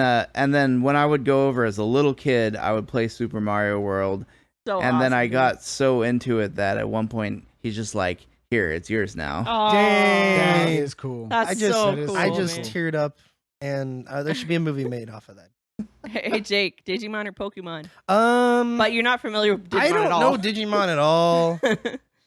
S2: I would go over as a little kid, I would play Super Mario World,
S4: So
S2: and then I
S4: awesome,
S2: got so into it that at one point he's just like, "Here, it's yours now."
S4: dude. Oh,
S1: Dang.
S3: That is cool.
S4: That's
S1: I just-
S4: so
S3: that is
S4: cool.
S1: I
S3: cool,
S1: just
S4: man.
S1: teared up, and there should be a movie made off of that.
S4: Hey Jake, Digimon or Pokemon?
S1: Um,
S4: But you're not familiar with Digimon
S1: I don't
S4: at all.
S1: know Digimon at all.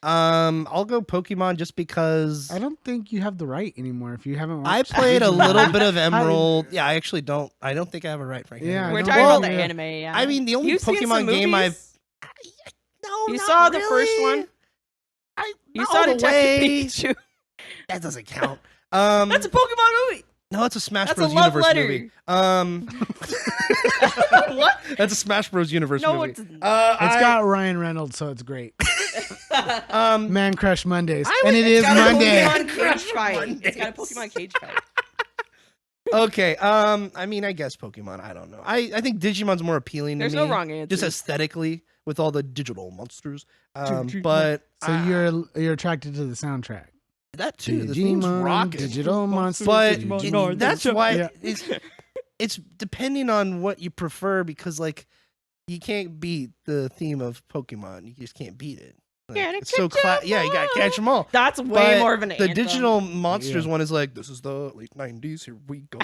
S1: I'll go Pokemon just because
S3: I don't think you have the right anymore if you haven't
S1: I
S3: watched
S1: played a
S3: Digimon.
S1: little bit of Emerald. Yeah, I actually don't. I don't think I have it right, Frankie.
S3: Yeah, I
S4: We're
S3: don't
S4: talking
S1: Well,
S4: about the
S3: yeah.
S4: anime. Yeah.
S1: I mean, the only
S4: You've seen
S1: Pokemon
S4: some
S1: game
S4: movies?
S1: No,
S4: You
S1: not
S4: saw the first
S1: really.
S4: one? You
S1: not
S4: saw
S1: all the
S4: Detective
S1: way.
S4: Pikachu.
S1: That doesn't count.
S4: That's a Pokemon movie.
S1: No, it's a Smash
S4: That's
S1: Bros.
S4: a love
S1: Universe
S4: letter.
S1: movie.
S4: What?
S1: That's a Smash Bros. Universe
S4: No,
S1: movie.
S4: it's
S3: It's got Ryan Reynolds, so it's great.
S1: Um,
S3: Man Crush Mondays.
S1: I
S3: And
S1: would-
S3: it
S1: it's
S3: is
S1: got a
S3: Monday.
S4: Pokemon cage
S1: Crush
S4: fight. It's got a
S1: Mondays.
S4: Pokemon cage fight.
S1: okay. I mean, I guess Pokemon. I don't know. I think Digimon's more appealing
S4: There's
S1: to me.
S4: no wrong answer.
S1: Just aesthetically with all the digital monsters.
S4: Digimon.
S1: But
S3: So you're attracted to the soundtrack.
S1: that too. The theme's
S3: Digimon,
S1: rocking.
S3: Digital Monsters.
S1: But
S3: Digimon.
S1: that's why
S3: Yeah.
S1: it's depending on what you prefer, because like you can't beat the theme of Pokemon. You just can't beat it. Like,
S4: Gotta
S1: it's so
S4: catch 'em
S1: yeah, you gotta catch them all.
S4: That's way
S1: But
S4: more of an
S1: the
S4: anthem.
S1: digital monsters
S3: Yeah.
S1: one is like, this is the late 90s, here we go,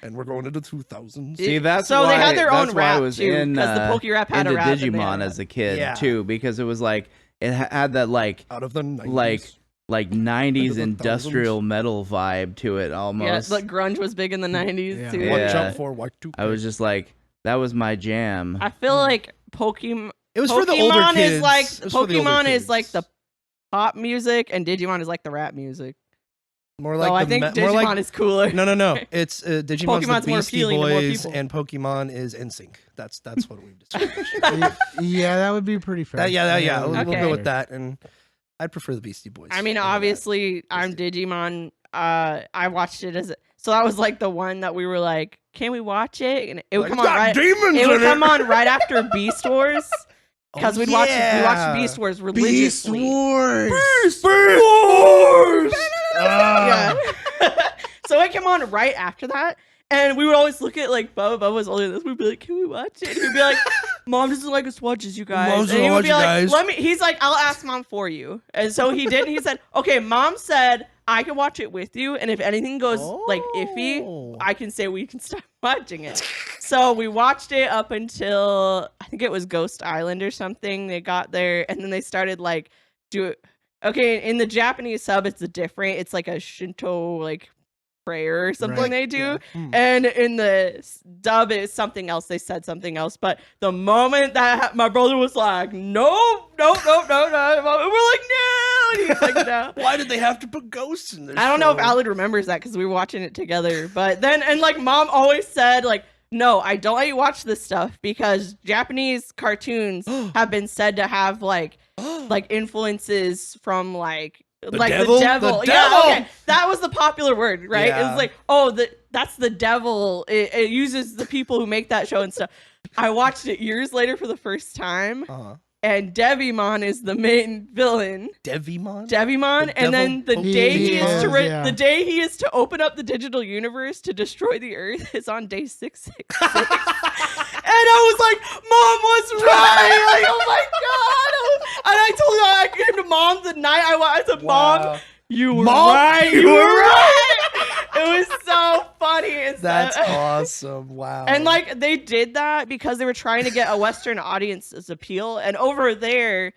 S1: and we're going into the 2000s.
S2: See, that's
S4: so
S2: why,
S4: they had their own
S2: that's why I
S4: rap
S2: was
S4: too,
S2: in
S4: because the Pokerap had
S2: into
S4: a rap. and they
S2: Digimon
S4: had a
S2: as a kid
S1: Yeah.
S2: too, because it was like it had that like
S1: Out of the 90s.
S2: like 90s
S1: the
S2: industrial metal vibe to it
S4: yeah,
S2: almost.
S4: like grunge was big in the 90s
S3: Yeah.
S4: too.
S1: One
S2: Yeah.
S1: jump for Y2.
S2: I was just like, that was my jam.
S4: I feel like Pokemon.
S1: It was for the older
S4: Pokemon
S1: kids.
S4: is like
S1: It was for the older
S4: Pokemon is
S1: kids.
S4: like the pop music, and Digimon is like the rap music.
S1: more
S4: So
S1: like
S4: I
S1: the
S4: think
S1: more
S4: Digimon
S1: like
S4: is cooler.
S1: no. It's Digimon's
S4: Pokemon's
S1: the
S4: more
S1: Beastie
S4: appealing to more
S1: Boys,
S4: people.
S1: and Pokemon is NSYNC. That's what we've decided.
S3: Yeah, that would be pretty fair.
S1: yeah.
S3: would
S1: We'll
S3: be
S4: Okay.
S1: go
S3: fair.
S1: with that, and I'd prefer the Beastie Boys.
S4: I mean,
S1: over that.
S4: obviously, I'm Digimon. I watched it so that was like the one that we were like, can we watch it? And it would
S1: Like,
S4: come on
S1: "Got
S4: right.
S1: demons
S4: It would
S1: in
S4: come on right after Beast Wars because
S1: Oh,
S4: we watched
S1: yeah.
S4: Beast Wars
S3: Beast
S4: religiously.
S3: Wars.
S1: Beast Wars.
S4: Yeah. So it came on right after that. And we would always look at like Bubba was older than this. We'd be like, "Can we watch it?" And he'd be like, "Mom doesn't like us watch as you guys."
S1: Mom
S4: And
S1: doesn't
S4: he would
S1: watch
S4: be
S1: you
S4: like,
S1: guys.
S4: "Let me." He's like, "I'll ask Mom for you." And so he did. And he said, "Okay, Mom said I can watch it with you, and if anything goes like iffy,
S1: Oh.
S4: I can say we can stop watching it." So we watched it up until I think it was Ghost Island or something. They got there, and then they started like Okay, in the Japanese sub, it's it's like a Shinto like prayer or something
S3: Right,
S4: they do.
S1: yeah. Hmm.
S4: And in the dub, it's something else. They said something else. But the moment that my brother was like, no, we're like, no. And he was like, no.
S1: Why did they have to put ghosts in this?
S4: I don't know if
S1: show?
S4: Alid remembers that because we were watching it together. But then, and like Mom always said, like, no, I don't let you watch this stuff because Japanese cartoons have been said to have like influences from like
S1: The
S4: the
S1: devil?
S4: devil.
S1: The
S4: Yeah,
S1: devil!
S4: okay. That was the popular word, right?
S1: Yeah.
S4: It's like, oh, that's the devil. It uses the people who make that show and stuff. I watched it years later for the first time, and Devimon is the main villain.
S1: Devimon?
S4: Devimon,
S1: The
S4: and then the
S1: devil
S4: day he
S3: Pokemon?
S4: is to
S3: Yeah.
S4: the day he is to open up the digital universe to destroy the Earth is on day 666. I was like, Mom was right. Like, oh my God. And I told her, I came to Mom the night I said, Mom, you were right. You were right. It was so funny.
S1: That's awesome. Wow.
S4: And like they did that because they were trying to get a Western audience's appeal. And over there,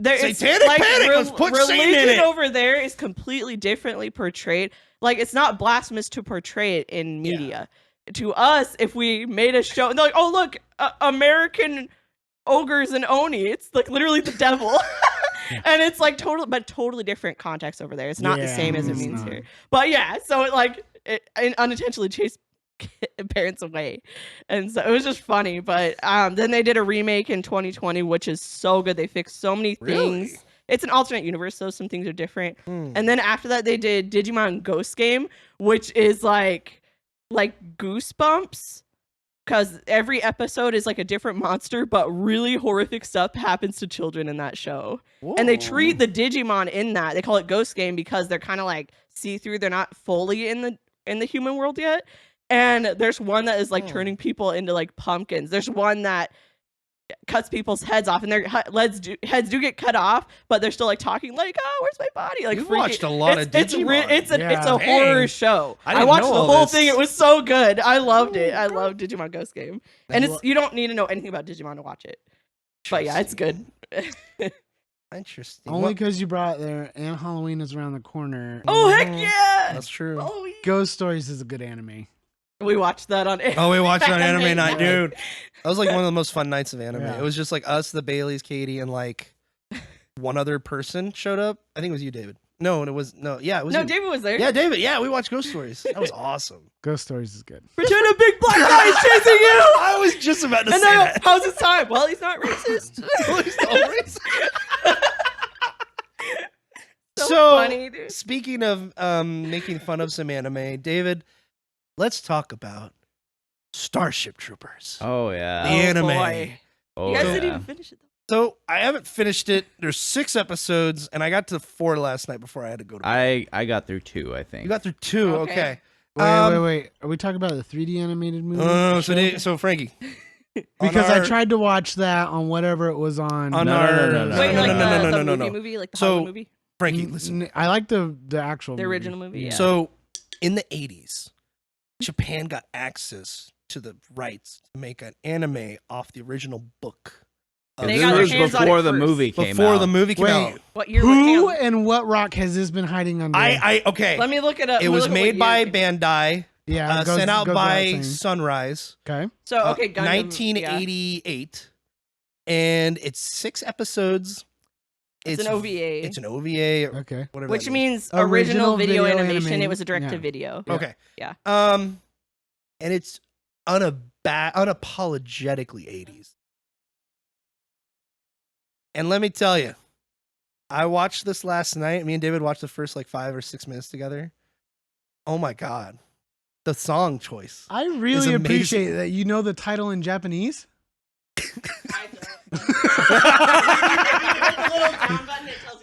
S1: Satanic Panic, let's put Satan in
S4: religion
S1: it.
S4: over there is completely differently portrayed. Like it's not blasphemous to portray it in media. To us, if we made a show and they're like, oh look, American ogres and oni, it's like literally the devil. And it's like totally different context over there. It's not the same as it means here. But yeah, so it unintentionally chased parents away, and so it was just funny. But then they did a remake in 2020, which is so good. They fixed so many things.
S1: Really?
S4: It's an alternate universe, so some things are different. And then after that, they did Digimon Ghost Game, which is like Goosebumps. Because every episode is like a different monster, but really horrific stuff happens to children in that show. Whoa. And they treat the Digimon in that. They call it Ghost Game because they're kind of like see-through. They're not fully in the human world yet. And there's one that is like turning people into like pumpkins. There's one that cuts people's heads off, and their heads do get cut off, but they're still like talking like, oh, where's my body? Like,
S1: you've watched a lot of Digimon.
S4: It's a horror show. I watched the whole thing. It was so good. I loved it. I love Digimon Ghost Game, and you don't need to know anything about Digimon to watch it. But yeah, it's good.
S1: Interesting.
S3: Only because you brought it there, and Halloween is around the corner.
S4: Oh heck yeah,
S1: that's true.
S4: Oh, yeah.
S3: Ghost Stories is a good anime.
S4: We watched that on anime.
S1: Oh, we watched it on anime night, dude. That was like one of the most fun nights of anime.
S3: Yeah.
S1: It was just like us, the Baileys, Katie, and like one other person showed up. I think it was you, David. No, it was you.
S4: David was there.
S1: Yeah, David. Yeah, we watched Ghost Stories. That was awesome.
S3: Ghost Stories is good.
S4: Pretend a big black guy is chasing you.
S1: I was just about to say
S4: then,
S1: that.
S4: how's his time? Well, he's not racist.
S1: He's not racist.
S4: So funny, dude.
S1: Speaking of making fun of some anime, David, let's talk about Starship Troopers.
S2: Oh yeah.
S1: The anime.
S4: Boy.
S2: Oh
S4: You guys
S2: yeah.
S4: didn't even finish it though.
S1: So I haven't finished it. There's 6 episodes, and I got to 4 last night before I had to go to bed.
S2: I got through 2, I think.
S1: You got through 2. Okay.
S3: Okay. Wait. Are we talking about the 3D animated movie?
S1: So Frankie.
S3: Because I tried to watch that on whatever it was on.
S1: On
S2: No,
S1: our
S2: no, no, no,
S4: Wait,
S2: no,
S4: like
S2: no,
S4: the movie, like the Hollywood movie,
S1: Frankie, listen.
S3: I like the actual
S4: the
S3: movie.
S4: original movie. Yeah.
S1: So in the 80s, Japan got access to the rights to make an anime off the original book.
S4: They
S2: This
S4: got their
S2: was
S4: hands on
S2: before
S4: it
S2: the
S4: first.
S2: movie came
S1: Before
S2: out.
S1: the movie came
S3: Wait.
S1: out.
S4: What year?
S3: Who
S4: What
S3: and what rock has this been hiding under?
S1: Okay.
S4: Let me look it up.
S1: It was made by Bandai,
S3: Yeah,
S1: sent out
S3: goes
S1: by
S3: without saying.
S1: Sunrise.
S3: Okay.
S4: So okay, Gundam,
S1: 1988, and it's 6 episodes.
S4: It's an OVA.
S1: It's an OVA, or
S3: Okay.
S1: whatever.
S4: which
S1: that means.
S4: means original video
S3: video
S4: animation.
S3: animated.
S4: It was a direct to
S3: Yeah.
S4: video.
S3: Yeah.
S1: Okay.
S4: Yeah.
S1: And it's unapologetically 80s. And let me tell you, I watched this last night. Me and David watched the first like 5 or 6 minutes together. Oh my god, the song choice.
S3: I
S1: Is
S3: really
S1: amazing.
S3: appreciate that you know the title in Japanese.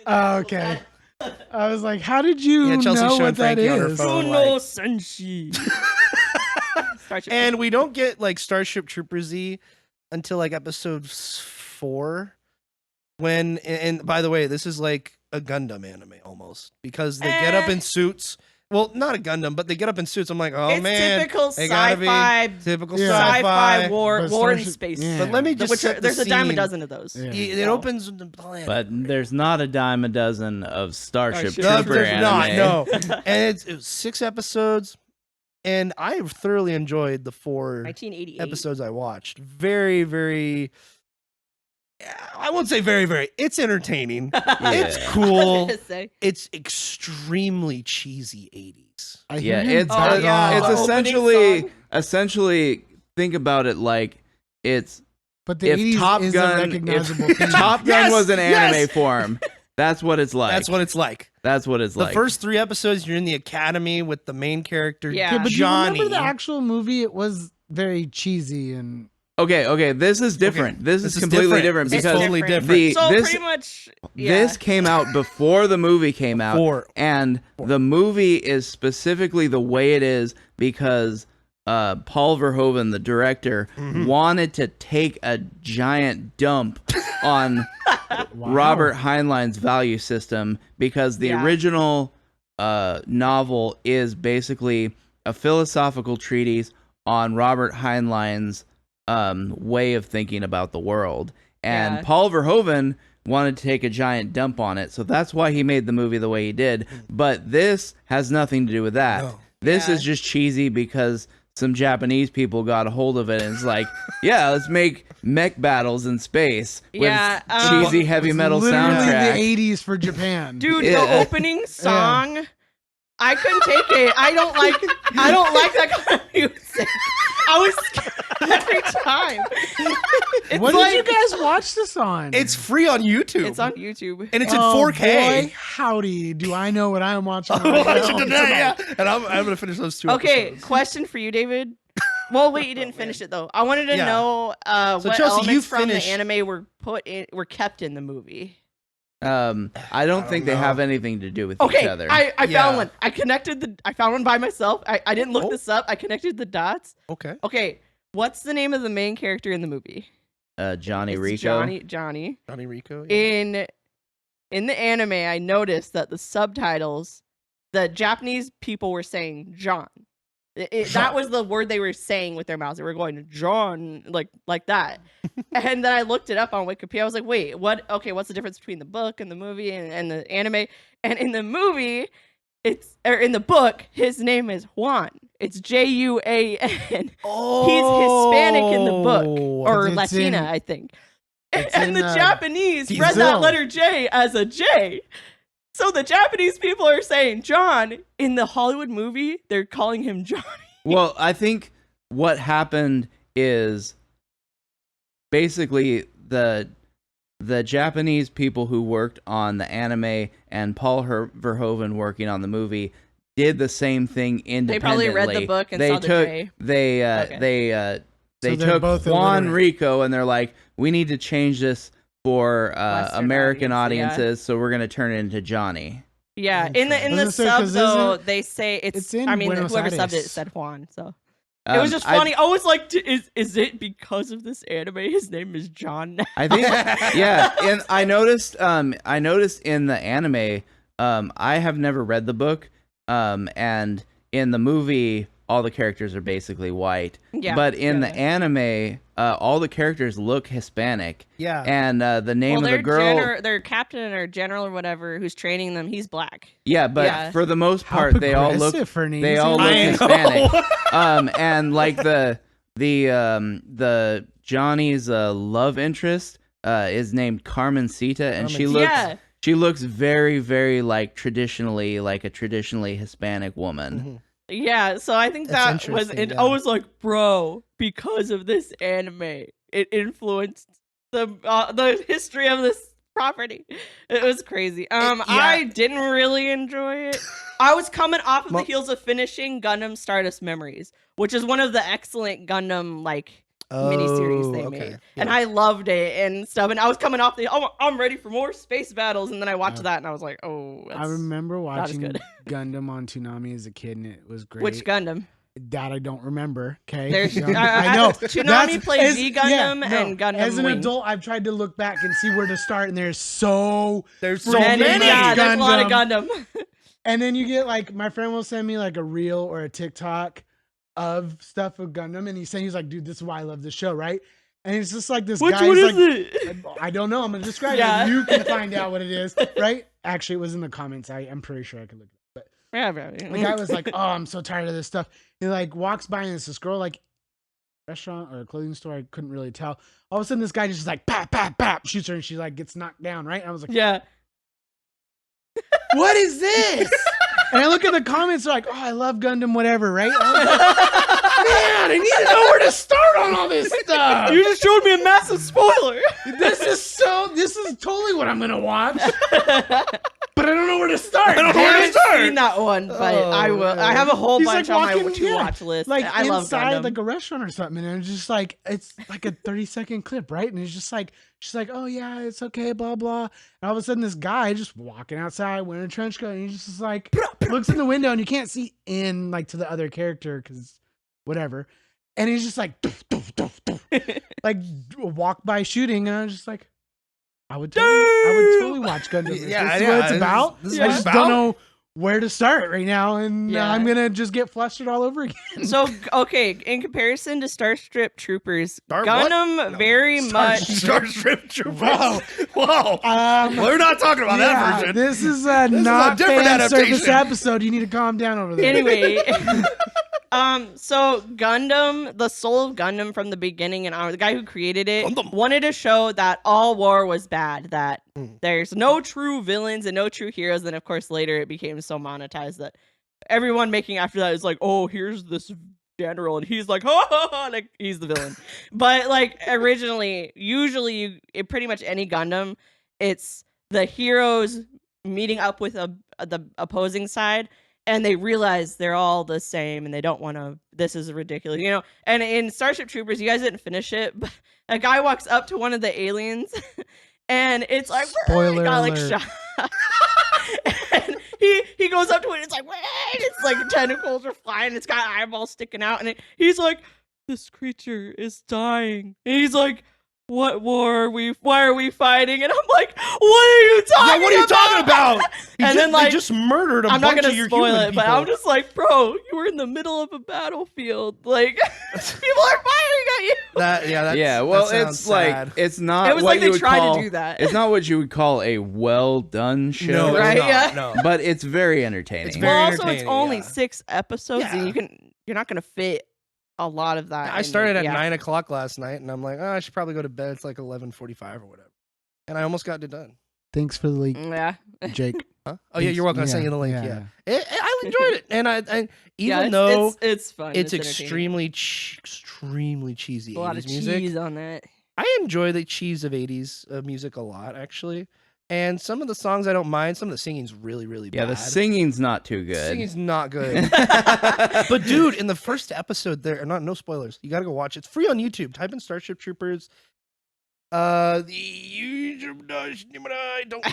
S3: Oh, okay. I was like, how did you
S1: Yeah, Chelsea's
S3: know
S1: showing
S3: what that
S1: Frankie on her
S3: is?
S1: phone.
S4: Uno Senshi.
S1: And we don't get like Starship Troopers Z until like episode 4. When and by the way, this is like a Gundam anime almost because they get up in suits. Well, not a Gundam, but they get up in suits. I'm like, oh
S4: it's
S1: man,
S4: typical
S1: they gotta be
S4: sci-fi,
S1: typical
S3: Yeah.
S1: sci-fi.
S4: war
S3: But
S4: in
S3: Starship-
S4: space.
S3: yeah.
S1: But let me just set the
S4: there's a dime a
S1: scene.
S4: dozen of those.
S3: Yeah.
S1: It opens with the planet.
S2: But there's not a dime a dozen of Starship
S4: Starship
S2: Trooper
S1: there's not,
S2: anime.
S1: no. And it was 6 episodes, and I thoroughly enjoyed the 4
S4: 1988.
S1: episodes I watched. Very, very. I won't say very, very. It's entertaining. It's
S2: Yeah.
S1: cool.
S4: Say.
S1: It's extremely cheesy 80s.
S3: I
S2: Yeah,
S3: hear him
S2: it's
S3: back
S4: yeah.
S3: on.
S2: it's
S4: The opening
S2: essentially think about it like it's
S3: But the
S2: if
S3: 80s
S2: Top
S3: is
S2: Gun-
S3: a recognizable thing.
S2: Top Gun
S1: Yes,
S2: was an anime
S1: yes.
S2: form. That's what it's like.
S1: That's what it's like.
S2: That's what it's
S1: The
S2: like.
S1: first 3 episodes, you're in the academy with the main character,
S4: Yeah.
S3: Yeah, but do you
S1: Johnny.
S3: remember the actual movie? It was very cheesy and
S2: Okay, this is different. This is completely different
S1: This is
S2: because
S1: totally
S4: different.
S1: different.
S4: So
S2: this
S4: pretty much, yeah.
S2: this came out before the movie came out.
S1: 4.
S2: And the movie is specifically the way it is because Paul Verhoeven, the director, wanted to take a giant dump on Robert Heinlein's value system because the original novel is basically a philosophical treatise on Robert Heinlein's way of thinking about the world. And Paul Verhoeven wanted to take a giant dump on it, so that's why he made the movie the way he did. But this has nothing to do with that. No. This is just cheesy because some Japanese people got a hold of it and it's like, yeah, let's make mech battles in space with cheesy heavy metal soundtrack.
S3: The 80s for Japan.
S4: Dude, the opening song, I couldn't take it. I don't like that kind of music. I was scared every time.
S3: What did you guys watch this on?
S1: It's free on YouTube.
S4: It's on YouTube.
S1: And it's in 4K.
S3: Boy, howdy, do I know what I'm watching?
S1: I'm watching tonight, And I'm going to finish those 2 episodes.
S4: Question for you, David. Well, wait, you didn't finish it, though. I wanted to know what
S1: Chelsea,
S4: elements from the anime were kept in the movie.
S2: I don't think they have anything to do with each other.
S4: I found one. I found one by myself. I didn't look this up. I connected the dots. Okay. What's the name of the main character in the movie?
S2: Johnny Rico.
S4: Johnny
S1: Rico.
S4: Yeah. In the anime, I noticed that the subtitles, the Japanese people were saying John. That was the word they were saying with their mouths. They were going John like that. And then I looked it up on Wikipedia. I was like, wait, what? Okay, what's the difference between the book and the movie and the anime? And in the movie, in the book, his name is Juan. It's Juan.
S1: Oh,
S4: he's Hispanic in the book, or Latina, I think. And the Japanese read that letter J as a J. So the Japanese people are saying John. In the Hollywood movie, they're calling him Johnny.
S2: Well, I think what happened is basically the Japanese people who worked on the anime and Paul Verhoeven working on the movie did the same thing independently.
S4: They probably read the book and saw the J.
S2: They took Juan Rico and they're like, we need to change this for American audiences, so we're gonna turn it into Johnny.
S4: Yeah, in the sub though, they say it's I mean, whoever subbed it said Juan, so it was just funny. I was like, is it because of this anime? His name is John now?
S2: I think, yeah. And I noticed in the anime, I have never read the book, and in the movie, all the characters are basically white. Yeah. But in the anime, all the characters look Hispanic. Yeah. And the name of the girl,
S4: their captain or general or whatever who's training them, he's black.
S2: Yeah, but for the most part, they all look Hispanic. And like the Johnny's love interest is named Carmencita, and she looks very, very like a traditionally Hispanic woman. Mm-hmm.
S4: Yeah, so I think that was I was like, bro, because of this anime, it influenced the history of this property. It was crazy. I didn't really enjoy it. I was coming off of the heels of finishing Gundam Stardust Memories, which is one of the excellent Gundam miniseries they made. Yeah. And I loved it and stuff. And I was coming off I'm ready for more space battles. And then I watched that and I was like,
S3: I remember watching Gundam on Toonami as a kid and it was great.
S4: Which Gundam?
S3: That I don't remember. Okay.
S4: I know. Toonami plays V Gundam and Gundam
S3: As an
S4: Wing.
S3: adult, I've tried to look back and see where to start, and there's so
S4: many. Yeah, there's a lot of Gundam.
S3: And then you get my friend will send me a reel or a TikTok of stuff of Gundam, and he's like, dude, this is why I love this show, right? And it's just like this guy.
S4: Which one is it?
S3: I don't know. I'm gonna describe it. You can find out what it is, right? Actually, it was in the comments. I'm pretty sure I could look it up. But the guy was like, oh, I'm so tired of this stuff. He walks by and it's this girl restaurant or a clothing store. I couldn't really tell. All of a sudden, this guy just pap, pap, pap, shoots her, and she gets knocked down, right? And I was like,
S4: yeah.
S3: What is this? And I look at the comments, they're like, oh, I love Gundam, whatever, right? I was like, man, I need to know where to start on all this stuff.
S4: You just showed me a massive spoiler.
S3: This is totally what I'm going to watch. But I don't know where to start.
S4: I haven't seen that one, but I will. I have a whole bunch on my to-watch list. I love
S3: inside a restaurant or something, and it's just it's like a 30-second clip, right? And it's just she's like, oh yeah, it's okay, blah blah. And all of a sudden, this guy just walking outside wearing a trench coat, and he just looks in the window, and you can't see in to the other character because whatever. And he's just like, doof, doof, doof, doof. Like walk by shooting. And I was just like, I would totally watch Gundam. This is what it's about.
S1: This is
S3: I
S1: what it's
S3: just
S1: about.
S3: don't know where to start right now. And
S4: Yeah.
S3: I'm going to just get flustered all over again.
S4: So, okay, in comparison to Starship Troopers,
S1: Star what?
S4: Gundam
S1: No.
S4: very much.
S1: Starship Troopers.
S3: Whoa.
S1: Whoa. We're not talking about that version.
S3: This is
S1: is
S3: a
S1: a
S3: not
S1: different
S3: fan service
S1: adaptation.
S3: episode. You need to calm down over there.
S4: Anyway, so Gundam, the soul of Gundam from the beginning, and the guy who created it
S1: Gundam.
S4: wanted to show that all war was bad, that
S1: Mm.
S4: there's no true villains and no true heroes. And of course, later it became so monetized that everyone making after that is like, oh, here's this general, and he's like, ha ha ha, like he's the villain. But like originally, usually, pretty much any Gundam, it's the heroes meeting up with the opposing side. And they realize they're all the same, and they don't want to. This is ridiculous, you know. And in Starship Troopers, you guys didn't finish it, but a guy walks up to one of the aliens, and it's like,
S3: Spoiler
S4: got, like,
S3: alert.
S4: shot. And he goes up to it. It's like, wait! It's like tentacles are flying. It's got eyeballs sticking out, and he's like, this creature is dying. And he's like, what war are we? Why are we fighting? And I'm like, what are you talking about?
S1: What are you talking about?
S4: And then, like,
S1: they just murdered a
S4: I'm not
S1: bunch
S4: gonna
S1: of your
S4: spoil
S1: human
S4: it, but
S1: people.
S4: I'm just like, bro, you were in the middle of a battlefield. Like, people are firing at you.
S2: Yeah, well,
S1: that
S2: it's
S1: sounds
S2: like
S1: sad.
S2: it's not.
S4: It was
S2: what
S4: like
S2: you
S4: they
S2: would
S4: tried
S2: call,
S4: to do that.
S2: It's not what you would call a well done show,
S1: no, it's
S4: Right,
S1: not,
S4: yeah.
S1: no.
S2: but it's very entertaining.
S1: It's very
S4: Well, also, it's
S1: entertaining,
S4: only
S1: yeah.
S4: 6 episodes,
S1: Yeah.
S4: and you're not gonna fit a lot of that.
S1: I
S4: in
S1: started
S4: it,
S1: at
S4: yeah.
S1: 9 o'clock last night, and I'm like, oh, I should probably go to bed. It's like 11:45 or whatever, and I almost got it done.
S3: Thanks for the link,
S4: Yeah.
S1: Huh?
S3: Jake.
S1: Oh yeah,
S3: Thanks.
S1: you're welcome. I
S3: Yeah,
S1: sent you the link.
S3: yeah.
S1: Yeah, I enjoyed it, and I
S4: Yeah,
S1: even though
S4: it's fun.
S1: it's
S4: entertaining.
S1: extremely cheesy
S4: a lot of
S1: 80s music,
S4: cheese on that.
S1: I enjoy the cheese of 80s music a lot, actually. And some of the songs I don't mind. Some of the singing's really, really
S2: Yeah,
S1: bad.
S2: the singing's not too good.
S1: Singing's not good. But dude, in the first episode, no spoilers. You gotta go watch it. It's free on YouTube. Type in Starship Troopers. I don't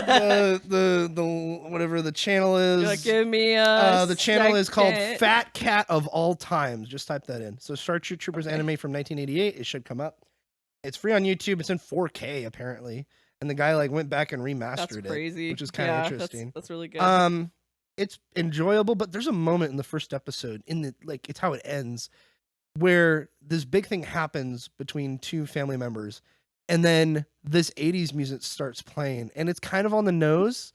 S1: know the whatever the channel is.
S4: You're like, give me a
S1: The channel is called
S4: second.
S1: Fat Cat of All Times. Just type that in. So Starship Troopers anime from 1988. It should come up. It's free on YouTube. It's in 4K apparently, and the guy like went back and
S4: That's
S1: remastered it,
S4: crazy.
S1: which is kind of
S4: Yeah,
S1: interesting.
S4: That's really good.
S1: It's enjoyable, but there's a moment in the first episode it's how it ends, where this big thing happens between two family members, and then this 80s music starts playing, and it's kind of on the nose,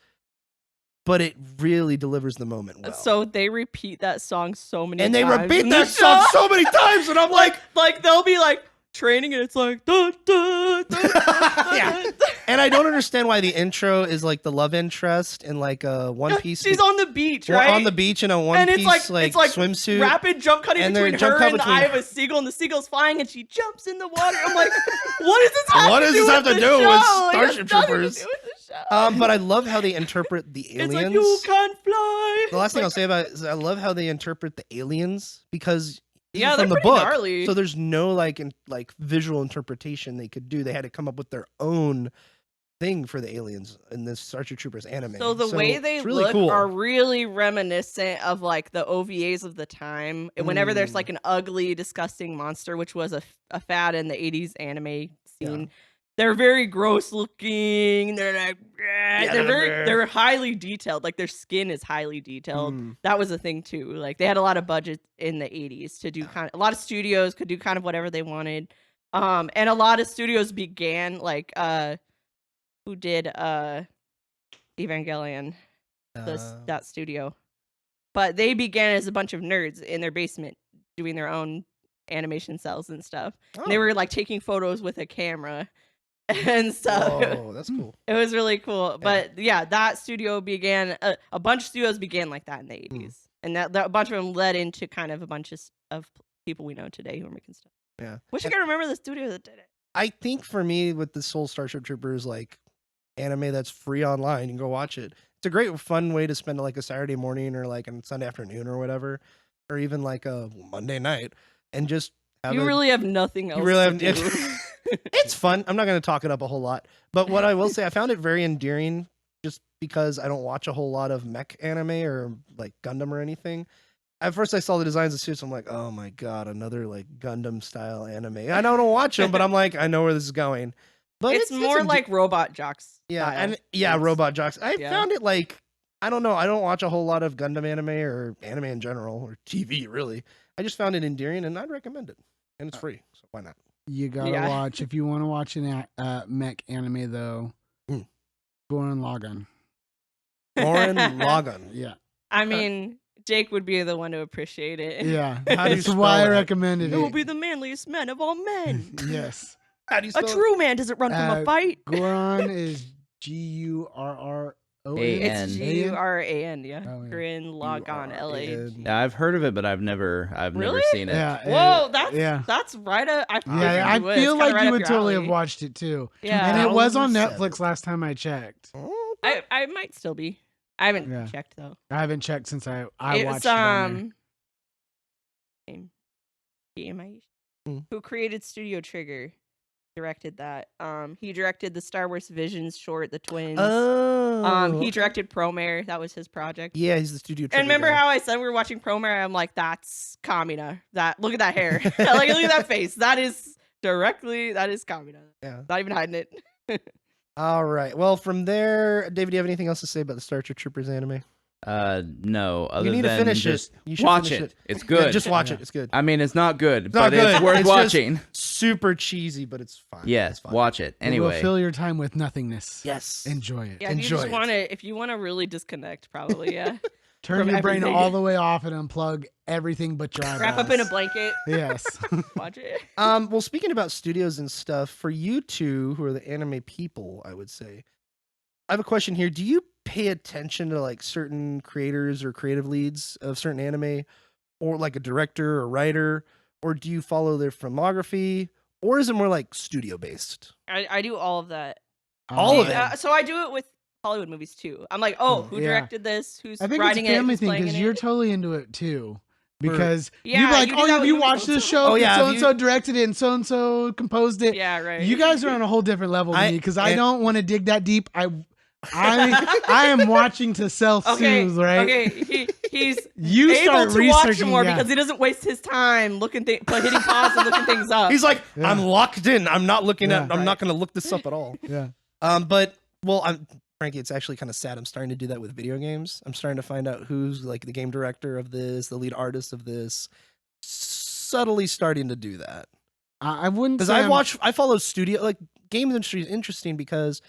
S1: but it really delivers the moment well.
S4: So they repeat that song so many
S1: and
S4: times.
S1: they repeat
S4: in the
S1: that song
S4: show.
S1: so many times, and I'm like,
S4: like they'll be like training, and it's like, da, da, da, da,
S1: Yeah.
S4: da.
S1: and I don't understand why the intro is like the love interest in like a One Piece.
S4: She's on the beach,
S1: well,
S4: right?
S1: on the beach in a One
S4: and
S1: Piece
S4: it's like
S1: swimsuit.
S4: rapid jump cutting
S1: And they're
S4: between
S1: jump
S4: her
S1: cut
S4: and
S1: between-
S4: the eye of a seagull, and the seagull's flying, and she jumps in the water. I'm like, what does this have
S1: What
S4: to
S1: does
S4: do
S1: this
S4: with
S1: have to
S4: the
S1: do with
S4: show? Like, it has
S1: Starship
S4: nothing to
S1: Troopers?
S4: do with the show.
S1: But I love how they interpret the aliens.
S4: It's like, you can fly.
S1: The last thing
S4: Like,
S1: I'll say about it is I love how they interpret the aliens, because this
S4: Yeah,
S1: is from
S4: they're
S1: the
S4: pretty
S1: book,
S4: gnarly.
S1: so there's no like visual interpretation they could do. They had to come up with their own thing for the aliens in this Starship Troopers anime.
S4: So the way they
S1: it's really
S4: look
S1: cool.
S4: are really reminiscent of like the OVAs of the time. And whenever there's like an ugly, disgusting monster, which was a fad in the 80s anime scene, they're very gross looking. They're like, they're highly detailed. Like their skin is highly detailed. That was a thing too. Like they had a lot of budget in the 80s to do a lot of studios could do kind of whatever they wanted. And a lot of studios began like who did Evangelion, that studio. But they began as a bunch of nerds in their basement doing their own animation cells and stuff.
S1: Oh.
S4: And they were like taking photos with a camera and stuff.
S1: Oh, that's cool.
S4: It was really cool. But yeah, that studio began, a bunch of studios began like that in the 80s. And that a bunch of them led into kind of a bunch of people we know today who are making stuff.
S1: Yeah.
S4: Wish I could remember the studio that did it.
S1: I think for me, with the Soul Starship Troopers like anime that's free online, you can go watch it. It's a great, fun way to spend like a Saturday morning or like a Sunday afternoon or whatever, or even like a Monday night, and just have
S4: You really have nothing else
S1: you really
S4: to
S1: have.
S4: do.
S1: It's fun. I'm not going to talk it up a whole lot, but what I will say, I found it very endearing, just because I don't watch a whole lot of mech anime or like Gundam or anything. at first I saw the designs of suits. I'm like, oh my god, another like Gundam style anime. I don't watch them, but I'm like, I know where this is going. But
S4: it's more like Robot Jocks.
S1: yeah,
S4: style.
S1: and yeah, Robot Jocks. I
S4: Yeah.
S1: found it like I don't know. I don't watch a whole lot of Gundam anime or anime in general or TV really. I just found it endearing, and I'd recommend it. And it's free, so why not?
S3: You gotta
S4: Yeah.
S3: watch if you want to watch an mech anime though.
S1: Mm.
S3: Go on Logon.
S1: Lauren Logan.
S3: Yeah,
S4: I mean, Jake would be the one to appreciate it.
S3: yeah.
S1: How do you
S3: That's
S1: spell
S3: why I
S1: that?
S3: recommended
S4: You will
S3: it.
S4: be the manliest man of all men.
S3: Yes.
S1: How do you
S4: A
S1: spell it?
S4: true man doesn't run from a fight.
S3: Goron is Gurron.
S2: A-N.
S4: It's Guran, yeah.
S3: Oh, yeah.
S4: Grin Logon LH.
S2: Yeah, I've heard of it, but I've never
S4: Really?
S2: seen it.
S3: Yeah.
S4: Whoa, that's
S3: yeah.
S4: that's right up. I
S3: Yeah, I
S4: feel
S3: feel like
S4: right
S3: you
S4: up
S3: would
S4: your
S3: totally
S4: alley.
S3: have watched it too.
S4: Yeah,
S3: And it was on
S1: 2007.
S3: Netflix last time I checked.
S1: Oh,
S4: I might still be. I haven't
S3: Yeah.
S4: checked though.
S3: I haven't checked since I
S4: It's
S3: watched it on
S4: PMI,
S1: Hmm.
S4: who created Studio Trigger, directed that. He directed the Star Wars Visions short, The Twins.
S1: Oh.
S4: He directed Promare. That was his project.
S1: Yeah, he's the studio.
S4: And
S1: Trigger
S4: remember
S1: guy.
S4: how I said we were watching Promare? I'm like, that's Kamina. That look at that hair. Like look at that face. That is Kamina.
S1: Yeah.
S4: Not even hiding it.
S1: All right. Well, from there, David, do you have anything else to say about the Star Trek Troopers anime?
S2: No. Other
S1: You need to
S2: than
S1: finish
S2: just
S1: it. You should
S2: watch
S1: finish
S2: it. It's good.
S1: Yeah, just watch
S3: Yeah.
S1: it. It's good.
S2: I mean, it's not good,
S1: not
S2: but
S1: good.
S2: it's worth
S1: It's just-
S2: watching.
S1: Super cheesy, but it's fine.
S2: Yes,
S1: It's fine.
S2: watch it.
S3: there. It
S2: Anyway,
S3: will fill your time with nothingness.
S1: Yes.
S3: Enjoy it.
S4: Yeah, if you
S1: Enjoy
S4: just
S1: it.
S4: want to, if you want to really disconnect, probably, yeah.
S3: Turn
S4: from
S3: your brain
S4: everything.
S3: all the way off and unplug everything but your eyeballs.
S4: Wrap up in a blanket,
S3: Yes.
S4: watch it.
S1: Well, speaking about studios and stuff, for you two who are the anime people, I would say, I have a question here. Do you pay attention to like certain creators or creative leads of certain anime, or like a director or writer, or do you follow their filmography, or is it more like studio based?
S4: I do all of that.
S1: All of it?
S4: So I do it with Hollywood movies too. I'm like, oh, who
S3: Yeah.
S4: directed this? Who's
S3: I think it's
S4: writing
S3: a family
S4: it? Who's
S3: thing
S4: playing
S3: because
S4: in
S3: you're
S4: it?
S3: totally into it too.
S1: For-
S3: Because
S4: Yeah,
S3: you're like,
S4: you do that
S3: oh,
S4: with
S3: you
S4: movies
S3: watched this
S4: also.
S3: show,
S1: Oh, yeah,
S3: so
S1: have
S3: and so directed it, and so composed it.
S4: Yeah, right.
S3: You guys are on a whole different level than
S1: I-
S3: me because I
S1: and-
S3: don't want to dig that deep. I am watching to self-soothe, right?
S4: Okay, he's
S3: You
S4: able
S3: start
S4: to watch
S3: researching
S4: more
S3: yeah.
S4: because he doesn't waste his time looking hitting pause and looking things up.
S1: He's like,
S3: Yeah.
S1: I'm locked in. I'm not looking
S3: Yeah.
S1: at. I'm not going to look this up at all.
S3: Yeah.
S1: But well, Frankie, it's actually kind of sad. I'm starting to do that with video games. I'm starting to find out who's like the game director of this, the lead artist of this. Subtly starting to do that
S3: I wouldn't
S1: because
S3: say
S1: I follow studio like game industry is interesting because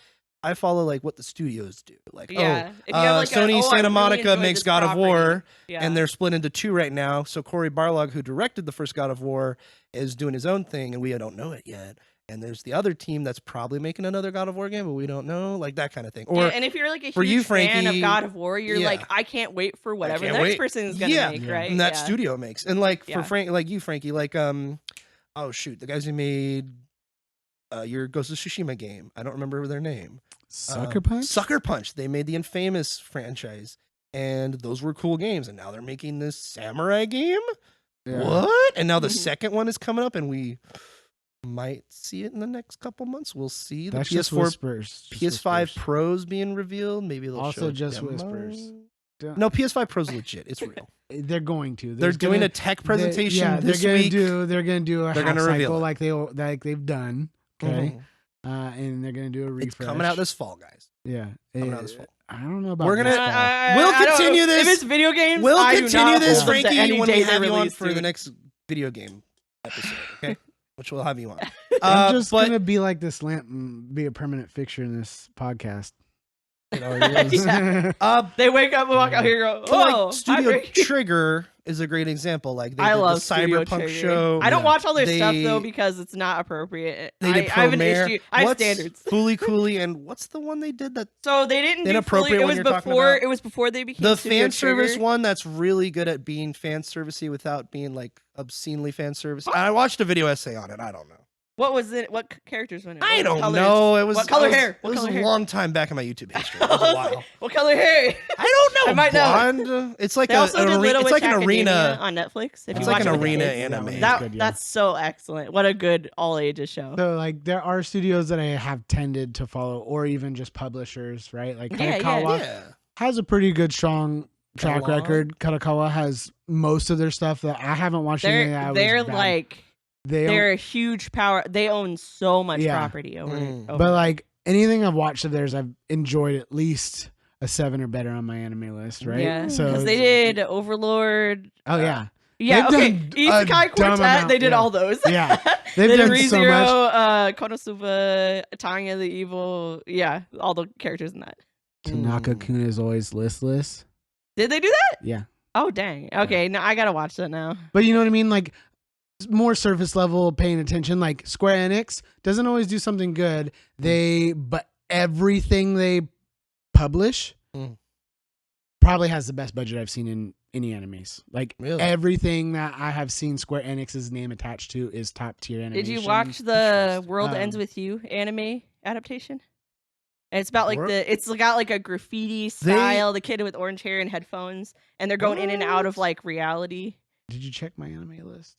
S1: I follow like what the studios do. Like
S4: Yeah. If you
S1: oh,
S4: have, like,
S1: Sony
S4: I
S1: Santa
S4: really
S1: Monica
S4: enjoyed
S1: makes
S4: this
S1: God of
S4: property.
S1: War.
S4: Yeah.
S1: And they're split into two right now. So Cory Barlog, who directed the first God of War, is doing his own thing, and we don't know it yet. And there's the other team that's probably making another God of War game, but we don't know, like that kind of thing. Or
S4: Yeah, and if you're like a
S1: for
S4: huge
S1: you,
S4: fan
S1: Frankie,
S4: of God of War, you're
S1: yeah.
S4: like, I can't wait for whatever the
S1: can't
S4: next
S1: wait.
S4: person is gonna
S1: Yeah.
S4: make,
S3: Yeah.
S4: right?
S1: and that
S4: Yeah.
S1: studio makes, and like
S4: Yeah.
S1: for you, Frankie, like oh shoot, the guys who made your Ghost of Tsushima game, I don't remember their name.
S3: Sucker Punch.
S1: Sucker Punch. They made the Infamous franchise, and those were cool games. And now they're making this samurai game.
S3: Yeah.
S1: What? And now the
S4: Mhm.
S1: second one is coming up, and we might see it in the next couple months. We'll see. The
S3: That's just
S1: PS4,
S3: whispers. Just
S1: PS5
S3: whispers.
S1: Pros being revealed. Maybe they'll
S3: Also
S1: show a
S3: just
S1: demo.
S3: whispers. Don't-
S1: No, PS5 Pro's legit. It's real.
S3: They're going to.
S1: They're
S3: There's
S1: doing
S3: gonna-
S1: a tech presentation
S3: Yeah,
S1: this
S3: they're gonna
S1: week.
S3: do. They're gonna do a
S1: They're
S3: half
S1: gonna reveal
S3: cycle
S1: it.
S3: like they've done. Okay.
S1: Mhm.
S3: And they're gonna do a refresh.
S1: It's coming out this fall, guys.
S3: Yeah.
S1: Coming out this fall.
S3: I don't know about.
S1: We're gonna-
S3: this fall.
S1: We'll
S4: I don't-
S1: continue this.
S4: If it's video games,
S1: We'll
S4: I do
S1: continue
S4: not
S1: this,
S4: hold them to
S1: Frankie,
S4: any
S1: when
S4: day
S1: we
S4: they
S1: have you on
S4: release,
S1: for the
S4: dude.
S1: next video game episode, okay? Which we'll have you on.
S3: I'm just
S1: but
S3: gonna be like this lamp and be a permanent fixture in this podcast.
S1: it already is.
S4: Yeah. They wake up and walk out here and go,
S1: But,
S4: oh,
S1: like Studio
S4: hi, Frank."
S1: Trigger is a great example. Like they
S4: I
S1: did
S4: love
S1: the
S4: Studio
S1: Cyberpunk
S4: Trigger.
S1: show.
S4: I don't watch all their stuff
S1: They-
S4: though because it's not appropriate.
S1: They did
S4: I have an
S1: Promare.
S4: issue. I have
S1: What's
S4: standards.
S1: Fooly Cooley, and what's the one they did that
S4: So they didn't do
S1: Inappropriate
S4: fully, it
S1: one
S4: was
S1: you're talking
S4: before
S1: about?
S4: it was before they became
S1: the
S4: Studio
S1: fan service
S4: Trigger.
S1: one that's really good at being fan servicey without being like obscenely fan servicey. I watched a video essay on it. I don't know.
S4: What was it? What characters were in it?
S1: I
S4: What
S1: don't
S4: colors?
S1: know. It was
S4: What color
S1: it was-
S4: hair?
S1: It
S4: What
S1: was
S4: color
S1: a
S4: hair?
S1: long time back in my YouTube history. It was a while.
S4: What color hair?
S1: I don't know.
S4: I might know.
S1: Blonde. It's like
S4: They also did Little
S1: it's
S4: Witch
S1: like an
S4: Academia
S1: arena.
S4: on Netflix. If
S1: It's
S4: you
S1: like
S4: watch
S1: an
S4: it with the
S1: arena
S4: kids.
S1: anime.
S4: That
S3: Good, yeah.
S4: that's so excellent. What a good all ages show.
S3: So like there are studios that I have tended to follow, or even just publishers, right? Like
S4: Yeah, yeah.
S3: Kaikawa
S1: Yeah.
S3: has a pretty good strong track
S1: Katalon?
S3: record. Kadokawa has most of their stuff that I haven't watched. Anything that
S4: They're
S3: was bad.
S4: like they're a huge power. They own so much
S3: Yeah.
S4: property over.
S1: Mm.
S4: over
S3: But like anything I've watched of theirs, I've enjoyed at least a 7 or better on my anime list, right?
S4: Yeah,
S3: So
S4: because they did Overlord.
S3: Oh yeah,
S4: Yeah,
S3: They've
S4: okay.
S3: done a
S4: Isekai
S3: dumb
S4: Quartet.
S3: amount,
S4: They did
S3: yeah.
S4: all those.
S3: Yeah.
S4: They
S3: they've
S4: did
S3: done so much.
S4: ReZero, Konosuba, Tanya the Evil. Yeah, all the characters in that.
S3: Tanaka-kun is always listless.
S4: Did they do that?
S3: Yeah,
S4: Oh dang. Okay, now I gotta watch that now.
S3: but you know what I mean, like more surface level paying attention. Like Square Enix doesn't always do something good. But everything they publish
S1: Mm.
S3: probably has the best budget I've seen in any animes. Like
S1: Really?
S3: everything that I have seen Square Enix's name attached to is top tier animation.
S4: Did you watch the
S3: Interest.
S4: World Ends With You anime adaptation? And it's about like
S1: What?
S4: it's got like a graffiti style, the kid with orange hair and headphones, and they're going in and out of
S1: What?
S4: like reality.
S3: Did you check my anime list?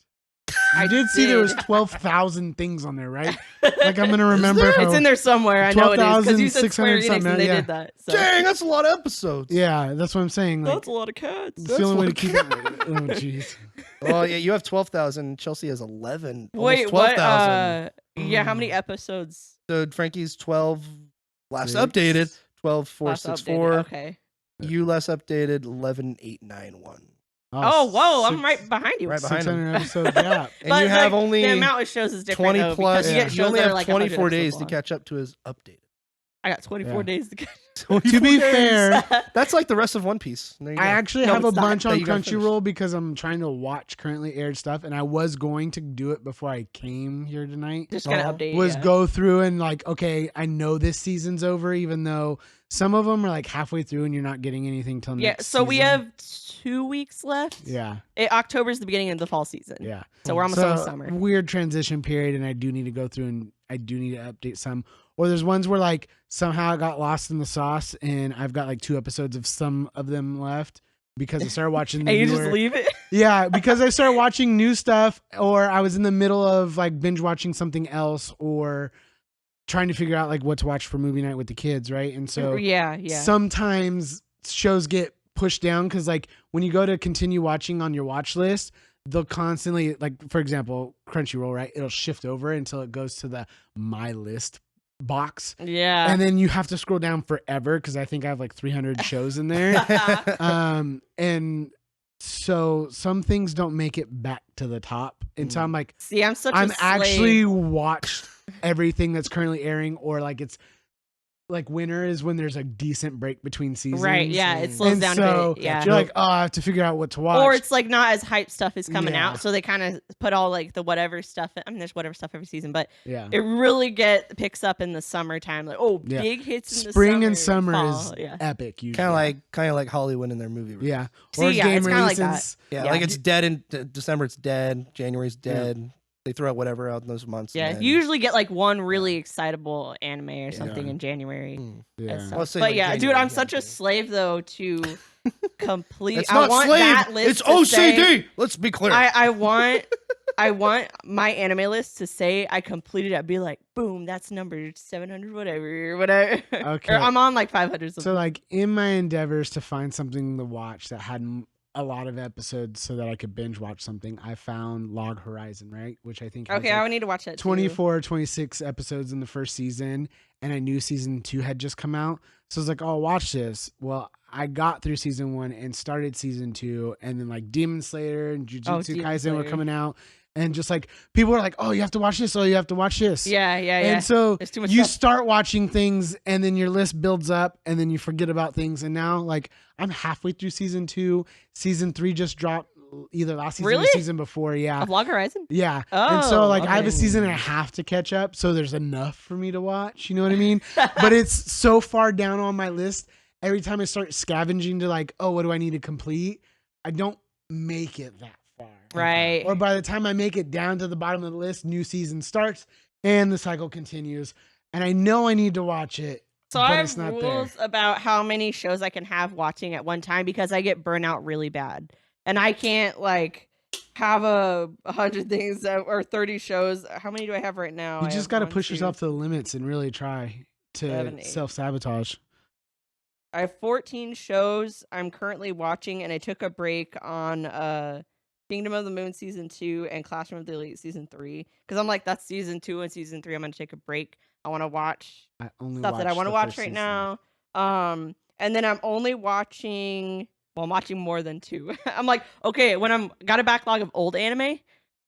S4: I
S3: I did see there was
S4: did.
S3: 12,000 things on there, right? Like I'm gonna remember.
S1: there?
S3: how-
S4: It's in there somewhere. I know it is because you said Square
S3: 12,600
S4: Enix
S3: something,
S4: and they
S3: yeah.
S4: did that. So.
S1: Dang, that's a lot of episodes.
S3: Yeah, that's what I'm saying. Like,
S4: That's a lot of cats.
S3: it's the only way to keep it.
S1: That's
S3: Oh jeez.
S1: Well, yeah, you have 12,000. Chelsea has 11.
S4: Wait,
S1: almost
S4: what?
S1: 12,000.
S4: Yeah, how many episodes?
S1: So Frankie's 12 last
S3: Six.
S1: updated. 12
S4: last
S1: 464.
S4: updated? Okay.
S1: You less updated 11 891.
S4: Oh, whoa! I'm
S3: six-
S4: right behind you.
S1: Right behind
S3: 600 episodes. Yeah.
S1: And
S4: But,
S1: you have
S4: like,
S1: only
S4: the amount of shows is different.
S1: 20
S4: though,
S1: plus.
S4: because you
S3: Yeah.
S4: get
S1: You
S4: shows
S1: only
S4: that are
S1: have
S4: like 100
S1: 24 days
S4: episodes
S1: to
S4: long.
S1: catch up to his updated.
S4: I got 24
S3: Yeah.
S4: days to catch.
S1: 24
S3: To be
S1: days.
S3: fair,
S1: That's like the rest of One Piece. There you go.
S3: I actually
S4: No,
S3: have a
S4: it's not.
S3: bunch
S1: That
S3: on
S1: you gotta finish.
S3: Crunchyroll because I'm trying to watch currently aired stuff, and I was going to do it before I came here tonight.
S4: Just kind
S1: Uh-huh.
S4: of update.
S3: Was
S4: yeah.
S3: go through and like, okay, I know this season's over, even though some of them are like halfway through and you're not getting anything till
S4: Yeah,
S3: next
S4: so we
S3: season.
S4: have 2 weeks left.
S3: Yeah,
S4: October's the beginning of the fall season.
S3: yeah.
S4: So we're almost
S3: So,
S4: on summer.
S3: weird transition period, and I do need to go through and I do need to update some. Or there's ones where like somehow I got lost in the sauce, and I've got like 2 episodes of some of them left because I started watching the
S4: And you
S3: newer.
S4: just leave it.
S3: Yeah, because I started watching new stuff, or I was in the middle of like binge watching something else, or trying to figure out like what to watch for movie night with the kids, right? And so
S4: yeah.
S3: sometimes shows get pushed down because like when you go to continue watching on your watch list, they'll constantly, like for example Crunchyroll, right, it'll shift over until it goes to the my list box,
S4: Yeah.
S3: and then you have to scroll down forever because I think I have like 300 shows in there. And so some things don't make it back to the top, and so I'm like,
S4: See, I'm such a
S3: I'm
S4: slave.
S3: actually watched everything that's currently airing, or like it's like winter is when there's a decent break between seasons.
S4: Right, yeah, it slows
S3: And
S4: down
S3: so
S4: a bit. Yeah.
S3: you're like, oh, I have to figure out what to watch.
S4: Or it's like not as hype stuff is coming
S3: Yeah.
S4: out, so they kind of put all like the whatever stuff. I mean, there's whatever stuff every season, but
S3: yeah.
S4: it really picks up in the summertime. Like, oh,
S3: Yeah.
S4: big hits in the
S3: Spring
S4: summer,
S3: and summer
S4: fall.
S3: is
S4: yeah.
S3: epic. Usually.
S1: kind of like Hollywood in their movie. release.
S3: Yeah.
S4: See,
S3: Or
S4: yeah,
S3: game
S4: it's kinda like that.
S3: releases.
S1: Yeah,
S4: Yeah.
S1: like it's dead in December. It's dead. January's dead. They throw out whatever out in those months.
S4: Yeah,
S1: and then-
S4: you usually get like one really excitable anime or something
S3: Yeah.
S4: in January.
S1: Mm.
S3: Yeah.
S4: and stuff.
S1: Well, say,
S4: But
S1: like,
S4: yeah, dude,
S1: January,
S4: I'm such a
S1: yeah.
S4: slave though to complete.
S1: It's
S4: I
S1: not
S4: want
S1: slave.
S4: that list
S1: It's
S4: to say-
S1: OCD. Let's be clear.
S4: I want my anime list to say I completed it. Be like, boom, that's number 700, whatever.
S3: Okay.
S4: Or I'm on like 500.
S3: So like in my endeavors to find something to watch that had a lot of episodes so that I could binge watch something, I found Log Horizon, right? Which I think has
S4: Okay,
S3: like
S4: I would need to watch that.
S3: 24, 26 episodes in the first season, and I knew season 2 had just come out. So I was like, oh, I'll watch this. Well, I got through season 1 and started season 2, and then like Demon Slayer and Jujutsu
S4: Demon
S3: Kaisen were
S4: Slayer.
S3: coming out, and just like people were like, oh, you have to watch this. Oh, you have to watch this.
S4: Yeah.
S3: And so
S4: There's too much
S3: you
S4: stuff.
S3: start watching things, and then your list builds up, and then you forget about things. And now, like, I'm halfway through season 2. Season 3 just dropped either last season or
S4: Really?
S3: season before. Yeah.
S4: Of Log Horizon?
S3: Yeah. And so
S4: Oh,
S3: like I have a
S4: okay.
S3: season and a half to catch up, so there's enough for me to watch, you know what I mean? But it's so far down on my list. Every time I start scavenging to like, oh, what do I need to complete? I don't make it that far.
S4: Right.
S3: Or by the time I make it down to the bottom of the list, new season starts and the cycle continues. And I know I need to watch it.
S4: So
S3: but
S4: I
S3: it's
S4: have
S3: not
S4: rules about how many shows I can have watching at one time because I get burnout really bad. And I can't like have 100 things or 30 shows. How many do I have right now?
S3: You
S4: I
S3: just
S4: have
S3: got to
S4: 1,
S3: push
S4: 2,
S3: yourself to the limits and really try to
S4: 7, 8.
S3: self-sabotage.
S4: I have 14 shows I'm currently watching, and I took a break on Kingdom of the Moon season 2 and Classroom of the Elite season 3 because I'm like, that's season 2 and season 3. I'm gonna take a break. I want to watch stuff that I want to watch right now. And then I'm only watching. Well, I'm watching more than 2. I'm like, okay, when I'm got a backlog of old anime,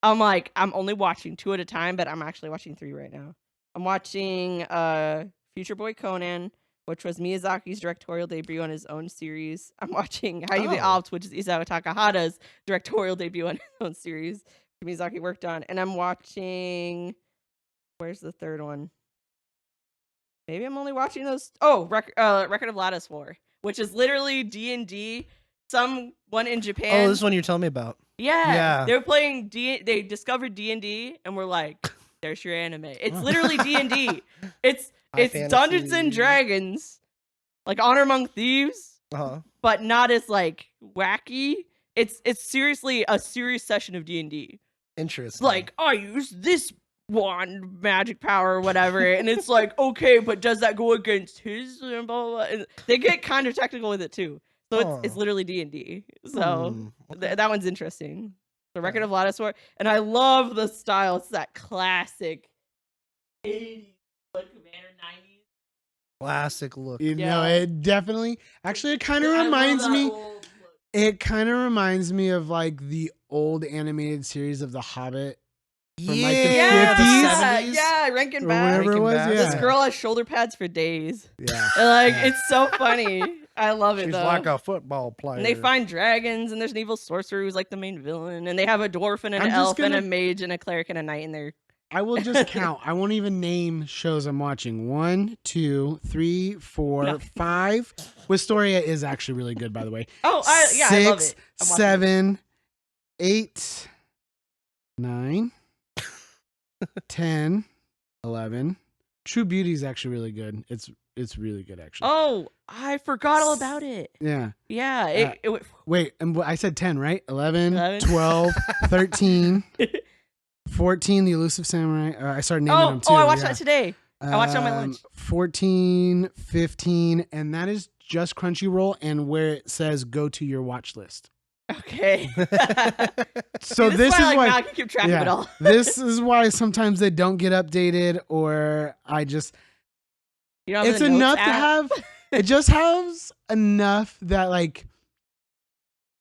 S4: I'm like, I'm only watching 2 at a time, but I'm actually watching 3 right now. I'm watching Future Boy Conan, which was Miyazaki's directorial debut on his own series. I'm watching Heidi the Alps, which is Isao Takahata's directorial debut on his own series Miyazaki worked on. And I'm watching... Where's the third one? Maybe I'm only watching those... Oh, Record of Lattice War, which is literally D&D. Someone in Japan...
S1: Oh, this one you're telling me about.
S4: Yeah. They were playing They discovered D&D, and we're like, there's your anime. It's literally D&D. It's Dungeons and Dragons, like Honor Among Thieves, but not as like wacky. It's seriously a serious session of D&D.
S1: Interesting.
S4: Like, I use this wand magic power or whatever, and it's like, okay, but does that go against his blah, blah, blah. And they get kind of technical with it too. So it's literally D&D. So that one's interesting. The Record of Lattice War, and I love the style. It's that classic 80s look, man, or 90s.
S1: Classic look.
S3: You know, it definitely. Actually, it kind of reminds me. It kind of reminds me of like the old animated series of The Hobbit. From like the 50s.
S4: Yeah, Rankin Bass.
S3: Whatever it was. Yeah.
S4: This girl has shoulder pads for days.
S3: Yeah.
S4: And like, it's so funny. I love it.
S1: She's
S4: though.
S1: like a football player.
S4: And they find dragons, and there's an evil sorcerer who's like the main villain, and they have a dwarf and an elf and a mage and a cleric and a knight in there.
S3: I will just count. I won't even name shows I'm watching. 1, 2, 3, 4, 5. Wistoria is actually really good, by the way.
S4: Oh, yeah,
S3: 6,
S4: I love it.
S3: 7, 8, 9, 10, 11. True Beauty is actually really good. It's really good, actually.
S4: Oh, I forgot all about it.
S3: Yeah.
S4: Yeah.
S3: Wait, and I said 10, right? 11, 12, 13, 14, The Elusive Samurai. I started naming them too.
S4: Oh, I watched that today. I watched it on my lunch.
S3: 14, 15, and that is just Crunchyroll and where it says go to your watch list.
S4: Okay.
S3: So this is why
S4: I can keep track of it all.
S3: This is why sometimes they don't get updated, or I just... It's enough to have. It just has enough that like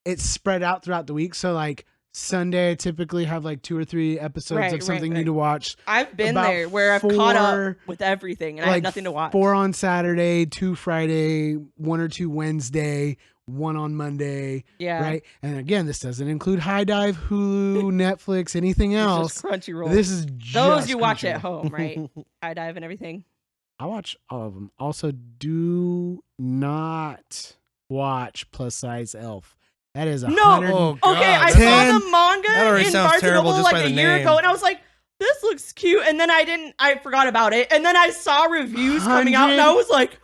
S3: it's spread out throughout the week. So like Sunday, I typically have like 2 or 3 episodes of something new to watch.
S4: I've been there where I've caught up with everything and I have nothing to watch. 4
S3: on Saturday, 2 Friday, 1 or 2 Wednesday, 1 on Monday.
S4: Yeah.
S3: Right. And again, this doesn't include High Dive, Hulu, Netflix, anything else.
S4: It's just Crunchyroll.
S3: This is just
S4: those you watch at home, right? High Dive and everything.
S3: I watch all of them. Also, do not watch Plus Size Elf. That is
S4: okay. I saw the manga in Barnes & Noble like a year ago, and I was like, "This looks cute." And then I forgot about it, and then I saw reviews coming out, and I was like,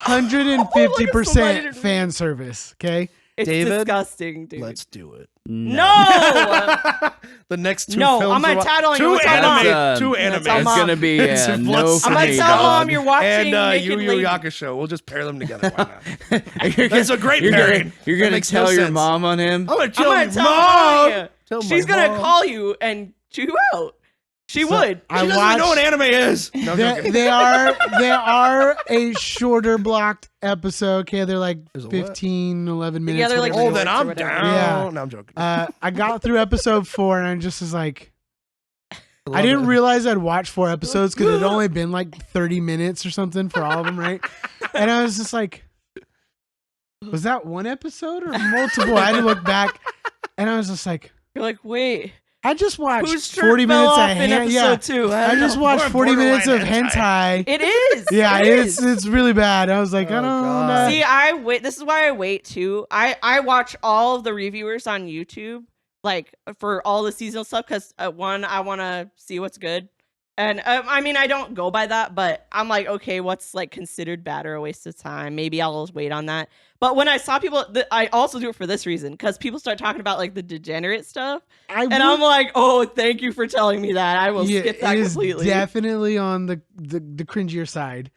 S3: 150% fan service. Okay,
S4: it's disgusting, dude.
S1: Let's do it.
S4: No.
S1: The next 2 films.
S4: I'm gonna tell on
S1: 2
S4: you.
S1: 2 anime.
S2: It's gonna be no.
S4: I'm gonna tell Mom you're watching
S1: and Yu Yu Hakusho. We'll just pair them together. Why not? That's a great pairing.
S2: You're gonna tell your mom on him.
S1: I'm gonna tell Mom.
S4: She's gonna call you and chew you out. She would.
S1: She doesn't even know what anime is. No,
S3: they are a shorter blocked episode. Okay, they're like 15, 11 minutes.
S4: Yeah, they're like
S1: then I'm down.
S3: Yeah.
S1: No, I'm joking.
S3: I got through episode 4 and I just was like, I didn't realize I'd watched 4 episodes because it had only been like 30 minutes or something for all of them, right? And I was just like, was that 1 episode or multiple? I had to look back, and I was just like,
S4: you're like, wait.
S3: I just watched 40 minutes of
S4: hentai.
S3: I just watched 40 minutes of hentai.
S4: It is.
S3: Yeah, it's really bad. I was like, I don't know.
S4: See, I wait. This is why I wait too. I watch all of the reviewers on YouTube, like for all the seasonal stuff, because one, I want to see what's good, and I mean, I don't go by that, but I'm like, okay, what's like considered bad or a waste of time? Maybe I'll wait on that. But when I saw people, I also do it for this reason, because people start talking about like the degenerate stuff, and I'm like, oh, thank you for telling me that. I will skip that completely.
S3: Definitely on the cringier side.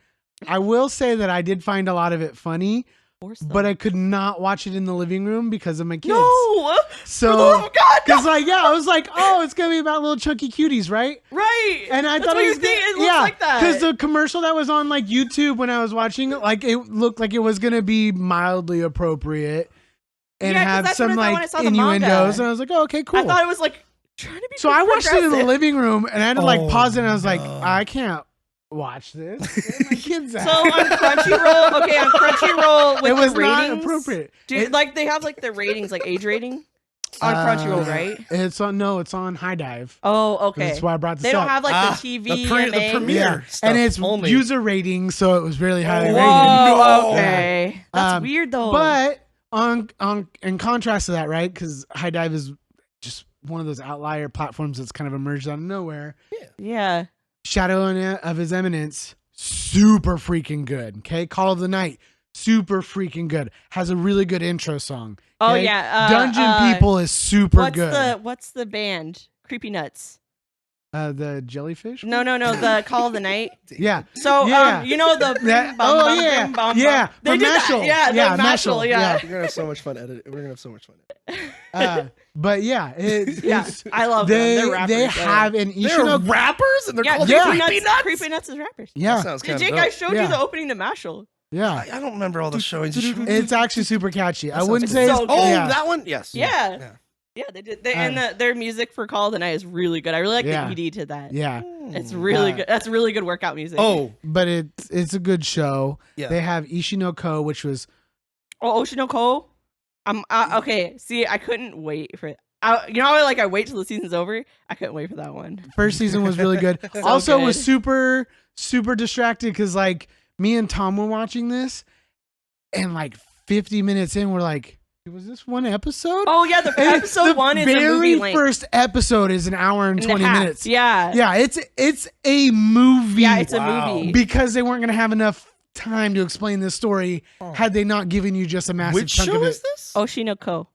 S3: I will say that I did find a lot of it funny, but I could not watch it in the living room because of my kids.
S4: No.
S3: So,
S4: For the love of God, no.
S3: because like, yeah, I was like, oh, it's gonna be about little chunky cuties, right?
S4: Right.
S3: And I
S4: That's
S3: thought
S4: what
S3: it
S4: you
S3: was
S4: think. It looks
S3: yeah,
S4: like that.
S3: because the commercial that was on like YouTube when I was watching it, like it looked like it was gonna be mildly appropriate and
S4: Yeah, 'cause
S3: have
S4: that's what I
S3: some
S4: thought when
S3: like
S4: I saw the
S3: innuendos,
S4: manga.
S3: and I was like, oh, okay, cool.
S4: I thought it was like trying to be.
S3: So I watched it in the
S4: progressive.
S3: living room, and I had to like
S1: Oh,
S3: pause it, and I was like,
S1: no.
S3: I can't watch this. Where are my kids at?
S4: So on Crunchyroll, okay, on Crunchyroll with
S3: it was
S4: the
S3: not
S4: ratings,
S3: appropriate.
S4: Dude, like they have like the ratings, like age rating on Crunchyroll, right?
S3: It's on High Dive.
S4: Oh, okay.
S3: That's why I brought this
S4: They don't
S3: up.
S4: have like
S1: Ah,
S4: the TV,
S1: the
S4: MA.
S1: premiere
S3: yeah,
S1: stuff
S3: and it's
S1: only.
S3: user rating, so it was really highly rated.
S4: Whoa,
S1: No.
S4: okay. That's
S3: Um,
S4: weird though.
S3: But on in contrast to that, right? Because High Dive is just one of those outlier platforms that's kind of emerged out of nowhere.
S4: yeah.
S3: Shadow of His Eminence, super freaking good. Okay, Call of the Night, super freaking good. Has a really good intro song.
S4: Oh
S3: okay?
S4: yeah.
S3: Dungeon People is super good.
S4: What's the band? Creepy Nuts.
S3: The jellyfish.
S4: No, the Call of the Night.
S3: Yeah.
S4: So
S3: Yeah.
S4: you know the
S3: That-
S4: bum,
S3: oh,
S4: bum,
S3: yeah.
S4: bum, bum,
S3: Yeah,
S4: bum. They
S3: from
S4: did that.
S3: Mashal.
S4: Yeah,
S3: Yeah,
S4: the
S3: Mashal.
S4: Mashal.
S3: Yeah.
S4: Yeah.
S1: We're gonna have so much fun editing. We're gonna have so much fun.
S3: But yeah,
S4: Yeah, I love them. They're rappers.
S3: they
S4: yeah.
S3: have an
S1: They're
S3: Ishino.
S1: rappers and they're
S4: Yeah,
S1: called
S3: Yeah.
S1: Creepy Nuts.
S4: Creepy Nuts is rappers.
S3: Yeah,
S1: That sounds kind
S4: Jake,
S1: of
S4: I
S1: dope.
S4: showed
S3: Yeah.
S4: you the opening to Mashal.
S3: yeah.
S1: I don't remember all the showings.
S3: It's actually super catchy. I
S1: sounds
S3: wouldn't
S1: cool.
S3: say.
S4: So
S1: Oh,
S3: yeah.
S1: that one? Yes.
S4: Yeah. Yeah, they did. Their music for Call of the Night is really good. I really like
S3: Yeah.
S4: the ED to that.
S3: Yeah,
S4: It's really
S3: Uh,
S4: good. That's really good workout music.
S1: Oh,
S3: but it's a good show.
S1: yeah.
S3: They have Ishinoko, which was
S4: Oshinoko. Okay. See, I couldn't wait for it. You know how like I wait till the season's over? I couldn't wait for that one.
S3: first season was really good.
S4: So
S3: Also
S4: good.
S3: was super distracted because like me and Tom were watching this, and like 50 minutes in, we're like, was this one episode?
S4: Oh yeah, the
S3: And
S4: episode
S3: the
S4: 1 is a
S3: very
S4: movie length.
S3: first episode is an hour and
S4: And a
S3: 20
S4: half.
S3: minutes.
S4: Yeah.
S3: Yeah, it's a movie.
S4: Yeah, it's
S1: Wow.
S4: a movie.
S3: because they weren't going to have enough time to explain this story had they not given you just a massive
S1: Which
S3: chunk
S1: show
S3: of it.
S1: is this?
S4: Oshinoko.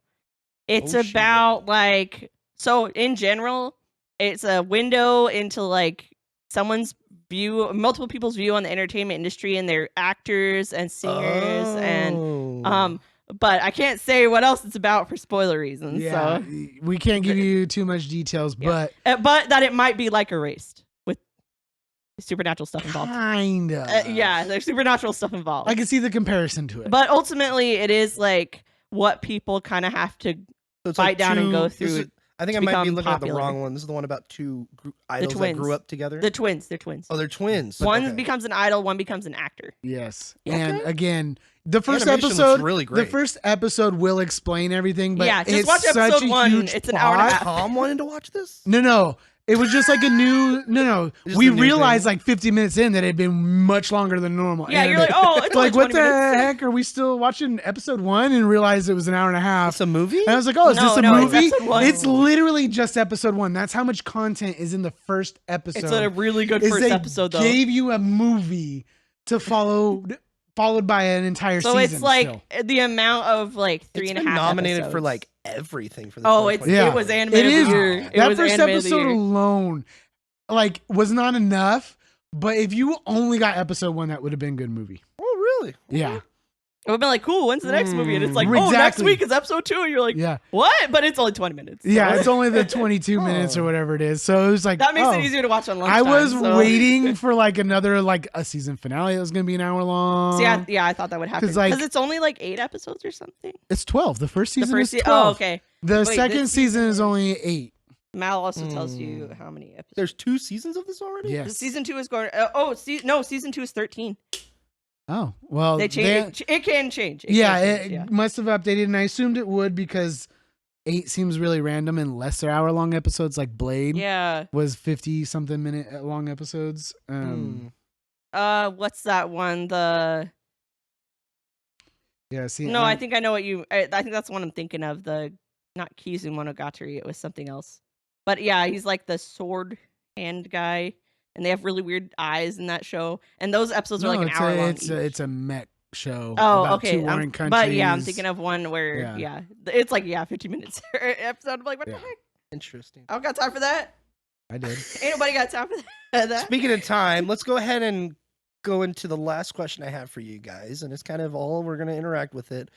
S4: It's
S1: Oshinoko.
S4: about like in general, it's a window into like someone's view, multiple people's view on the entertainment industry and their actors and singers and but I can't say what else it's about for spoiler reasons.
S3: Yeah,
S4: So
S3: we can't give you too much details,
S4: Yeah.
S3: but
S4: but that it might be like Erased with supernatural stuff involved.
S3: kinda.
S4: Yeah, there's supernatural stuff involved.
S3: I can see the comparison to it.
S4: But ultimately, it is like what people kind of have to.
S1: So it's
S4: fight down and go
S1: this
S4: through
S1: is- I think
S4: to
S1: I might be
S4: become
S1: looking at the
S4: popular.
S1: wrong one. This is the one about two idols that
S4: twins.
S1: grew up together.
S4: They're twins.
S1: Oh, they're twins.
S4: One
S1: Okay.
S4: becomes an idol. One becomes an actor.
S3: Yes.
S1: Okay.
S3: And again, the first
S1: Animation looks
S3: episode
S1: really great.
S3: The first episode will explain everything, but
S4: Yeah, just
S3: it's
S4: watch
S3: such
S4: episode
S3: a
S4: 1.
S3: huge
S4: It's an hour and a
S3: plot.
S4: half.
S1: Tom wanted to watch this.
S3: No. It was just like a new
S1: Just
S3: We
S1: a new
S3: realized
S1: thing.
S3: like 50 minutes in that it had been much longer than normal.
S4: Yeah,
S3: And
S4: you're like, oh, it's
S3: like
S4: only
S3: what
S4: 20
S3: the
S4: minutes.
S3: heck are we still watching episode 1 and realized it was an hour and a half.
S1: It's a movie.
S3: And I was like, oh, is
S4: No,
S3: this a
S4: no, it's
S3: movie?
S4: episode 1.
S3: It's literally just episode 1. That's how much content is in the first episode.
S4: It's a really good
S3: is
S4: first
S3: they
S4: episode, though.
S3: gave you a movie to follow, followed by an entire
S4: So
S3: season.
S4: it's like
S3: still.
S4: the amount of like
S1: It's
S4: 3.5
S1: been nominated
S4: episodes.
S1: for like everything for the.
S4: Oh, it's
S1: 2020.
S3: Yeah.
S4: it was animated
S3: It
S4: of
S3: is.
S4: the year. It
S3: That
S4: was
S3: first
S4: animated of the
S3: episode
S4: year.
S3: alone, like, was not enough. But if you only got episode 1, that would have been a good movie.
S1: Oh, really?
S3: Yeah,
S4: It would have been like, cool, when's the next movie? And it's like, oh, next
S3: Exactly.
S4: week is episode 2. And you're like,
S3: yeah,
S4: what? But it's only 20 minutes.
S3: yeah.
S4: so-
S3: It's only the 22 minutes or whatever it is. So it was like
S4: that makes
S3: oh.
S4: it easier to watch on
S3: I
S4: lunchtime.
S3: was
S4: so.
S3: waiting for like another like a season finale that was gonna be an hour long.
S4: See, I thought that would happen
S3: 'Cause, like-
S4: because it's only like 8 episodes or something.
S3: It's 12. The first
S4: The
S3: season
S4: first
S3: is 12.
S4: oh, okay.
S3: The
S4: Wait,
S3: second
S4: this
S3: season
S4: season
S3: is only 8.
S4: Mal also tells you how many episodes.
S1: There's 2 seasons of this already.
S3: Yes.
S4: Season 2 is going. Season 2 is 13.
S3: Oh well.
S4: They changed. It can change. It
S3: yeah,
S4: can
S3: it
S4: change, yeah.
S3: must have updated, and I assumed it would because 8 seems really random unless they're hour-long episodes. Like Blade
S4: Yeah.
S3: was 50-something minute long episodes.
S4: What's that one? The
S3: Yeah. See.
S4: no, I think I know what you. I think that's the one I'm thinking of. The not Kizu Monogatari. It was something else. But yeah, he's like the sword hand guy, and they have really weird eyes in that show. And those episodes are like an hour long.
S3: It's a mech show.
S4: Oh,
S3: about
S4: okay.
S3: 2 warring countries.
S4: But yeah, I'm thinking of one where
S3: Yeah.
S4: it's like 15 minutes episode. I'm like, what
S3: Yeah.
S4: the heck?
S1: Interesting.
S4: I don't got time for that.
S3: I did.
S4: Ain't nobody got time for that.
S1: Speaking of time, let's go ahead and go into the last question I have for you guys, and it's kind of all we're going to interact with it.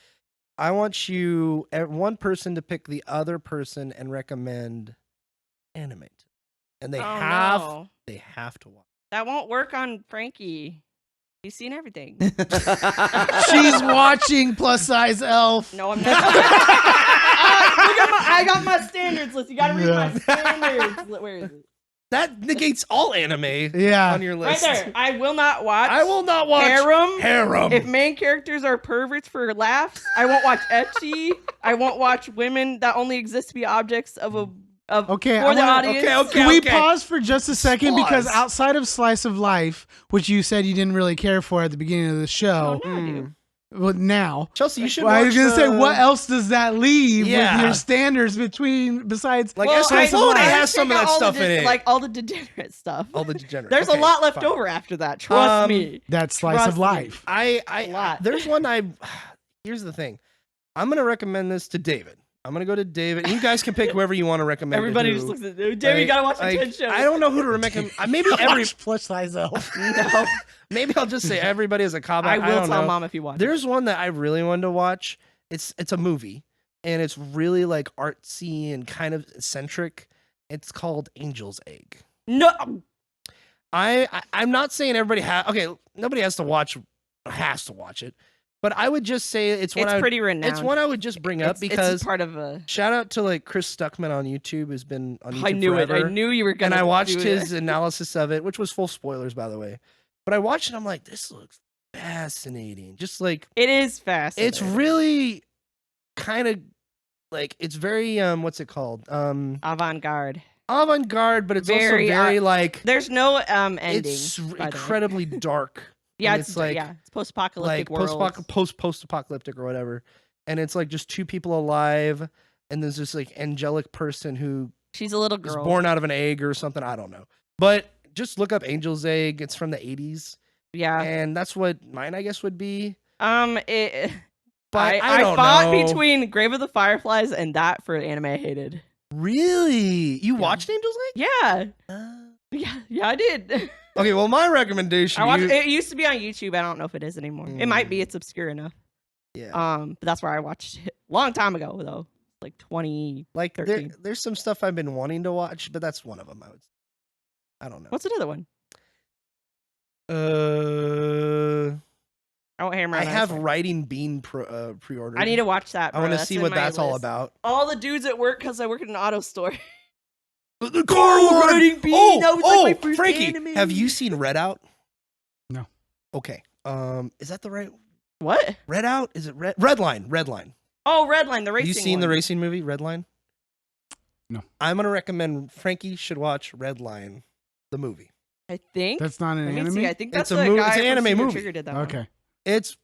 S1: I want you, one person, to pick the other person and recommend anime, and they have to watch.
S4: That won't work on Frankie. He's seen everything.
S3: She's watching Plus Size Elf.
S4: No, I'm not. I got my standards list. You gotta read my standards. Where is it?
S1: That negates all anime
S3: Yeah.
S1: on your
S4: Right
S1: list.
S4: there. I will not watch.
S1: I will not watch harem.
S4: If main characters are perverts for laughs, I won't watch ecchi. I won't watch women that only exist to be objects of a
S3: Okay,
S4: for the audience.
S1: Okay,
S3: Can we pause for just a second?
S1: Pause.
S3: Because outside of Slice of Life, which you said you didn't really care for at the beginning of the show,
S4: Oh, no, I do.
S3: well, now,
S1: Chelsea, you should
S3: well, I was
S1: watch
S3: gonna say, what else does that leave with
S1: Yeah.
S3: your standards besides
S1: Like
S4: Well,
S1: Slice of
S4: I
S1: Life
S4: take
S1: has some of
S4: out
S1: that
S4: all
S1: stuff
S4: the
S1: in it.
S4: like all the degenerate stuff.
S1: All the degenerate.
S4: There's
S1: Okay,
S4: a lot left
S1: fine.
S4: over after that. Trust me.
S3: that Slice
S4: Trust
S3: of
S4: me.
S3: Life?
S1: I
S4: lot.
S1: there's one here's the thing. I'm gonna recommend this to David. I'm gonna go to David. You guys can pick whoever you want to recommend.
S4: Everybody
S1: it to.
S4: just looks at David. You gotta watch the 10 shows.
S1: I don't know who to recommend. Maybe every.
S3: Watch Plus Size Elf.
S4: No,
S1: Maybe I'll just say everybody as a cop.
S4: I will
S1: don't
S4: tell
S1: know.
S4: mom if you watch.
S1: There's one that I really wanted to watch. It's a movie, and it's really like artsy and kind of eccentric. It's called Angel's Egg.
S4: No,
S1: I'm not saying everybody nobody has to watch it, but I would just say it's one
S4: it's pretty renowned.
S1: it's one I would just bring up because
S4: it's part of a.
S1: shout out to like Chris Stuckman on YouTube, who's been on YouTube
S4: I knew
S1: forever.
S4: it. I knew you were gonna.
S1: And I watched
S4: do
S1: his
S4: it.
S1: analysis of it, which was full spoilers, by the way. But I watched it. I'm like, this looks fascinating. Just like
S4: It is fascinating.
S1: it's really kind of like it's very what's it called?
S4: avant-garde.
S1: Avant-garde, but it's
S4: Very,
S1: also very like
S4: There's no ending.
S1: it's
S4: by the way.
S1: incredibly dark.
S4: Yeah,
S1: and
S4: it's
S1: like
S4: it's post-apocalyptic
S1: like
S4: world.
S1: post-apocalyptic or whatever. And it's like just two people alive, and there's this like angelic person who
S4: She's a little
S1: was
S4: girl.
S1: born out of an egg or something. I don't know. But just look up Angel's Egg. It's from the 80s.
S4: Yeah.
S1: And that's what mine, I guess, would be.
S4: It.
S1: But
S4: I
S1: don't
S4: fought
S1: know.
S4: between Grave of the Fireflies and that for an anime I hated.
S1: Really? You
S4: Yeah.
S1: watched Angel's Egg?
S4: Yeah, I did.
S1: Okay, well, my recommendation.
S4: I watched. It used to be on YouTube. I don't know if it is anymore. It might be.
S1: Mm.
S4: It's obscure enough.
S1: Yeah.
S4: But that's where I watched it long time ago though, like 20.
S1: Like,
S4: 13.
S1: there's some stuff I've been wanting to watch, but that's one of them, I don't know.
S4: What's another one? I won't hammer.
S1: I
S4: on
S1: have
S4: that.
S1: Writing Bean pre-ordered.
S4: I need to watch that.
S1: I want
S4: bro.
S1: to see
S4: in
S1: what
S4: my
S1: that's all
S4: list.
S1: about.
S4: All the dudes at work, because I work at an auto store.
S1: The car
S4: Writing Bean.
S1: Oh,
S4: that was like my first
S1: Frankie,
S4: anime.
S1: have you seen Red Out?
S3: No.
S1: Okay. Is that the right
S4: What?
S1: Red Out? Is it Red Line? Red Line.
S4: Oh, Redline, the
S1: Have
S4: racing.
S1: you seen the
S4: one.
S1: racing movie Red Line?
S3: No.
S1: I'm gonna recommend Frankie should watch Red Line, the movie.
S4: I think.
S3: That's not an
S4: Let me
S3: anime.
S4: see. I think that's
S1: It's a
S4: the
S1: movie-
S4: guy
S1: it's an
S4: from
S1: anime
S4: Super
S1: movie.
S4: Trigger did that one.
S3: Okay.
S1: It's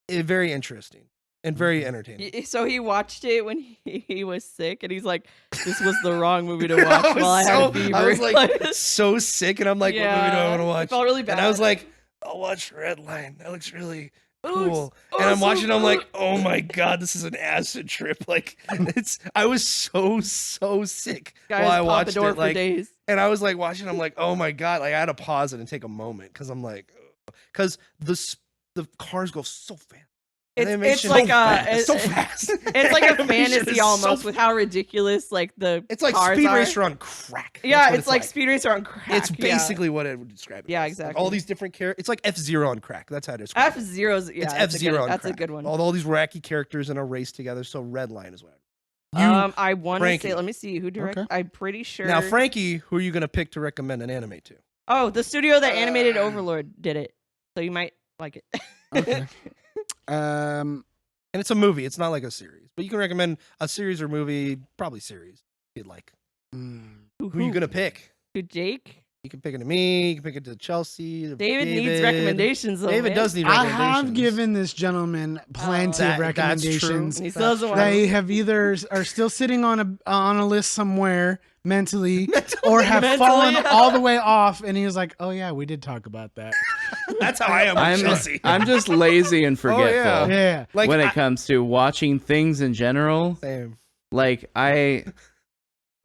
S1: very interesting and very entertaining.
S4: So he watched it when he was sick, and he's like, "This was the wrong movie to watch."
S1: I was
S4: while I had a fever.
S1: I was like so sick, and I'm like, what movie do I want to
S4: I
S1: watch?
S4: felt really bad.
S1: And I was like, I'll watch Red Line. That looks really
S4: Oh,
S1: cool.
S4: oh,
S1: And I'm
S4: so
S1: watching. I'm like,
S4: good.
S1: oh my god, this is an acid trip. Like I was so sick
S4: Guys
S1: while I
S4: pop
S1: watched
S4: the door
S1: it.
S4: for
S1: Like,
S4: days.
S1: and I was like watching. I'm like, oh my god. Like I had to pause it and take a moment because I'm like, because the cars go so fast.
S4: It's
S1: Animation
S4: like
S1: so fast, so
S4: it's
S1: fast.
S4: it's like a
S1: Animation
S4: fantasy
S1: is so
S4: almost with how ridiculous like the
S1: It's like
S4: cars
S1: Speed
S4: are.
S1: Racer on crack. That's
S4: Yeah,
S1: what
S4: it's like Speed Racer on crack.
S1: It's
S4: yeah.
S1: basically what I would describe it.
S4: Yeah,
S1: as. Like,
S4: exactly.
S1: all these different characters. It's like F-Zero on crack. That's how I describe it.
S4: F-Zero's. Yeah,
S1: It's
S4: that's
S1: F-Zero on
S4: That's
S1: crack.
S4: a good one.
S1: All these wacky characters in a race together. So Red Line is what.
S4: I want to
S1: Frankie.
S4: say. Let me see who directed.
S3: Okay.
S4: I'm pretty sure.
S1: Now, Frankie, who are you gonna pick to recommend an anime to?
S4: Oh, the studio that animated Overlord did it, so you might like it.
S3: Okay.
S1: And it's a movie. It's not like a series, but you can recommend a series or movie. Probably series. If you'd like. Who are you gonna pick?
S4: To Jake?
S1: You can pick it to me. You can pick it to Chelsea. to
S4: David needs recommendations. Though,
S1: David
S4: man.
S1: does need
S3: I
S1: recommendations.
S3: have given this gentleman plenty
S1: That-
S3: of
S1: that's true.
S3: recommendations.
S4: He still doesn't want
S3: They have either are still sitting on a list somewhere mentally, or have
S4: Mentally.
S3: fallen all the way off. And he was like, "Oh yeah, we did talk about that."
S1: That's how I am with Chelsea.
S2: I'm just lazy and forgetful
S1: yeah.
S3: Yeah.
S1: Like
S2: when
S1: I-
S2: it comes to watching things in general.
S1: Same.
S2: Like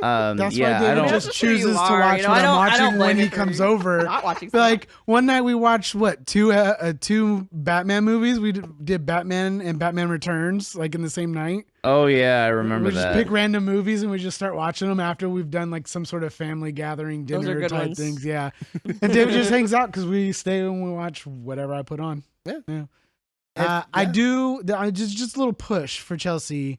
S3: That's
S2: yeah,
S3: why
S2: I
S3: David
S2: don't.
S4: That's
S3: just
S4: just who you
S3: chooses to
S4: are,
S3: watch
S4: you know,
S3: what
S4: I
S3: I'm
S4: don't
S3: watching
S4: blame
S3: when
S4: you
S3: he
S4: for
S3: comes over.
S4: Not watching
S3: But,
S4: stuff.
S3: like one night we watched two Batman movies. We did Batman and Batman Returns like in the same night.
S2: Oh yeah, I remember
S3: We just
S2: that.
S3: pick random movies and we just start watching them after we've done like some sort of family gathering
S4: Those are
S3: dinner
S4: good
S3: type
S4: ones.
S3: things. Yeah, and David just hangs out because we stay and we watch whatever I put on.
S1: Yeah.
S3: I do. I just a little push for Chelsea.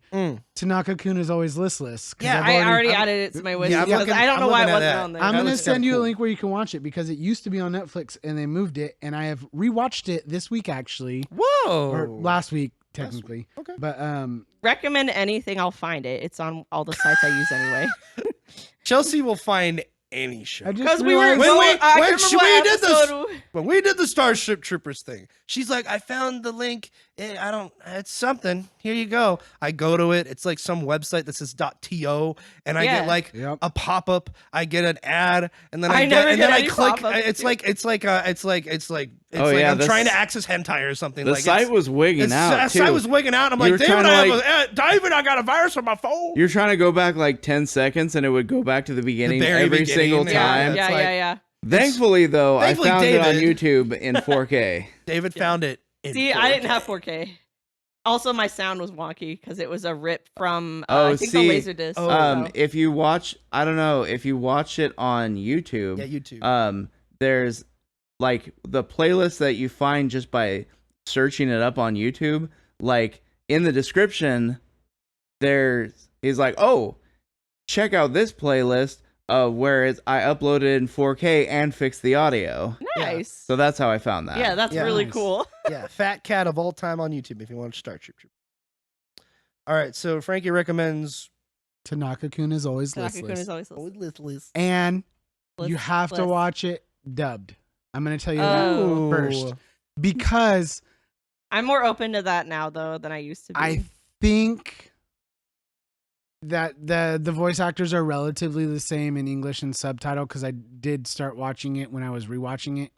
S3: Tanaka-kun is always listless. 'Cause
S1: Yeah,
S3: I've
S4: I
S3: already-
S4: already added it to my wish
S1: Yeah, I'm
S4: because
S1: looking-
S4: I don't know
S1: I'm
S4: why it
S1: looking at
S4: wasn't
S1: that.
S4: on there.
S3: I'm
S1: That
S3: gonna
S1: looks kinda
S3: send you a
S1: cool.
S3: link where you can watch it because it used to be on Netflix and they moved it, and I have rewatched it this week actually,
S1: Whoa.
S3: or last week technically.
S1: Okay.
S3: But
S4: Recommend anything, I'll find it. It's on all the sites I use anyway.
S1: Chelsea will find any show.
S3: I just
S4: Because we were
S3: realized-
S1: When we-
S4: I can't
S1: when
S4: remember
S1: she-
S4: what
S1: we did this-
S4: episode-
S1: When we did the Starship Troopers thing, she's like, I found the link. It's something. Here you go. I go to it. It's like some website that says .to, and I
S4: Yeah.
S1: get like
S3: Yep.
S1: a pop up. I get an ad, and then
S4: I
S1: I
S4: never
S1: get, and
S4: get
S1: then I
S4: any
S1: click.
S4: pop-ups,
S1: It's
S4: too.
S1: like
S2: Oh, yeah,
S1: I'm
S2: the
S1: trying to
S2: s-
S1: access hentai or something.
S2: The
S1: like
S2: site
S1: it's,
S2: was wigging
S1: it's,
S2: out too.
S1: site was wigging out. I'm
S2: You
S1: like,
S2: were
S1: David,
S2: trying to,
S1: David, I got a virus on my phone.
S2: You're trying to go back like 10 seconds, and it would go back to the beginning
S1: very
S2: every
S1: beginning,
S2: single
S1: yeah.
S2: time.
S4: Yeah,
S1: It's like-
S4: yeah.
S2: Thankfully, though,
S1: Thankfully,
S2: I found it on
S1: David-
S2: YouTube in 4K.
S1: David found it. in
S4: See, I didn't
S1: 4K.
S4: have 4K. Also, my sound was wonky because it was a rip from
S2: Oh,
S4: I think
S2: see,
S4: the Laserdisc.
S1: Oh.
S4: so.
S2: If you watch, I don't know, if you watch it on YouTube,
S1: Yeah, YouTube.
S2: there's like the playlist that you find just by searching it up on YouTube. Like in the description, he's like, oh, check out this playlist. Where I uploaded it in 4K and fixed the audio.
S4: Nice.
S2: So that's how I found that.
S4: Yeah, that's
S1: Yeah.
S4: really
S3: Nice.
S4: cool.
S1: Yeah, fat cat of all time on YouTube if you want to start Troop. All right, so Frankie recommends
S3: Tanaka-kun is always
S4: Tanaka-kun
S3: listless,
S4: is always listless.
S3: and you
S4: Let's-
S3: have to
S4: let's-
S3: watch it dubbed. I'm gonna tell you
S4: Oh.
S3: that first because
S4: I'm more open to that now though than I used to be.
S3: I think that the voice actors are relatively the same in English and subtitle because I did start watching it when I was rewatching it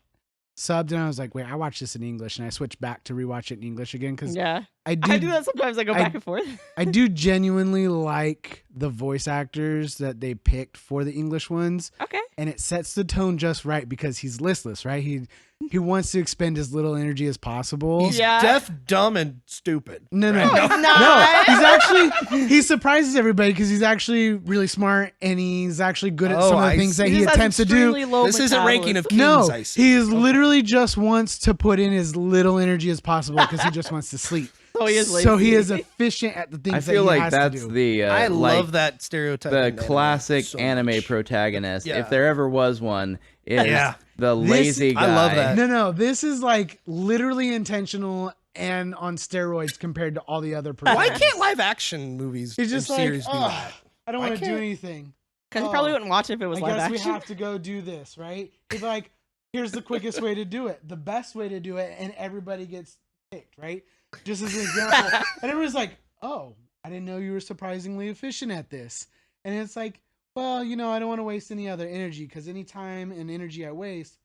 S3: subbed and I was like, wait, I watched this in English and I switched back to rewatch it in English again because
S4: yeah,
S3: I
S4: I do that sometimes. I go back and forth.
S3: I do genuinely like the voice actors that they picked for the English ones,
S4: Okay.
S3: and it sets the tone just right because he's listless, right? He wants to expend as little energy as possible.
S1: he's
S4: Yeah.
S1: deaf, dumb, and stupid.
S3: No,
S1: Right?
S4: No, he's
S3: no,
S4: not.
S3: he's actually he surprises everybody because he's actually really smart and he's actually good at
S1: Oh,
S3: some of the
S1: I
S3: things that
S1: see.
S3: he
S4: just has
S3: attempts to do.
S4: extremely low
S1: This isn't ranking of
S4: metabolism.
S1: kings.
S3: No,
S1: I see.
S3: he is
S1: Okay.
S3: literally just wants to put in as little energy as possible because he just wants to sleep.
S4: So he is lazy.
S3: So he is efficient at the things
S2: I
S3: that
S2: feel
S3: he
S2: like
S3: has
S2: that's
S3: to do.
S2: the
S1: I
S2: like
S1: love that stereotype.
S2: the
S1: in anime
S2: classic
S1: so
S2: anime
S1: much.
S2: protagonist.
S1: Yeah.
S2: If there ever was one, is
S1: Yeah.
S2: the
S3: This-
S2: lazy guy.
S1: I love that.
S3: No, this is like literally intentional and on steroids compared to all the other
S1: Why
S3: protagonists.
S1: can't live action movies
S3: He's just
S1: and
S3: like,
S1: series do
S3: "Ugh,
S1: that?
S3: I don't
S1: Why
S3: want to do
S1: can't-
S3: anything.
S4: Because he probably
S3: Oh,
S4: wouldn't watch it if it was
S3: I
S4: live
S3: guess we
S4: action.
S3: have to go do this, right? He's like, here's the quickest way to do it, the best way to do it, and everybody gets picked, right? Just as an example. And everyone's like, oh, I didn't know you were surprisingly efficient at this. And it's like, well, I don't want to waste any other energy because any time and energy I waste,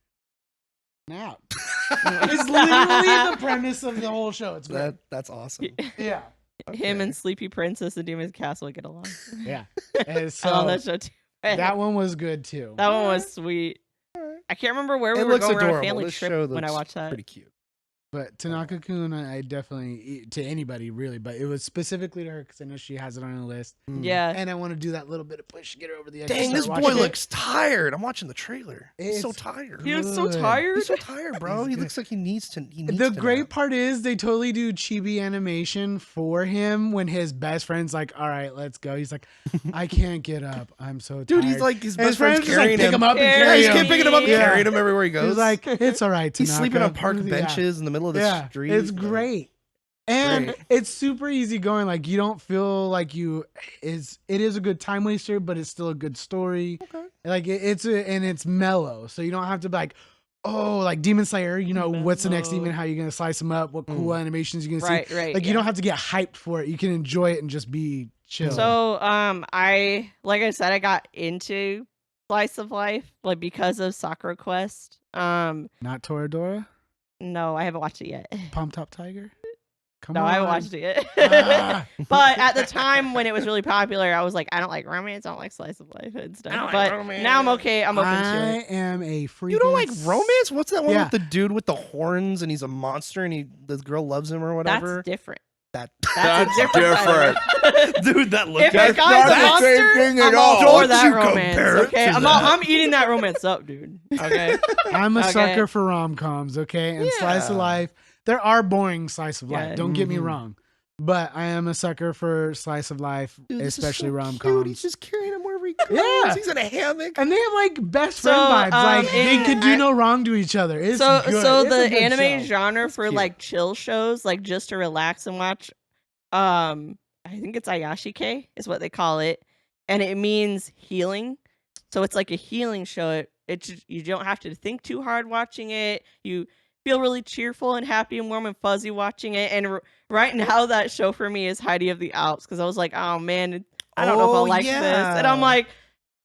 S3: nap. It's literally the premise of the whole show. It's great.
S1: That's awesome.
S3: Yeah.
S4: Him and Sleepy Princess and Demon's Castle get along.
S3: Yeah. And
S4: I love
S3: so
S4: that show too.
S3: that one was good too.
S4: That one was sweet. I can't remember where we
S1: It
S4: were
S1: looks
S4: going on a
S1: adorable.
S4: family
S1: This
S4: trip
S1: show
S4: when I
S1: looks
S4: watched that.
S1: pretty cute.
S3: But Tanaka-kun, I definitely, to anybody really, but it was specifically to her because I know she has it on her list.
S4: Yeah.
S3: And I want to do that little bit of push to get her over the edge.
S1: Dang,
S3: to
S1: this
S3: start
S1: boy
S3: watching it.
S1: looks tired. I'm watching the trailer. He's so
S3: It's-
S1: tired.
S4: He looks so
S3: good.
S4: tired.
S1: He's so tired, bro.
S3: He's
S1: He
S3: good.
S1: looks like he needs to.
S3: The great part is they totally do chibi animation for him when his best friend's like, all right, let's go. He's like, I can't get up. I'm so tired.
S1: Dude, he's like his
S3: And
S1: best friend's
S3: just like
S1: carrying
S3: pick him up and
S1: Yeah,
S3: carry
S1: he's
S3: him.
S1: picking him up and
S3: Yeah.
S1: carrying him everywhere he goes.
S3: He's like, it's all right,
S1: he's sleeping on
S3: Tanaka."
S1: park
S3: Yeah.
S1: benches in the middle of the
S3: Yeah,
S1: street.
S3: it's great. And
S1: Great.
S3: it's super easy going. Like you don't feel like it is a good time waster, but it's still a good story.
S1: Okay.
S3: Like and it's mellow, so you don't have to be like, oh, like Demon Slayer. What's the next
S4: Mellow.
S3: demon? How you gonna slice them up? What cool animations you gonna see?
S4: Right.
S3: Like
S4: yeah.
S3: you don't have to get hyped for it. You can enjoy it and just be chill.
S4: So, like I said, I got into slice of life like because of Sakura Quest.
S3: Not Toradora,
S4: No, I haven't watched it yet.
S3: Palm Top Tiger. Come
S4: No,
S3: on.
S4: I haven't watched it yet.
S3: Ah.
S4: But at the time when it was really popular, I was like, I don't like romance, I don't like slice of life and stuff.
S1: I don't like
S4: But
S1: romance.
S4: now I'm okay. I'm open to
S3: I
S4: it.
S3: am a freaking.
S1: You don't like romance? What's that one
S3: Yeah.
S1: with the dude with the horns and he's a monster and the girl loves him or whatever?
S4: That's different.
S1: That
S4: That's a different. side of it.
S1: dude, that looked
S4: If a guy's a
S2: not the same
S4: monster,
S2: thing at
S4: I'm all
S2: all.
S4: for
S1: Don't
S4: that
S1: you
S4: romance.
S1: compare it
S4: Okay,
S1: to
S4: I'm
S1: that.
S4: eating that romance up, dude. Okay.
S3: I'm a
S4: Okay.
S3: sucker for rom-coms, okay? And slice of
S1: Yeah.
S3: life. There are boring slice of life.
S4: Yeah.
S3: Don't get me
S1: Mhm.
S3: wrong. But I am a sucker for slice of life,
S1: Dude, this is
S3: especially
S1: so
S3: rom-coms.
S1: cute. He's just carrying him wherever he goes.
S3: Yeah.
S1: He's in a hammock.
S3: And they have like best
S4: So,
S3: friend vibes. Like they
S4: in-
S3: could do no wrong to each other. It's
S4: So
S3: good.
S4: so
S3: It's
S4: the
S3: a good
S4: anime
S3: show.
S4: genre
S1: That's
S4: for
S1: cute.
S4: like chill shows, like just to relax and watch, I think it's Ayashike is what they call it, and it means healing. So it's like a healing show. You don't have to think too hard watching it. You feel really cheerful and happy and warm and fuzzy watching it. And right now, that show for me is Heidi of the Alps because I was like, oh man, I don't know if
S1: Oh,
S4: I'll like this. And I'm
S1: yeah.
S4: like,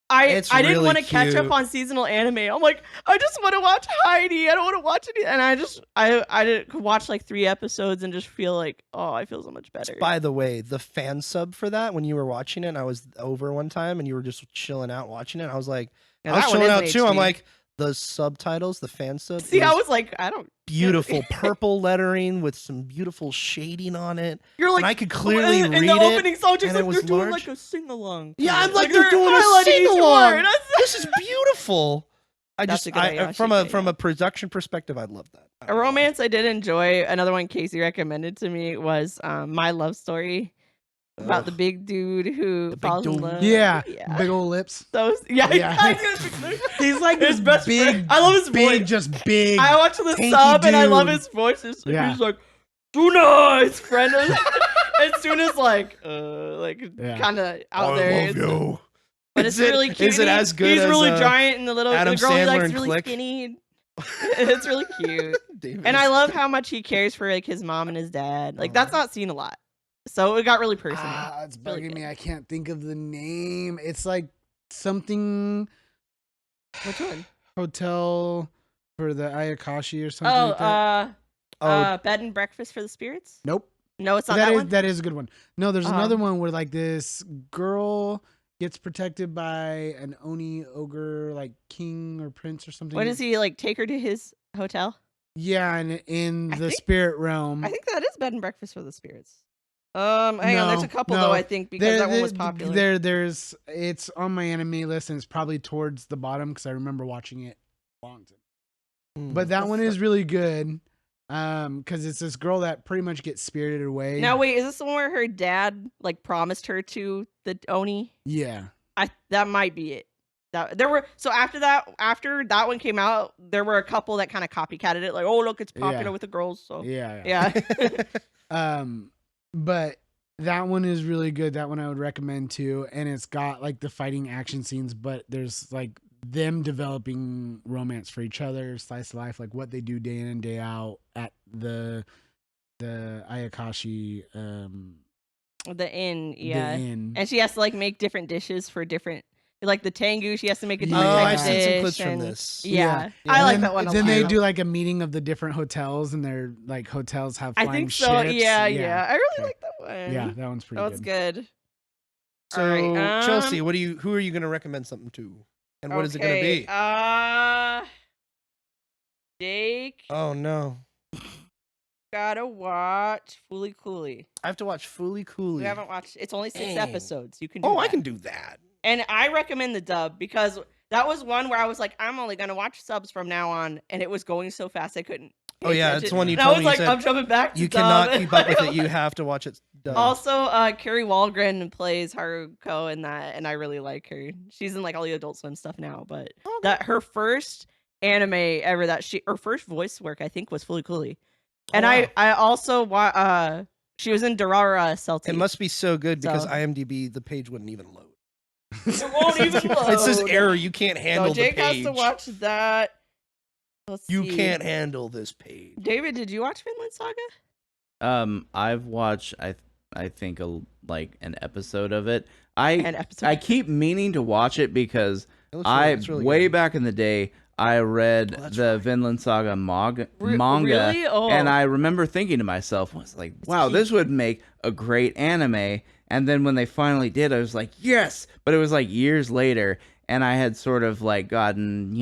S4: I
S1: It's
S4: didn't
S1: really
S4: want to catch
S1: cute.
S4: up on seasonal anime. I'm like, I just want to watch Heidi. I don't want to watch any. And I could watch like 3 episodes and just feel like, oh, I feel so much better.
S1: By the way, the fan sub for that, when you were watching it, and I was over one time and you were just chilling out watching it, I was like,
S4: Yeah,
S1: I was
S4: that one
S1: chilling
S4: is
S1: out
S4: in
S1: too. I'm
S4: HD.
S1: like, the subtitles, the fan sub,
S4: See,
S1: is
S4: I was like, I don't.
S1: beautiful purple lettering with some beautiful shading on it.
S4: You're like,
S1: and I could clearly
S4: in
S1: read
S4: the
S1: it.
S4: opening song, just
S1: and
S4: like
S1: it was
S4: they're doing
S1: large.
S4: like a sing along.
S1: Yeah, I'm like, they're doing a sing-along. This is beautiful.
S4: That's a good
S1: From
S4: Ayashike,
S1: a production perspective, I love that. I
S4: A
S1: don't know why.
S4: romance I did enjoy. Another one Casey recommended to me was My Love Story about the
S1: Ugh.
S4: big dude who
S1: The big
S4: falls in
S1: dude.
S4: love.
S3: Yeah, big old lips.
S4: So yeah,
S3: Yeah. He's like
S4: his
S3: this
S4: best
S3: big.
S4: friend. I love his
S3: big,
S4: voice.
S3: just big.
S4: I watch the
S3: tanky
S4: sub and I love
S3: dude.
S4: his voice. He's
S3: Yeah.
S4: like, Tuna, his friend. As soon as
S3: Yeah.
S4: kind of out
S1: I
S4: there.
S1: love
S4: It's-
S1: you.
S4: But
S1: Is
S4: it's
S1: it-
S4: really cute.
S1: is it
S4: and
S1: as good
S4: He's
S1: as,
S4: really giant and the
S1: Adam
S4: girl he
S1: Sandler
S4: likes
S1: and
S4: really
S1: Click?
S4: skinny. It's really cute.
S1: David
S4: And I
S1: is-
S4: love how much he cares for like his mom and his dad. Like that's not seen a lot. So it got really personal.
S3: It's
S4: Really
S3: bugging
S4: good.
S3: me. I can't think of the name. It's like something
S4: Which one?
S3: hotel for the Ayakashi or something like that.
S4: Bed and Breakfast for the Spirits?
S3: Nope.
S4: No, it's not that one.
S3: That is a good one. No, there's another
S4: Um,
S3: one where like this girl gets protected by an oni ogre, like king or prince or something.
S4: What does he like take her to his hotel?
S3: Yeah, and in
S4: I
S3: the
S4: think-
S3: spirit realm.
S4: I think that is Bed and Breakfast for the Spirits. Hang on, there's a couple
S3: no.
S4: though, I think, because that one was popular.
S3: There's it's on my anime list and it's probably towards the bottom because I remember watching it a long time.
S1: Mm.
S3: But that
S4: That's
S3: one
S4: the-
S3: is really good. Because it's this girl that pretty much gets spirited away.
S4: Now wait, is this the one where her dad like promised her to the Oni?
S3: Yeah.
S4: That might be it. After that one came out, there were a couple that kind of copycatted it, like, oh look, it's popular
S3: Yeah.
S4: with the girls. So
S3: Yeah.
S4: yeah.
S3: But that one is really good. That one I would recommend too. And it's got like the fighting action scenes, but there's like them developing romance for each other, slice of life, like what they do day in and day out at the Ayakashi
S4: The inn,
S3: the
S4: yeah.
S3: inn.
S4: And she has to like make different dishes for different, like the Tengu. She has to make a
S3: Yeah.
S4: different
S1: Oh,
S4: type
S1: I've
S4: of
S1: seen some
S4: dish,
S1: clips from
S4: and-
S1: this.
S4: Yeah,
S1: Yeah.
S4: I
S1: And
S4: like
S3: then,
S4: that one.
S3: Then they
S4: lot.
S3: do like a meeting of the different hotels, and their like hotels have
S4: I
S3: flying
S4: think so.
S3: ships.
S4: Yeah. I really
S3: Okay.
S4: like that one.
S3: Yeah, that one's pretty
S4: that was
S3: good.
S4: good.
S1: So
S4: Alright,
S1: Chelsea, who are you gonna recommend something to? And what is it gonna be?
S4: Jake,
S1: Oh no.
S4: gotta watch Fooly Cooley.
S1: I have to watch Fooly Cooley.
S4: We haven't watched. It's only 6
S1: Dang.
S4: episodes. You can. Do
S1: Oh, I
S4: that.
S1: can do that.
S4: And I recommend the dub because that was one where I was like, I'm only gonna watch subs from now on, and it was going so fast I couldn't. pay
S1: Oh yeah,
S4: attention.
S1: it's the one you
S4: And I
S1: told
S4: was
S1: me. You
S4: like,
S1: said
S4: I'm jumping back. To
S1: you cannot
S4: dub.
S1: keep up with it. You have to watch it. Done.
S4: Also, Carrie Walgren plays Haruko in that, and I really like her. She's in like all the Adult Swim stuff now, but that her first anime ever her first voice work I think was Fooly Cooley, and
S1: Oh, wow.
S4: I also she was in Durara Celtic.
S1: It must be so good because
S4: So-
S1: IMDb the page wouldn't even load.
S4: It won't even load.
S1: It says error. You can't handle
S4: So Jake
S1: the page.
S4: has to watch that. Let's
S1: You
S4: see.
S1: can't handle this page.
S4: David, did you watch Vinland Saga?
S2: I've watched I think like an episode of it.
S4: An episode.
S2: I keep meaning to watch it because
S1: It looks really-
S2: I
S1: it's really
S2: way
S1: good.
S2: back in the day I read
S1: that's
S2: the
S1: right.
S2: Vinland Saga manga,
S4: Really? Oh.
S2: and I remember thinking to myself, I was like, wow, this would make a great anime. And then when they finally did, I was like, yes! But it was like years later, and I had sort of like gotten,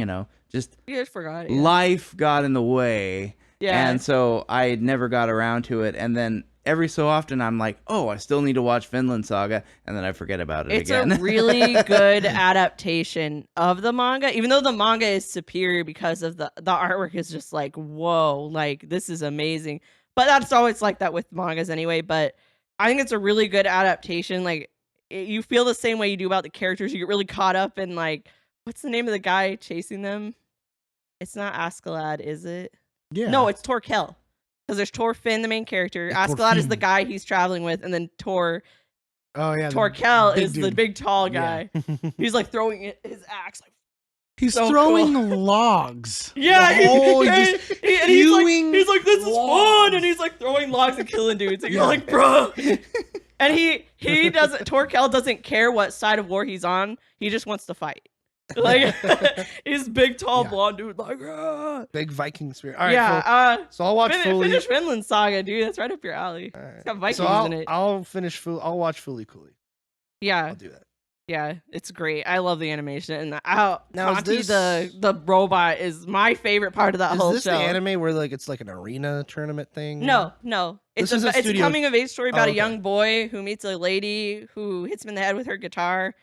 S2: just
S4: You just forgot it.
S2: life got in the way.
S4: Yeah.
S2: And so I never got around to it. And then every so often I'm like, oh, I still need to watch Vinland Saga. And then I forget about it
S4: It's
S2: again.
S4: a really good adaptation of the manga, even though the manga is superior because of the artwork is just like, whoa, like this is amazing. But that's always like that with mangas anyway. But I think it's a really good adaptation. Like you feel the same way you do about the characters. You get really caught up in like, what's the name of the guy chasing them? It's not Askeladd, is it?
S3: Yeah.
S4: No, it's Torkel. Because there's Torfinn, the main character. Askeladd is the
S3: Thorfinn.
S4: guy he's traveling with, and then
S3: Oh yeah. the
S4: Torkel
S3: big
S4: is the
S3: dude.
S4: big tall
S3: Yeah.
S4: guy. He's like throwing his axe. Like,
S3: He's
S4: so
S3: throwing
S4: cool.
S3: logs.
S4: yeah,
S3: The whole-
S4: and
S3: just
S4: he's like, this is fun,
S3: logs.
S4: and he's like throwing logs and killing dudes. And you're
S3: Yeah.
S4: like, bro. And he doesn't. Torkel doesn't care what side of war he's on. He just wants to fight. Like he's big, tall,
S3: Yeah.
S4: blonde dude. Like, ah.
S1: Big Viking spirit. All right,
S4: Yeah.
S1: cool. So I'll watch fully.
S4: Finish Vinland Saga, dude. That's right up your alley.
S1: All right.
S4: It's got Vikings
S1: So I'll,
S4: in it.
S1: I'll finish full. I'll watch Fully Cooley.
S4: Yeah.
S1: I'll do that.
S4: Yeah, it's great. I love the animation and now
S1: Now, is
S4: Conti,
S1: this-
S4: the robot is my favorite part of that
S1: Is
S4: whole
S1: this
S4: show.
S1: the anime where like it's like an arena tournament thing?
S4: No.
S1: This
S4: It's
S1: is a
S4: it's a
S1: studio-
S4: coming of age story about
S1: Oh,
S4: a young boy who meets a lady who hits him in the head with her guitar.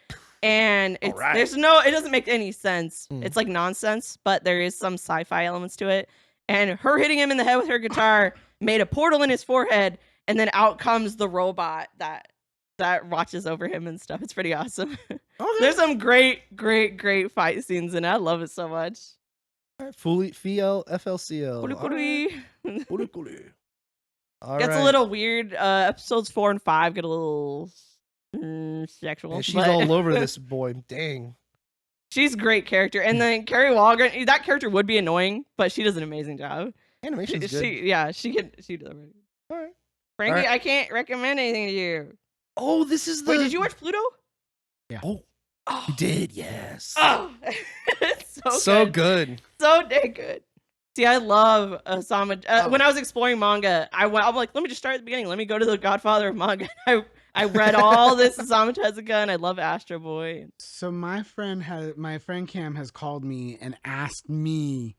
S4: And it's
S1: Alright.
S4: it doesn't make any sense.
S1: Hmm.
S4: It's like nonsense, but there is some sci-fi elements to it. And her hitting him in the head with her guitar made a portal in his forehead, and then out comes the robot that watches over him and stuff. It's pretty awesome.
S1: Okay.
S4: There's some great fight scenes in it. I love it so much.
S1: Fully FLCL.
S4: Fully
S1: All right.
S4: Cooley.
S1: Fully Cooley. All
S4: Gets
S1: right.
S4: a little weird. Episodes 4 and 5 get a little sexual.
S1: Yeah, she's
S4: but
S1: all over this boy. Dang.
S4: she's a great character. And then Carrie Walgren, that character would be annoying, but she does an amazing job.
S1: Animation's good.
S4: She does.
S1: All right.
S4: Frankie,
S1: Alright.
S4: I can't recommend anything to you.
S1: Oh, this is the.
S4: Wait, did you watch Pluto?
S1: Oh,
S4: Oh,
S1: you did. Yes.
S4: oh. It's
S1: So good.
S4: So dang good. See, I love Osama. When I was exploring manga, I'm like, let me just start at the beginning. Let me go to the Godfather of manga. I read all this Osamu Tezuka, and I love Astro Boy.
S3: So my friend Cam has called me and asked me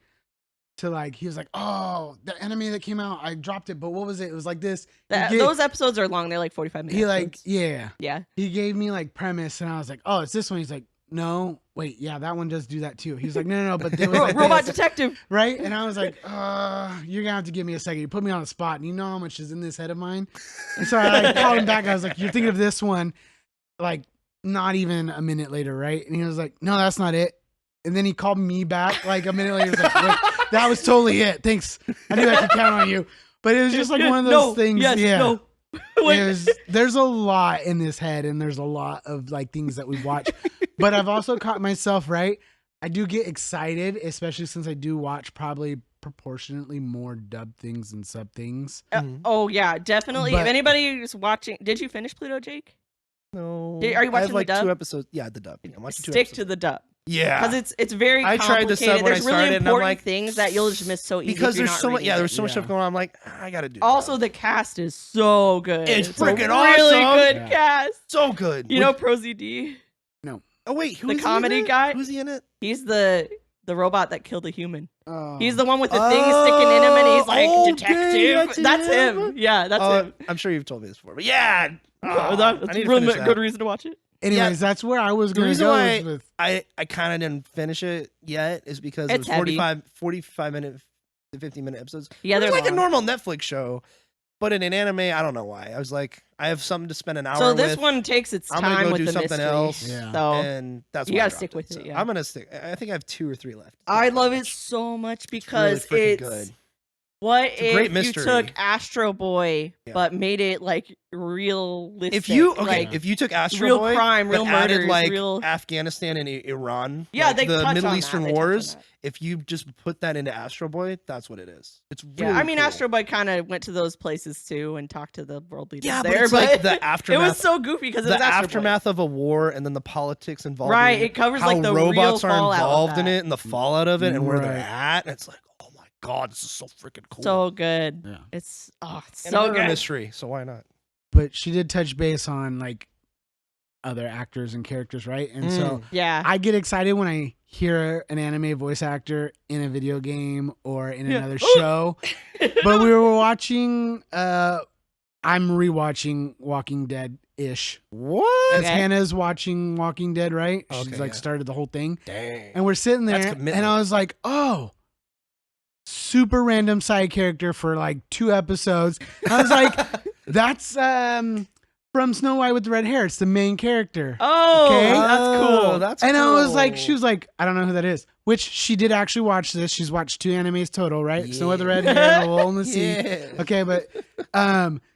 S3: to like. He was like, "Oh, the anime that came out, I dropped it, but what was it? It was like this."
S4: Those episodes are long. They're like 45 minutes.
S3: He like, yeah.
S4: yeah.
S3: He gave me like premise, and I was like, "Oh, it's this one." He's like, "No, wait, yeah, that one does do that too." He's like, "No, but there was like
S4: Robot
S3: this."
S4: Detective.
S3: Right?" And I was like, you're gonna have to give me a second. You put me on the spot, and you know how much is in this head of mine." And so I like, called him back. I was like, "You're thinking of this one?" Like, not even a minute later, right? And he was like, "No, that's not it." And then he called me back like a minute later. He was like, "Wait, that was totally it. Thanks. I knew I could count on you." But it was just like one of those things.
S4: Yes,
S3: yeah.
S4: no. Wait.
S3: There's a lot in this head, and there's a lot of like things that we watch. But I've also caught myself, right? I do get excited, especially since I do watch probably proportionately more dub things and sub things.
S4: Oh yeah, definitely.
S3: But-
S4: If anybody is watching, did you finish Pluto, Jake?
S1: No.
S4: Are you
S1: I have
S4: watching
S1: like
S4: the dub?
S1: 2 episodes. Yeah, the dub. Yeah, I'm watching 2
S4: Stick
S1: episodes.
S4: to the dub
S1: Yeah.
S4: because it's very
S1: I tried the
S4: complicated.
S1: sub when I
S4: There's really
S1: started, and I'm
S4: important
S1: like-
S4: things that you'll just miss so easy
S1: because
S4: if you're
S1: there's
S4: not
S1: so much.
S4: reading
S1: Yeah,
S4: it.
S1: there's so much
S3: Yeah.
S1: stuff going on. I'm like, I gotta do.
S4: Also,
S1: dub.
S4: the cast is so good.
S1: It's
S4: a
S1: freaking
S4: really
S1: awesome.
S4: good
S3: Yeah.
S4: cast.
S1: so good.
S4: You know Pro ZD?
S1: Oh wait, who
S4: the
S1: is he
S4: comedy
S1: in it?
S4: guy?
S1: Who's he in it?
S4: He's the robot that killed a human.
S3: Oh.
S4: He's the one with the thing sticking in him, and he's like,
S1: okay,
S4: detective. That's him.
S1: him.
S4: Yeah, that's him.
S1: I'm sure you've told me this before, but yeah.
S4: That's
S1: I
S4: a
S1: need to
S4: real
S1: finish that.
S4: good reason to watch it.
S3: Anyways, that's where I was
S1: The
S3: going to
S1: reason
S3: go
S1: why
S3: with.
S1: I kind of didn't finish it yet is because it
S4: It's
S1: was
S4: heavy.
S1: 45 minute to 50-minute episodes.
S4: Yeah,
S1: It's
S4: they're
S1: like a
S4: long.
S1: normal Netflix show, but in an anime, I don't know why. I was like, I have something to spend an hour
S4: So this
S1: with,
S4: one takes its
S1: I'm gonna
S4: time
S1: go
S4: with
S1: do
S4: the
S1: something
S4: mystery.
S1: else.
S3: Yeah.
S4: So
S1: and that's
S4: You
S1: why I
S4: gotta
S1: dropped
S4: stick with it,
S1: So
S4: yeah.
S1: I'm gonna stick. I think I have 2 or 3 left.
S4: I love it so much because
S1: really freaking
S4: it's
S1: good.
S4: What
S1: It's a great
S4: if
S1: mystery.
S4: you took Astro Boy
S1: Yeah.
S4: but made it like realistic?
S1: If you
S4: like,
S1: if you took Astro
S4: real
S1: Boy,
S4: crime,
S1: but
S4: real
S1: added
S4: murders,
S1: like
S4: real-
S1: Afghanistan and Iran,
S4: Yeah,
S1: like
S4: they
S1: the
S4: touch
S1: Middle
S4: on
S1: Eastern
S4: that. They touch on
S1: wars.
S4: that.
S1: If you just put that into Astro Boy, that's what it is. It's
S4: Yeah,
S1: really
S4: I mean,
S1: cool.
S4: Astro Boy kind of went to those places too and talked to the world leaders
S1: Yeah, but
S4: there.
S1: it's like the aftermath.
S4: It was so goofy because it
S1: the
S4: was Astro Boy.
S1: aftermath of a war and then the politics involved.
S4: Right,
S1: in
S4: it covers,
S1: how
S4: like, the
S1: robots
S4: real
S1: are
S4: fallout of
S1: involved in
S4: that.
S1: it and the fallout of it and where they're
S3: Right.
S1: at. And it's like, oh my god, this is so freaking cool.
S4: So good.
S3: Yeah.
S4: It's it's
S1: and
S4: so
S1: another
S4: good.
S1: mystery. So why not?
S3: But she did touch base on like other actors and characters, right? And so
S4: Yeah.
S3: I get excited when I hear an anime voice actor in a video game or in
S4: Yeah.
S3: another show. But we were watching I'm rewatching Walking Dead ish.
S1: What?
S3: As
S4: Okay.
S3: Hannah's watching Walking Dead, right?
S1: Okay,
S3: She's like
S1: yeah.
S3: started the whole thing.
S1: Dang.
S3: And we're sitting
S1: That's
S3: there
S1: commitment.
S3: and I was like, oh, super random side character for like 2 episodes. I was like, that's from Snow White with the red hair. It's the main character.
S4: Oh,
S3: Okay.
S4: that's cool.
S1: That's
S3: And I was like,
S1: cool.
S3: she was like, I don't know who that is. Which she did actually watch this. She's watched 2 animes total, right? Snow with the red hair and the Hole in the Sea.
S1: Yeah.
S3: Okay, but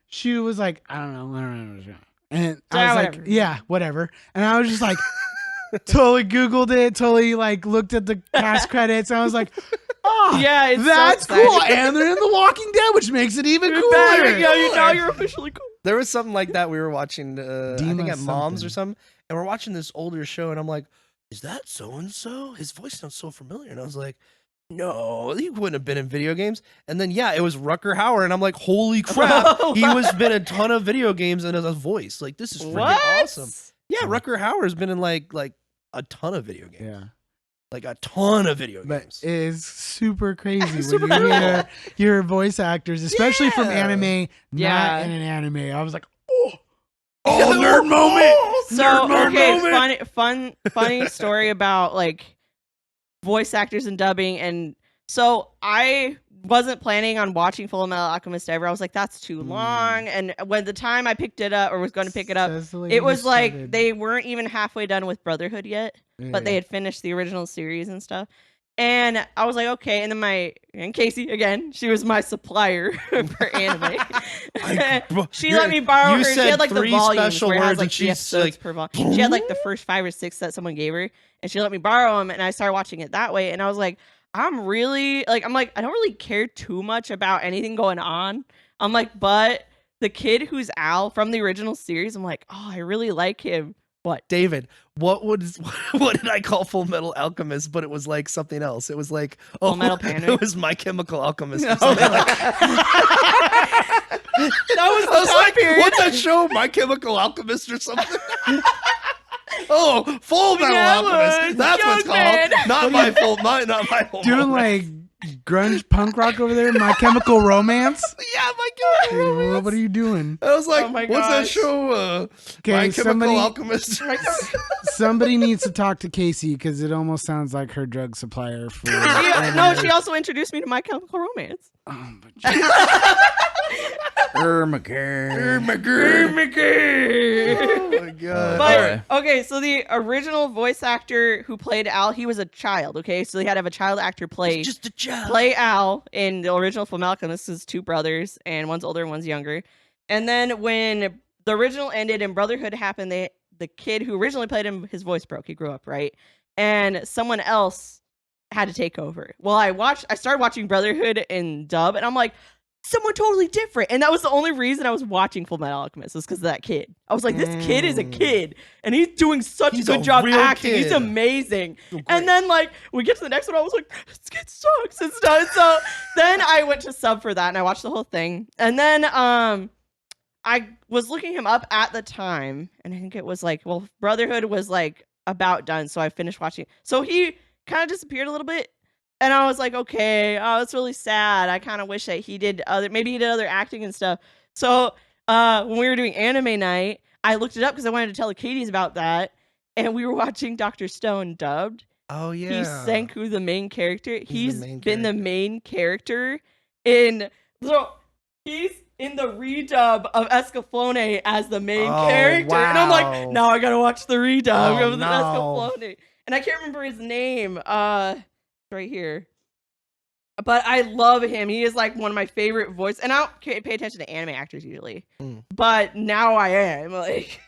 S3: she was like, I don't know. And I
S4: Yeah,
S3: was
S4: whatever.
S3: like, yeah, whatever. And I was just like, totally Googled it, totally like looked at the cast credits. And I was like, oh,
S4: Yeah, it's so
S3: that's
S4: exciting.
S3: cool. And they're in The Walking Dead, which makes it even cooler.
S4: Better. Yeah, now you're officially cool.
S1: There was something like that we were watching, I think
S3: Dima
S1: at Mom's or
S3: something.
S1: something, and we're watching this older show, and I'm like, is that so-and-so? His voice sounds so familiar. And I was like, no, he wouldn't have been in video games. And then, yeah, it was Rutger Hauer, and I'm like, holy crap, he was been in a ton of video games and as a voice. Like, this is freaking
S4: What?
S1: awesome. Yeah, Rutger Hauer's been in like a ton of video games.
S3: Yeah.
S1: Like a ton of video
S3: But
S1: games.
S3: it is super crazy
S1: Super
S3: when you
S1: cool.
S3: hear your voice actors, especially from
S1: Yeah.
S3: anime,
S4: Yeah.
S3: not in an anime. I was like, oh,
S1: nerd moment.
S4: So
S1: Nerd
S4: okay,
S1: moment.
S4: funny story about like voice actors and dubbing. And so I wasn't planning on watching Full Metal Alchemist ever. I was like, that's too long. And when the time I picked it up or was going to pick it up,
S3: Says the lady
S4: it was
S3: who
S4: like
S3: started.
S4: they weren't even halfway done with Brotherhood yet, but they had finished the original series and stuff. And I was like, okay. And then and Casey again, she was my supplier for anime. She let me borrow
S1: you
S4: her. She
S1: said
S4: had like the
S1: 3
S4: volumes
S1: special
S4: where it has
S1: words,
S4: like
S1: and
S4: 3
S1: she's
S4: episodes
S1: like,
S4: per volume. She had like the first 5 or 6 that someone gave her, and she let me borrow them. And I started watching it that way. And I was like, I don't really care too much about anything going on. I'm like, but the kid who's Al from the original series, I'm like, oh, I really like him. What?
S1: David, what did I call Full Metal Alchemist? But it was like something else. It was like
S4: Full Metal Panic?
S1: It was My Chemical Alchemist. Or
S4: No.
S1: something like
S4: That was
S1: I
S4: the
S1: was
S4: time
S1: like,
S4: period.
S1: what's that show? My Chemical Alchemist or something? Oh, Full Metal
S4: Yeah,
S1: Alchemist. That's
S4: young
S1: what it's
S4: man.
S1: called. Not my full. Not my full.
S3: doing like grunge punk rock over there. My Chemical Romance.
S1: yeah, My Chemical
S3: Hey,
S1: Romance.
S3: what are you doing?
S1: I was like,
S4: Oh my
S1: what's that
S4: gosh.
S1: show?
S3: Okay,
S1: My Chemical
S3: somebody-
S1: Alchemist.
S3: Somebody needs to talk to Casey because it almost sounds like her drug supplier for.
S4: No, she also introduced me to My Chemical Romance.
S3: Oh, but
S1: Oh my god.
S4: But
S2: Okay.
S4: okay, so the original voice actor who played Al, he was a child. Okay, so they had to have a child actor play
S1: Just a job.
S4: Al in the original Full Metal Alchemist. This is 2 brothers, and one's older and one's younger. And then when the original ended and Brotherhood happened, the kid who originally played him, his voice broke. He grew up, right? And someone else had to take over. Well, I started watching Brotherhood in dub, and I'm like, someone totally different. And that was the only reason I was watching Full Metal Alchemist, was because of that kid. I was like, this kid is a kid, and he's doing such
S1: He's
S4: a
S1: a
S4: good job
S1: real
S4: acting. He's
S1: kid.
S4: amazing.
S1: Great.
S4: And then like we get to the next one, I was like, this kid sucks and stuff. And so then I went to sub for that, and I watched the whole thing. And then I was looking him up at the time, and I think it was like, well, Brotherhood was like about done, so I finished watching. So he kind of disappeared a little bit. And I was like, okay, oh, it's really sad. I kind of wish that he did other acting and stuff. So when we were doing anime night, I looked it up because I wanted to tell the Katie's about that. And we were watching Dr. Stone dubbed.
S1: Oh yeah.
S4: He's Senku, the main character. He's
S1: the main
S4: been the
S1: character.
S4: main character in. So he's in the redub of Escaflowne as the main
S1: Oh,
S4: character. And I'm
S1: wow.
S4: like, now I gotta watch the redub
S1: Oh,
S4: of the
S1: no.
S4: Escaflowne. And I can't remember his name. Right here. But I love him. He is like one of my favorite voice. And I don't pay attention to anime actors usually. But now I am. Like,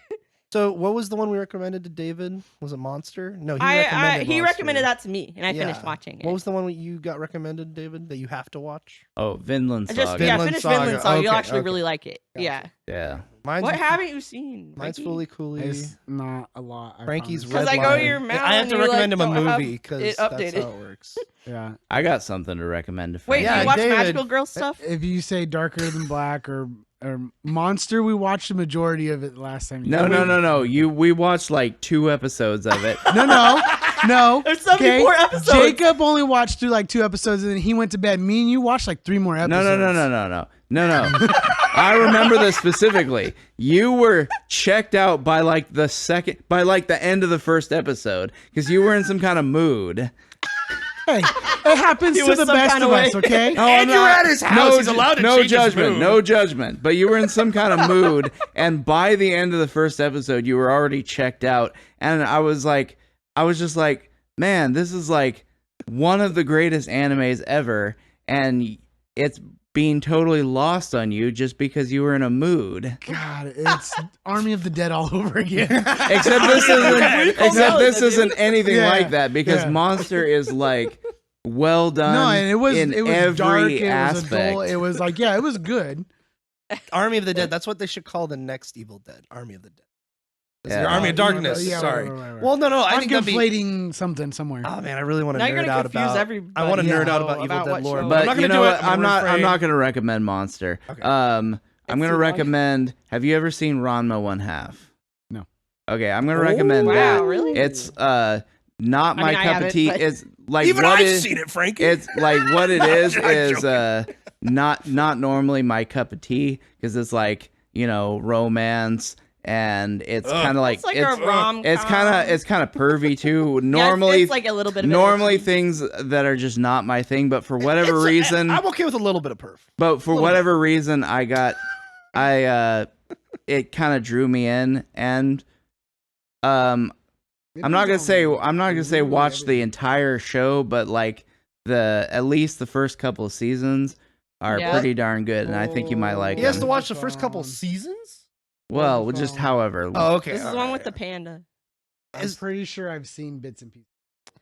S1: So what was the one we recommended to David? Was it Monster? No,
S4: he recommended that to me, and I finished watching it.
S1: What was the one you got recommended, David, that you have to watch?
S2: Oh, Vinland Saga.
S4: Finish Vinland Saga. You'll actually really like it.
S1: Gotcha.
S2: Yeah.
S4: What haven't you seen?
S1: Mine's Fully Coolly.
S3: It's not a lot.
S1: Frankie's
S3: Red
S1: Red
S4: Because I go to
S1: Line.
S4: your mouth.
S1: I have to
S4: and you,
S1: recommend him a
S4: don't have
S1: movie because
S4: it
S1: that's
S4: updated.
S1: how it works.
S3: Yeah.
S2: I got something to recommend to
S4: Wait,
S2: Frankie.
S4: do you watch
S1: David.
S4: Magical Girl stuff?
S3: If you say Darker Than Black or Monster, we watched the majority of it last time.
S2: No. We watched like 2 episodes of it.
S3: No.
S4: There's 74 episodes.
S3: Jacob only watched through like 2 episodes and then he went to bed. Me and you watched like 3 more episodes.
S2: No. I remember this specifically. You were checked out by like the end of the first episode because you were in some kind of mood.
S3: Hey, it happens to
S4: was
S3: the
S4: some
S3: best
S4: kind
S3: of
S4: of
S3: us,
S4: way.
S3: okay?
S2: No,
S1: And you're at his house. He's allowed to change his mood.
S2: No judgment. But you were in some kind of mood, and by the end of the first episode, you were already checked out. And I was just like, man, this is like one of the greatest animes ever, and it's being totally lost on you just because you were in a mood.
S3: God, it's Army of the Dead all over again.
S2: Except this isn't anything
S3: Yeah,
S2: like that because
S3: yeah.
S2: Monster is like well done.
S3: No, and it was
S2: every
S3: dark. It was
S2: aspect.
S3: adult. It was like, yeah, it was good.
S1: Army of the Dead. That's what they should call the next Evil Dead. Army of the Dead.
S2: Yeah.
S1: Your Army of Darkness.
S3: Yeah,
S1: Sorry.
S3: right.
S1: Well, no. I
S3: I'm
S1: think that'd be.
S3: conflating something somewhere.
S1: Oh man, I really want to
S4: Now you're
S1: nerd
S4: gonna
S1: out
S4: confuse
S1: about.
S4: everybody.
S1: I want to nerd out about Evil
S4: about
S1: Dead
S4: what
S1: lore,
S4: show.
S1: but I'm
S2: But
S1: not
S2: you
S1: gonna
S2: know
S1: do
S2: what?
S1: it.
S2: I'm not
S1: refrain.
S2: going to recommend Monster.
S1: Okay.
S2: I'm going to
S4: too long.
S2: recommend. Have you ever seen Ranma 1/2?
S3: No.
S2: Okay, I'm going to recommend
S4: wow,
S2: that.
S4: really?
S2: It's not my
S4: I
S2: cup of
S4: haven't,
S2: tea.
S4: but-
S2: It's like
S1: Even
S2: what
S1: I've
S2: is-
S1: seen it, Frankie.
S2: It's like what it is
S1: I'm
S2: not normally my cup of tea because it's like, you know, romance and it's kind of like
S4: It's like a rom-com.
S2: it's kind of pervy too.
S4: Yeah,
S2: Normally
S4: it's like a little bit of
S2: normally
S4: energy.
S2: things that are just not my thing, but for whatever reason,
S1: I'm okay with a little bit of perf.
S2: but for whatever reason it kind of drew me in, and I'm not gonna say watch the entire show, but like at least the first couple of seasons are
S4: Yeah.
S2: pretty darn good, and I think you might like
S1: He has
S2: them.
S1: to watch the first couple seasons.
S2: Well, just however.
S1: Oh, okay.
S4: This is
S1: all
S4: the one
S1: right.
S4: with the panda.
S3: I'm pretty sure I've seen bits and pieces.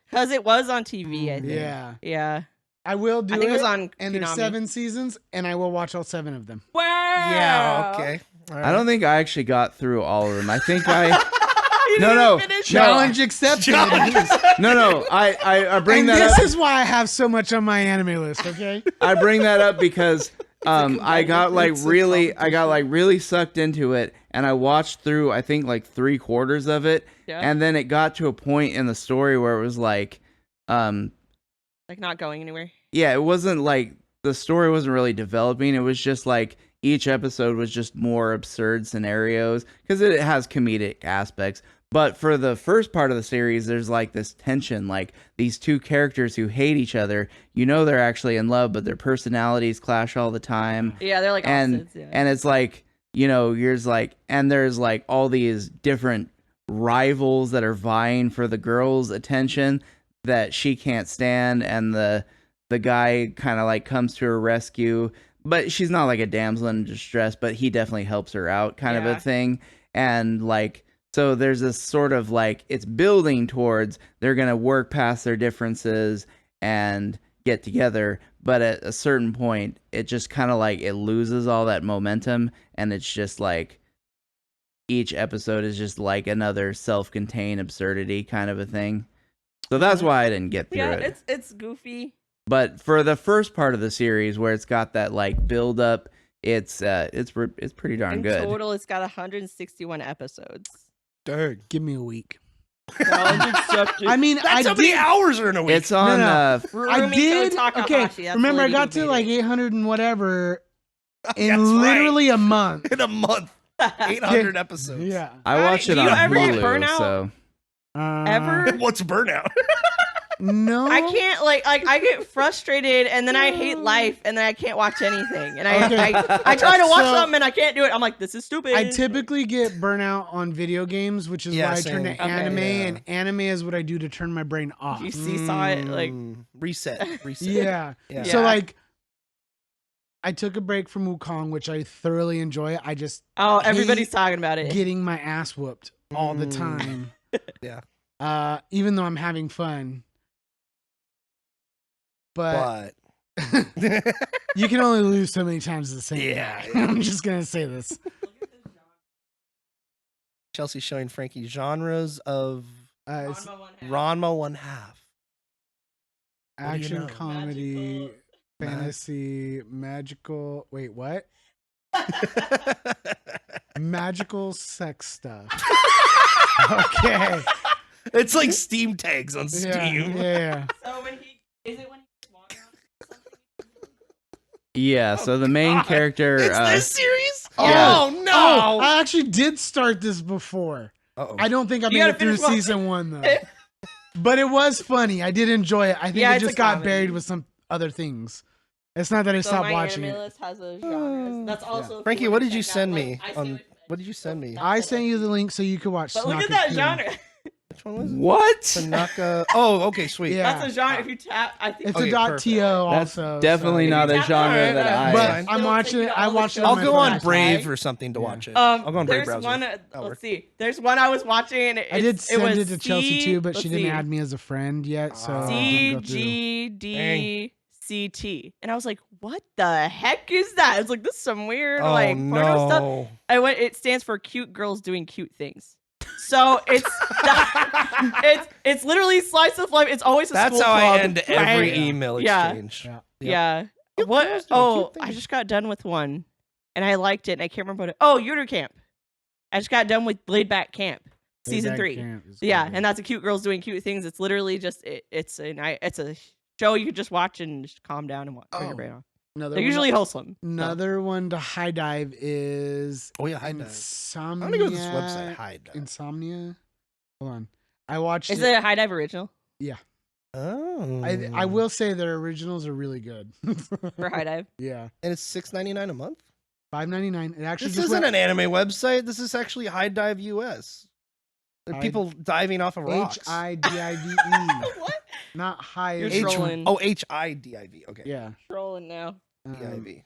S4: Because it was on TV, I think.
S3: Yeah.
S4: Yeah.
S3: I will do
S4: I think it was
S3: it,
S4: on
S3: and there's
S4: Toonami.
S3: 7 seasons, and I will watch all 7 of them.
S4: Wow.
S1: Yeah. Okay. All right.
S2: I don't think I actually got through all of them. I think I
S4: You
S2: No,
S4: didn't
S2: no.
S4: finish
S3: Challenge accepted.
S2: no. I bring
S3: And
S2: that
S3: this
S2: up.
S3: is why I have so much on my anime list, okay?
S2: I bring that up because I got really sucked into it, and I watched through I think like 3/4 of it,
S4: Yeah.
S2: and then it got to a point in the story where it was like,
S4: Like not going anywhere.
S2: yeah, it wasn't like the story wasn't really developing. It was just like each episode was just more absurd scenarios because it has comedic aspects. But for the first part of the series, there's like this tension, like these two characters who hate each other. You know they're actually in love, but their personalities clash all the time.
S4: Yeah, they're like
S2: and
S4: opposites. Yeah.
S2: and it's like, you know, there's like all these different rivals that are vying for the girl's attention that she can't stand, and the guy kind of like comes to her rescue, but she's not like a damsel in distress, but he definitely helps her out kind of
S4: Yeah.
S2: a thing. And like, so there's this sort of like, it's building towards they're gonna work past their differences and get together, but at a certain point it just kind of like it loses all that momentum, and it's just like each episode is just like another self-contained absurdity kind of a thing. So that's why I didn't get through
S4: yeah,
S2: it.
S4: it's goofy.
S2: But for the first part of the series where it's got that like build up, it's pretty darn
S4: In
S2: good.
S4: total, it's got 161 episodes.
S1: Dang.
S3: Give me a week.
S4: Challenge accepted.
S3: I mean,
S1: That's how many hours are in a week.
S2: It's on
S3: No.
S2: uh
S3: I
S4: Rumiko
S3: did.
S4: Takahashi,
S3: Okay,
S4: that's
S3: remember
S4: the
S3: I
S4: lady
S3: got
S4: who
S3: to
S4: made
S3: like
S4: it.
S3: 800 and whatever
S1: That's
S3: in literally a month.
S1: in a month. 800 episodes.
S3: Yeah.
S2: I watched it
S4: do
S2: on
S4: you ever get
S2: Hulu,
S4: burnout?
S2: so
S4: Ever?
S1: What's burnout?
S3: No,
S4: I can't I get frustrated and then I hate life and then I can't watch anything and I try to watch something and I can't do it. I'm like, this is stupid.
S3: I typically get burnout on video games, which is
S1: Yeah,
S3: why I turn to
S1: same.
S3: anime,
S1: Yeah.
S3: and anime is what I do to turn my brain off.
S4: You seesaw it like
S1: reset.
S3: Yeah.
S1: Yeah.
S3: So like, I took a break from Wukong, which I thoroughly enjoy. I just
S4: everybody's talking about it.
S3: getting my ass whooped all the time.
S1: Yeah.
S3: Even though I'm having fun. But you can only lose so many times at the same time. I'm just gonna say this.
S1: Chelsea's showing Frankie genres of
S4: Ranma one half.
S1: Ranma 1/2. What do you
S3: Action,
S1: know?
S3: comedy, fantasy, magical. Wait, what? Magical sex stuff. Okay.
S1: It's like Steam tags on Steam.
S3: Yeah.
S4: So when he's walking around?
S2: Yeah, so the main character.
S1: It's this series?
S2: Yeah.
S1: Oh no!
S3: Oh, I actually did start this before.
S1: Uh-oh.
S3: I don't think I
S4: You
S3: made
S4: gotta
S3: it through
S4: finish
S3: season 1 though. But it was funny. I did enjoy it. I think it
S4: it's a
S3: just got
S4: comedy.
S3: buried with some other things. It's not that I
S4: So
S3: stopped
S4: my
S3: watching
S4: anime
S3: it.
S4: list has those genres. That's also if
S1: Frankie,
S4: you
S1: what
S4: wanna
S1: did you
S4: check out,
S1: send
S4: like,
S1: me?
S4: I say
S1: What did you send me?
S3: I sent you the link so you could watch.
S4: But look at
S3: Snarp
S4: that
S3: Fangle.
S4: genre.
S1: Which one was it?
S2: What?
S1: Tanaka. Oh, okay, sweet.
S3: Yeah.
S4: That's a genre. If you tap, I think
S3: It's
S1: Okay,
S3: a .to
S1: perfect.
S2: That's
S3: also.
S2: definitely
S3: so.
S2: not a
S4: Tap
S2: genre
S4: on it,
S2: that I.
S3: But
S1: Fine.
S3: I'm
S4: It'll
S3: watching
S4: take you
S3: it.
S4: to
S3: I
S4: all the
S3: watched it.
S4: shows
S3: on
S1: I'll
S3: my
S1: go
S3: phone.
S1: on Brave
S4: Right?
S1: or something to
S3: Yeah.
S1: watch it. I'll go on Brave
S4: There's
S1: browser.
S4: one.
S1: That'll work.
S4: Let's see. There's one I was watching.
S3: I did send
S4: was
S3: it to Chelsea too, but she
S4: let's
S3: didn't
S4: see.
S3: add me as a friend yet, so it
S4: C
S3: didn't go through.
S4: G D C T, and I was like, "What the heck is that?" It's like this is some weird
S1: Oh
S4: like porno stuff.
S1: no!
S4: I went. It stands for cute girls doing cute things. So it's it's literally slice of life. It's always a
S1: That's
S4: school
S1: how
S4: club,
S1: I end every
S4: right?
S1: email
S4: Yeah.
S1: exchange.
S3: Yeah.
S4: Yeah.
S1: Cute
S4: What?
S1: girls doing
S4: Oh,
S1: cute
S4: I
S1: things.
S4: just got done with one, and I liked it. And I can't remember what it. Oh, Uter Camp. I just got done with Laid Back Camp, season
S3: Laid Back
S4: 3.
S3: Camp is
S4: Yeah,
S3: good.
S4: and that's a cute girls doing cute things. It's literally just it's a show you could just watch and just calm down and watch. Turn your
S3: Oh.
S4: brain off.
S3: Another
S4: They're
S3: one
S4: usually
S3: to-
S4: wholesome. so.
S3: Another one to high dive is
S1: Oh yeah, Hide Dive.
S3: Insomnia.
S1: I'm gonna go to this website. Hide Dive.
S3: Insomnia. Hold on. I watched
S4: Is
S3: it.
S4: it a High Dive original
S1: Oh.
S3: I will say their originals are really good.
S4: for High Dive?
S3: Yeah.
S1: And it's $6.99 a month.
S3: $5.99. It actually
S1: This
S3: just
S1: isn't
S3: went
S1: an anime website. This is actually High Dive US. There are
S3: Hide-
S1: people diving off of rocks.
S3: HIDIVE.
S4: What?
S3: Not high.
S4: You're
S1: H-
S4: trolling.
S1: oh, HIDIV. Okay.
S3: Yeah.
S4: Trolling now.
S1: DIV.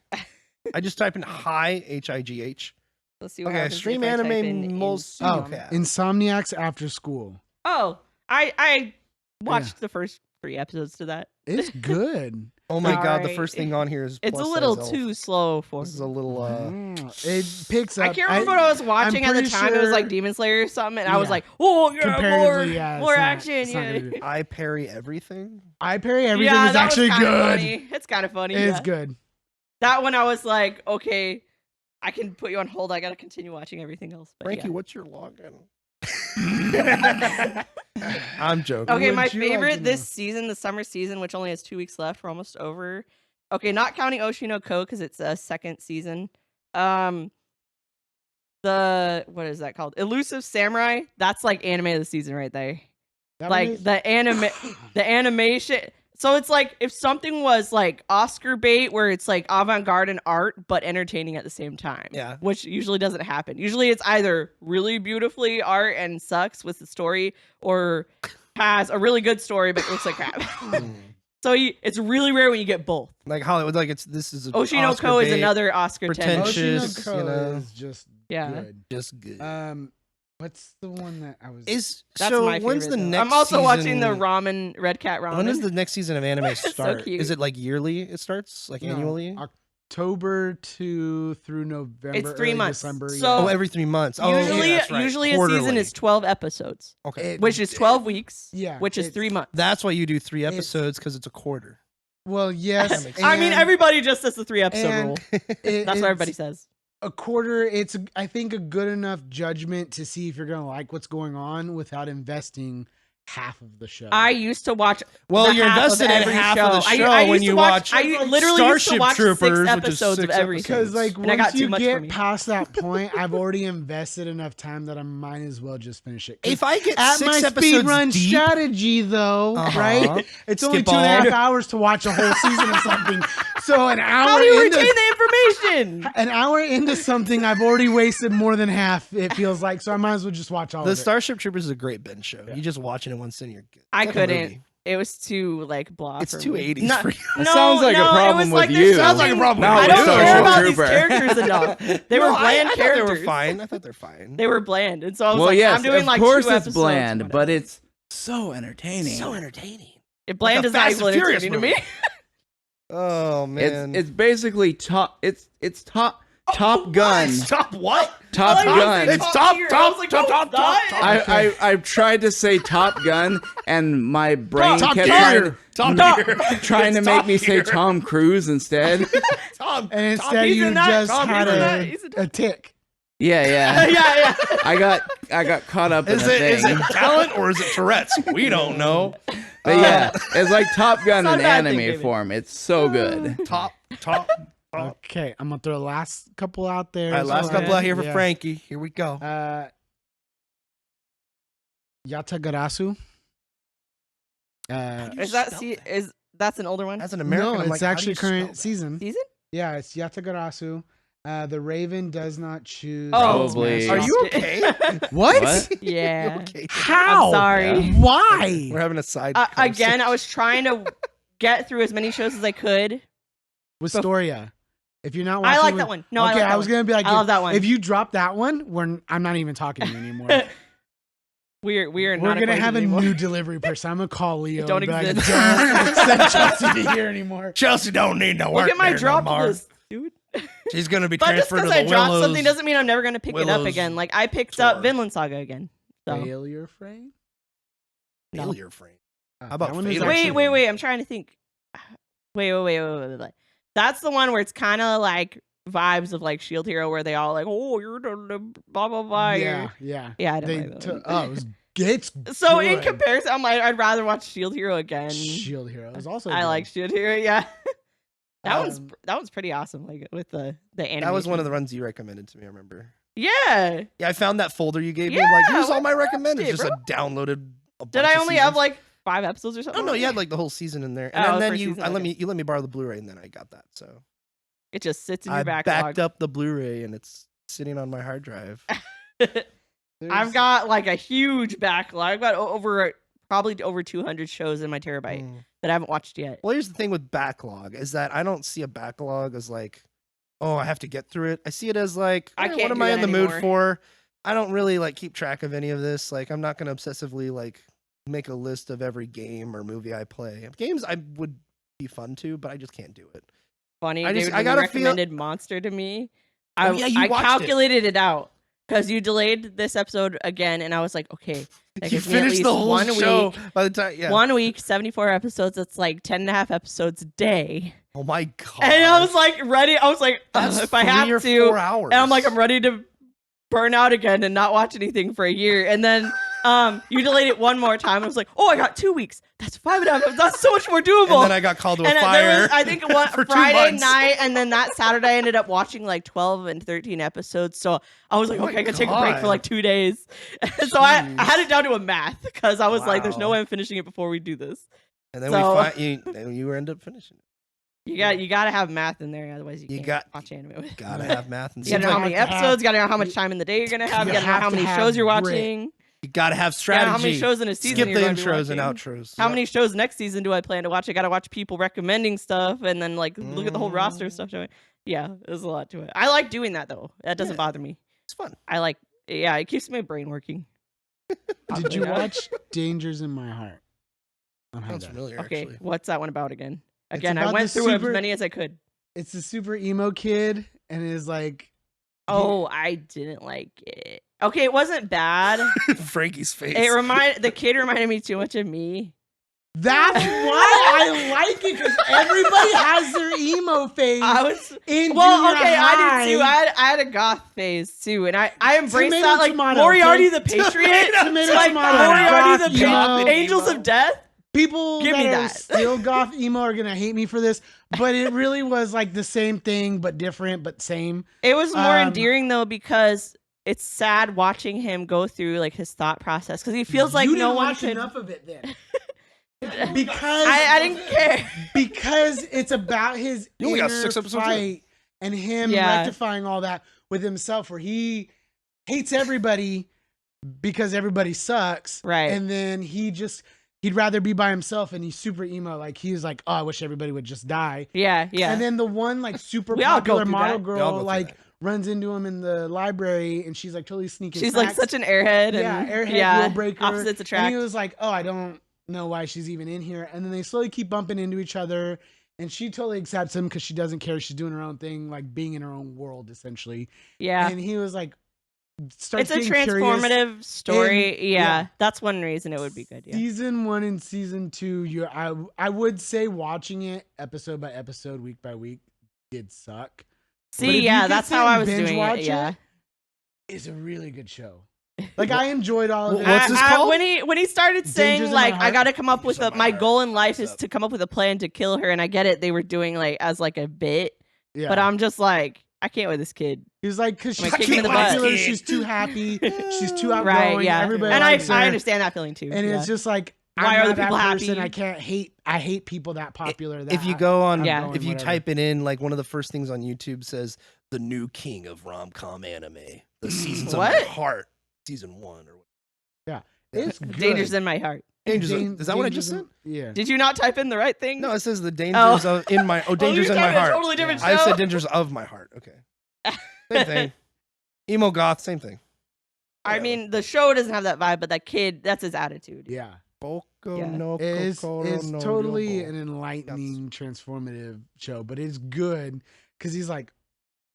S1: I just type in high HIGH.
S4: Let's see what
S1: Okay,
S4: happens
S1: stream
S4: if I type
S1: anime
S4: in
S1: most.
S3: Oh,
S1: Okay.
S3: Insomniacs After School.
S4: Oh, I watched the first 3 episodes to that.
S3: It's good.
S1: Oh my god, the
S4: Alright.
S1: first thing on here is
S4: It's a
S1: plus
S4: little
S1: size elf.
S4: too slow for
S1: This is
S4: me.
S1: a little
S3: It picks up.
S4: I can't remember what I was watching at the
S3: pretty
S4: time. It was like
S3: sure-
S4: Demon Slayer or something, and I was
S3: Yeah.
S4: like, "Oh, yeah,
S3: Comparatively, yeah, it's
S4: more
S3: not-
S4: action."
S3: it's not
S4: Yeah,
S3: gonna be-
S1: I parry everything.
S3: I Parry Everything
S4: yeah,
S3: is
S4: that was
S3: actually
S4: kinda
S3: good.
S4: funny. It's kind of funny.
S3: It's
S4: yeah.
S3: good.
S4: That one, I was like, okay, I can put you on hold. I gotta continue watching everything else. But
S1: Frankie,
S4: yeah.
S1: what's your login? I'm joking.
S4: Okay,
S3: Would
S4: my
S3: you like
S4: favorite
S3: to
S4: this
S3: know?
S4: season, the summer season, which only has 2 weeks left. We're almost over. Okay, not counting Oshino Ko because it's a second season. The what is that called? Elusive Samurai. That's like anime of the season right there.
S3: That one
S4: Like
S3: is-
S4: the animation. So it's like if something was like Oscar bait, where it's like avant-garde and art, but entertaining at the same time.
S1: Yeah.
S4: Which usually doesn't happen. Usually it's either really beautifully art and sucks with the story, or has a really good story but looks like crap. So it's really rare when you get both.
S1: Like Hollywood, like this is a
S4: Oshino
S1: Oscar
S4: Ko is
S1: bait,
S4: another Oscar
S1: pretentious.
S4: 10.
S3: Oshino Ko
S1: you know.
S3: is just
S4: Yeah.
S3: good.
S1: just good.
S3: What's the one that I was?
S4: That's
S1: so
S4: my
S1: when's
S4: favorite,
S1: the
S4: though.
S1: next?
S4: I'm also watching the
S1: season-
S4: ramen, Red Cat Ramen.
S1: When does the next season of anime
S4: So
S1: start?
S4: cute.
S1: Is it like yearly? It starts like
S3: No,
S1: annually.
S3: October through November.
S4: It's 3
S3: early
S4: months.
S3: December.
S4: So-
S1: Oh, every 3 months. Oh, okay,
S4: usually
S1: that's right.
S4: usually a
S1: Quarterly.
S4: season is 12 episodes,
S1: okay.
S4: which is 12 weeks,
S3: Yeah,
S4: which is
S3: it's-
S4: 3 months.
S1: That's why you do 3
S3: It's-
S1: episodes because it's a quarter.
S3: Well, yes.
S1: makes
S4: I mean,
S3: and
S4: everybody just does the 3 episode
S3: and
S4: rule.
S3: it-
S4: That's what everybody
S3: it's
S4: says.
S3: a quarter. It's I think a good enough judgment to see if you're gonna like what's going on without investing half of the show.
S4: I used to watch.
S1: Well,
S4: the
S1: you're
S4: half
S1: invested
S4: of
S1: in
S4: every
S1: half
S4: show.
S1: of the show
S4: I
S1: when
S4: used
S1: you
S4: to
S1: watch
S4: I literally used to
S1: Starship
S4: watch
S1: Troopers,
S4: 6
S1: which is
S4: episodes of
S1: 6
S4: every.
S3: Because like
S4: And I got
S3: once
S4: too
S3: you
S4: much for
S3: get
S4: me.
S3: past that point, I've already invested enough time that I might as well just finish it. 'Cause
S1: If I get
S3: at
S1: 6
S3: my
S1: episodes
S3: speed run
S1: deep,
S3: strategy, though,
S1: Uh-huh.
S3: right? It's only
S1: Skip
S3: 2.5
S1: all.
S3: hours to watch a whole season of something. So an hour
S4: How do you
S3: into
S4: retain the information?
S3: an hour into something, I've already wasted more than half. It feels like so. I might as well just watch all
S1: the
S3: of it.
S1: Starship Troopers is a great binge show. You just watching it once in, you're good.
S4: I
S1: It's like a
S4: couldn't.
S1: movie.
S4: It was too like blah.
S1: It's
S4: for
S1: too
S4: me.
S1: 80s
S4: No,
S1: for you.
S2: That
S4: no,
S2: sounds like a
S4: no,
S2: problem
S4: it was
S2: with
S4: like
S2: you.
S4: there's
S1: Sounds like a
S4: something-
S1: problem
S2: Not
S4: I
S2: with
S4: don't
S2: Starship
S4: care about these
S2: Trooper.
S4: characters enough. They were
S1: No,
S4: bland
S1: I thought
S4: characters.
S1: they were fine. I thought they're fine.
S4: They were bland, and so I was
S2: Well,
S4: like,
S2: yes,
S4: I'm doing
S2: of
S4: like
S2: course
S4: 2
S2: it's
S4: episodes,
S2: bland,
S4: whatever.
S2: but it's so entertaining.
S1: So entertaining.
S4: Bland
S1: like a
S4: is not
S1: Fast
S4: equal
S1: and Furious
S4: entertaining to me.
S1: movie. Oh man.
S2: It's basically top. It's Top Gun.
S1: Stop what?
S2: Top
S4: I thought you
S2: Gun.
S4: said
S1: It's
S4: top
S1: top,
S4: tier. I
S1: top,
S4: was like,
S1: top,
S4: no,
S1: top,
S4: it's
S1: top,
S4: not.
S1: top.
S2: I've tried to say Top Gun, and my brain
S1: Top
S2: kept
S1: Gear.
S2: trying,
S1: Top Gear.
S2: trying to
S1: It's
S2: make
S1: Top
S2: me say
S1: Gear.
S2: Tom Cruise instead.
S1: Tom.
S3: and
S1: Tom,
S3: instead,
S1: he's
S3: you
S1: in that.
S3: just
S1: Tom,
S3: had
S1: he's in that.
S4: He's in
S3: a tick.
S2: Yeah,
S4: yeah,
S2: yeah.
S4: yeah.
S2: I got caught up in
S1: Is
S2: a
S1: it is
S2: thing.
S1: it talent or is it Tourette's? We don't know.
S2: But yeah, it's like Top Gun
S4: It's not
S2: in
S4: a bad
S2: anime
S4: thing, David.
S2: form. It's so good.
S1: Top.
S3: Okay, I'm gonna throw the last couple out there.
S1: All right,
S3: as
S1: last
S3: well.
S1: couple out here for
S3: Yeah.
S1: Frankie. Here we go.
S3: Yatagarasu.
S4: Is that that's an older one?
S1: As an American,
S3: No,
S1: I'm
S3: it's
S1: like, how do
S3: actually
S1: you spell
S3: current
S1: that?
S3: season.
S4: Season?
S3: Yeah, it's Yatagarasu. The Raven does not choose.
S4: Oh,
S2: Probably.
S1: Are you okay?
S3: What?
S2: What?
S4: Yeah.
S1: You okay?
S3: How?
S4: I'm sorry.
S2: Yeah.
S3: Why?
S1: We're having a side.
S4: Again, I was trying to get through as many shows as I could.
S3: Wistoria. If you're not watching,
S4: I like that one. No, I
S3: okay,
S4: like that
S3: I was
S4: one.
S3: gonna be like,
S4: I love that one.
S3: If you drop that one, I'm not even talking to you anymore.
S4: we are
S3: We're
S4: not
S3: gonna
S4: acquainted
S3: have a
S4: anymore.
S3: new delivery person. I'm gonna call Leo.
S4: Don't
S3: and be like,
S4: exist.
S3: don't send Chelsea to here anymore.
S1: Chelsea don't need no work.
S4: Look at my
S1: there
S4: drop
S1: no more.
S4: list, dude.
S1: She's gonna be
S4: But just
S1: transferred to
S4: because
S1: the
S4: I dropped
S1: Willows.
S4: something doesn't mean I'm never gonna pick it up
S1: Willows
S4: again. Like I picked
S1: tour.
S4: up Vinland Saga again. So.
S3: Failure frame.
S1: Failure
S4: No.
S1: frame. How
S3: That
S1: about
S3: one is
S1: Failure?
S3: actually-
S4: Wait. I'm trying to think. Wait. That's the one where it's kind of like vibes of like Shield Hero, where they all like, oh, you're the blah blah blah.
S3: Yeah.
S4: Yeah, I don't
S3: They
S4: like that
S3: took.
S4: one.
S3: Oh, it was. It's
S4: So in
S3: good.
S4: comparison, I'm like, I'd rather watch Shield Hero again.
S3: Shield Hero is also.
S4: I
S3: good.
S4: like Shield Hero. Yeah, that
S3: Um,
S4: one's pretty awesome. Like with the animation.
S1: That was one of the runs you recommended to me. I remember.
S4: Yeah.
S1: Yeah, I found that folder you gave me. I'm like,
S4: Yeah,
S1: here's all
S4: what
S1: my
S4: the heck,
S1: recommended.
S4: dude,
S1: Just a downloaded.
S4: Did I only have like 5 episodes or something?
S1: Oh no, you had like the whole season in there,
S4: Oh,
S1: and
S4: the
S1: then
S4: first
S1: you
S4: season,
S1: let
S4: okay.
S1: me borrow the Blu-ray, and then I got that. So
S4: It just sits in your
S1: I
S4: backlog.
S1: backed up the Blu-ray, and it's sitting on my hard drive.
S3: There's-
S4: I've got like a huge backlog. I've got probably over 200 shows in my terabyte
S1: Mm.
S4: that I haven't watched yet.
S1: Well, here's the thing with backlog is that I don't see a backlog as like, oh, I have to get through it. I see it as like,
S4: I
S1: "Eh,
S4: can't
S1: what am
S4: do
S1: I in
S4: that
S1: the mood
S4: anymore."
S1: for? I don't really like keep track of any of this. Like, I'm not gonna obsessively like make a list of every game or movie I play. Games I would be fun to, but I just can't do it.
S4: Funny,
S1: I just-
S4: David,
S1: I
S4: when you
S1: gotta feel-
S4: recommended Monster to me.
S1: Oh, yeah, you
S4: I
S1: watched it.
S4: calculated it out because you delayed this episode again, and I was like, okay, that
S1: You
S4: gives me at
S1: finished
S4: least
S1: the whole
S4: 1
S1: show
S4: week.
S1: by the time. Yeah.
S4: 1 week, 74 episodes. That's like 10.5 episodes a day.
S1: Oh my god.
S4: And I was like ready. I was like,
S1: That's
S4: if I have
S1: 3 or
S4: to,
S1: 4 hours.
S4: and I'm like, I'm ready to burn out again and not watch anything for a year. And then you delayed it one more time. I was like, oh, I got 2 weeks. That's 5.5. That's so much more doable.
S1: And then I got called to a
S4: And
S1: fire.
S4: there was, I think, one
S1: for 2
S4: Friday
S1: months.
S4: night, and then that Saturday, I ended up watching like 12 and 13 episodes. So I was like,
S1: Oh my
S4: okay, I can take a break
S1: God.
S4: for like 2 days. And so I had it down to a math because I was like, there's no
S1: Wow.
S4: way I'm finishing it before we do this.
S1: And then
S4: So-
S1: you end up finishing it.
S4: You got to have math in there, otherwise you
S1: You
S4: can't
S1: got-
S4: watch anime with.
S1: Gotta have math and
S4: You gotta know how many
S3: have to have-
S4: episodes, you gotta know how much time in the day you're gonna have, you
S3: You
S4: gotta know
S3: have
S4: how
S3: to
S4: many
S3: have
S4: shows you're
S3: grit.
S4: watching,
S1: You gotta have
S4: you gotta
S1: strategy.
S4: know how many shows in a season
S1: Skip
S4: you're
S1: the
S4: gonna be
S1: intros and
S4: watching.
S1: outros.
S4: How
S1: Yep.
S4: many shows next season do I plan to watch? I gotta watch people recommending stuff and then like look at the whole roster of stuff. Yeah, there's a lot to it. I like doing that though. That doesn't
S1: Yeah.
S4: bother me.
S1: It's fun.
S4: It keeps my brain working.
S3: Did you
S4: Yeah.
S3: watch Dangers in My Heart? On
S1: Sounds
S3: Hyundai?
S1: familiar,
S4: Okay,
S1: actually.
S4: what's that one about again?
S3: It's
S4: Again, I
S3: about
S4: went
S3: the
S4: through as
S3: super-
S4: many as I could.
S3: It's a super emo kid and is like,
S4: Oh, I didn't like it. Okay, it wasn't bad.
S1: Frankie's face.
S4: The kid reminded me too much of me.
S3: That's why I like it, because everybody has their emo phase.
S4: I was
S3: in
S4: well,
S3: junior
S4: okay,
S3: high.
S4: I did too. I had a goth phase too, and I embraced
S3: Tomato,
S4: that. Like
S3: tomato,
S4: Moriarty
S3: okay?
S4: the Patriot,
S3: Tomato,
S4: like
S3: tomato,
S4: Moriarty the
S3: goth emo.
S4: Angels of Death.
S3: People
S4: Give
S3: that
S4: me
S3: are
S4: that.
S3: still goth emo are gonna hate me for this, but it really was like the same thing, but different, but same.
S4: It was more
S3: Um,
S4: endearing though because it's sad watching him go through like his thought process because he feels like
S3: you
S4: no
S3: didn't
S4: one
S3: watch
S4: could.
S3: enough of it then. Because
S4: I didn't care.
S3: because it's about his
S1: You only got
S3: inner
S1: 6 episodes in.
S3: fight and him
S4: Yeah.
S3: rectifying all that with himself, where he hates everybody because everybody sucks,
S4: Right.
S3: And then he'd rather be by himself, and he's super emo. Like he's like, oh, I wish everybody would just die.
S4: Yeah, yeah.
S3: And then the one like super
S4: We all go
S3: popular
S4: through
S3: model
S4: that.
S1: We all go
S3: girl
S1: through
S3: like
S1: that.
S3: runs into him in the library, and she's like totally sneaking.
S4: She's like
S3: snacks.
S4: such an airhead.
S3: Yeah,
S4: And,
S3: airhead,
S4: yeah,
S3: rule breaker.
S4: Opposites attract.
S3: And he was like, oh, I don't know why she's even in here. And then they slowly keep bumping into each other, and she totally accepts him because she doesn't care. She's doing her own thing, like being in her own world, essentially.
S4: yeah.
S3: And he was like,
S4: It's
S3: starts
S4: a
S3: getting curious.
S4: transformative story.
S3: And-
S4: yeah,
S3: yeah.
S4: that's one reason it would be good. Yeah.
S3: Season 1 and season 2, I would say watching it episode by episode, week by week, did suck. But if
S4: See,
S3: you
S4: yeah,
S3: could
S4: that's
S3: sit
S4: how
S3: and
S4: I was
S3: binge
S4: doing
S3: watch
S4: it. Yeah.
S3: It's a really good show. Like I enjoyed all of it.
S1: What's this called?
S4: When he started
S3: Dangers
S4: saying
S3: in My
S4: like I
S3: Heart?
S4: got to come up with
S1: Dangers in
S4: my
S1: My
S4: goal
S1: Heart.
S4: in life
S1: What's
S4: is
S1: up?
S4: to come up with a plan to kill her, and I get it. They were doing like as like a bit,
S3: Yeah.
S4: but I'm just like I can't with this kid.
S3: He was like, because she's
S4: Like, kick
S3: too
S4: him in the butt.
S3: popular, she's too happy, she's too outgoing.
S4: Right? Yeah.
S3: Everybody
S4: And
S3: likes her.
S4: I understand that feeling too.
S3: And
S4: yeah.
S3: it's just like,
S4: Why
S3: I'm
S4: are
S3: not
S4: the people
S3: that person.
S4: happy?
S3: I can't hate. I hate people that popular. That
S1: If you go on,
S4: Yeah.
S3: outgoing,
S1: if you
S3: whatever.
S1: type it in, like one of the first things on YouTube says the new king of rom-com anime, the seasons of my
S4: What?
S1: heart, season 1 or what?
S3: it's good.
S4: Dangers in my heart.
S1: Dangers.
S3: Dan-
S1: Is that what I just
S3: Dangers
S1: said?
S3: in- Yeah.
S4: Did you not type in the right thing?
S1: No, it says the dangers of in my dangers
S4: you're
S1: in my
S4: talking a
S1: heart.
S4: totally different
S1: I
S4: show.
S1: said dangers of my heart. Okay, same thing. Emo goth, same thing.
S4: I mean, the show doesn't have that vibe, but that kid, that's his attitude.
S3: Yeah.
S1: Boku
S4: Yeah.
S1: no
S3: It's
S1: kokoro no
S3: totally
S1: yobo.
S3: an enlightening, transformative show, but it's good because he's like,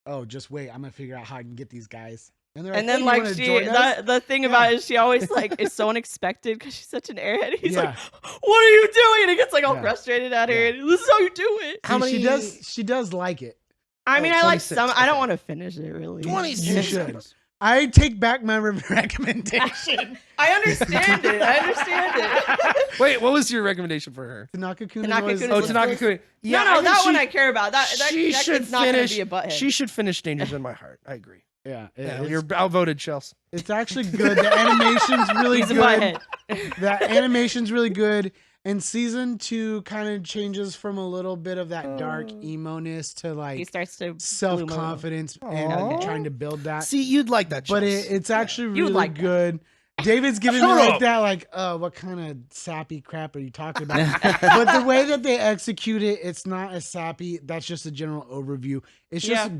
S3: oh, just wait, I'm gonna figure out how I can get these guys. And they're
S4: And
S3: "Hey,
S4: then
S3: you
S4: like
S3: wanna
S4: she,
S3: join us?"
S4: the thing about it is she always like is so unexpected because she's such an airhead. He's like,
S3: Yeah.
S4: "What are you doing?" And he gets like all
S3: Yeah.
S4: frustrated at her.
S3: Yeah.
S4: And this is how you do it.
S1: How
S3: See,
S1: many-
S3: she does like it.
S4: I mean, I like
S1: 26,
S4: some. I don't
S1: okay.
S4: want to finish it really.
S1: 26.
S3: You should. I take back my recommendation.
S4: I understand it. I understand it.
S1: Wait, what was your recommendation for her?
S3: Tanaka-kun
S4: Tanaka-kun
S3: is
S4: is
S1: Oh,
S4: Let's
S1: Tanaka Kui. Yeah,
S4: no,
S1: I think
S4: that
S1: she-
S4: one I care about. That
S1: she
S4: that
S1: should
S4: kid's not gonna
S1: finish.
S4: be a butthead.
S1: She should finish Dangers in My Heart. I agree.
S3: Yeah,
S1: Yeah,
S3: it's,
S1: you're outvoted, Chelsea.
S3: it's actually good. The animation's really
S4: He's a
S3: good.
S4: butthead.
S3: The animation's really good. And season 2 kind of changes from a little bit of that dark emo-ness to
S4: He
S3: like
S4: starts to
S3: self-confidence and
S1: Aw.
S3: trying to build that.
S1: See, you'd like that,
S3: But
S1: Chelsea.
S3: it's actually
S4: You
S3: really
S4: like that.
S3: good. David's giving me
S1: Shut
S3: like
S1: up.
S3: that, like, what kind of sappy crap are you talking about? But the way that they execute it, it's not as sappy. That's just a general overview. It's just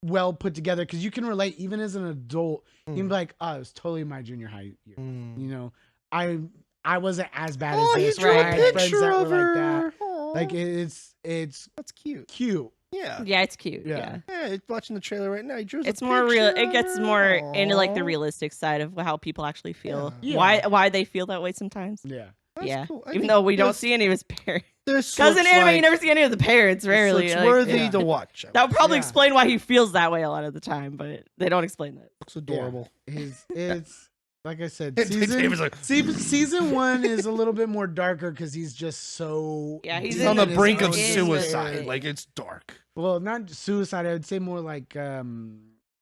S3: well put together because you can relate even as an adult. You can be like, oh, it was totally my junior high year.
S1: Mm.
S3: You know, I wasn't as bad
S1: Oh,
S3: as
S1: you
S3: this.
S1: drew
S3: or I
S1: a
S3: had friends
S1: picture
S3: that
S1: of
S3: were like
S1: her.
S3: that.
S1: Aw,
S3: Like it's
S1: that's cute.
S3: cute.
S1: Yeah.
S4: Yeah, it's cute.
S3: Yeah.
S4: Yeah.
S1: Yeah, watching the trailer right now. He drew us a
S4: It's more real.
S1: picture
S4: It
S1: of
S4: gets
S1: her.
S4: more into like the
S1: Aw,
S4: realistic side of how people actually feel.
S3: Yeah.
S4: Why they feel that way sometimes.
S3: Yeah.
S1: that's
S4: yeah.
S1: cool. I
S4: Even
S1: think
S4: though we don't
S1: this-
S4: see any of his parents.
S1: This
S4: Because in
S1: looks
S4: anime,
S1: like,
S4: you never see any of the parents.
S1: this
S4: Rarely.
S1: looks
S4: like,
S1: worthy
S3: yeah.
S1: to watch.
S4: That would probably
S3: Yeah.
S4: explain why he feels that way a lot of the time, but they don't explain that.
S1: looks adorable.
S3: It's like I said,
S1: David's like,
S3: season 1 is a little bit more darker because he's just so
S4: Yeah, he's
S1: he's on the
S3: in his
S1: brink
S3: own
S1: of
S4: in
S1: suicide.
S4: the-
S1: Like it's dark.
S3: Well, not suicide. I would say more like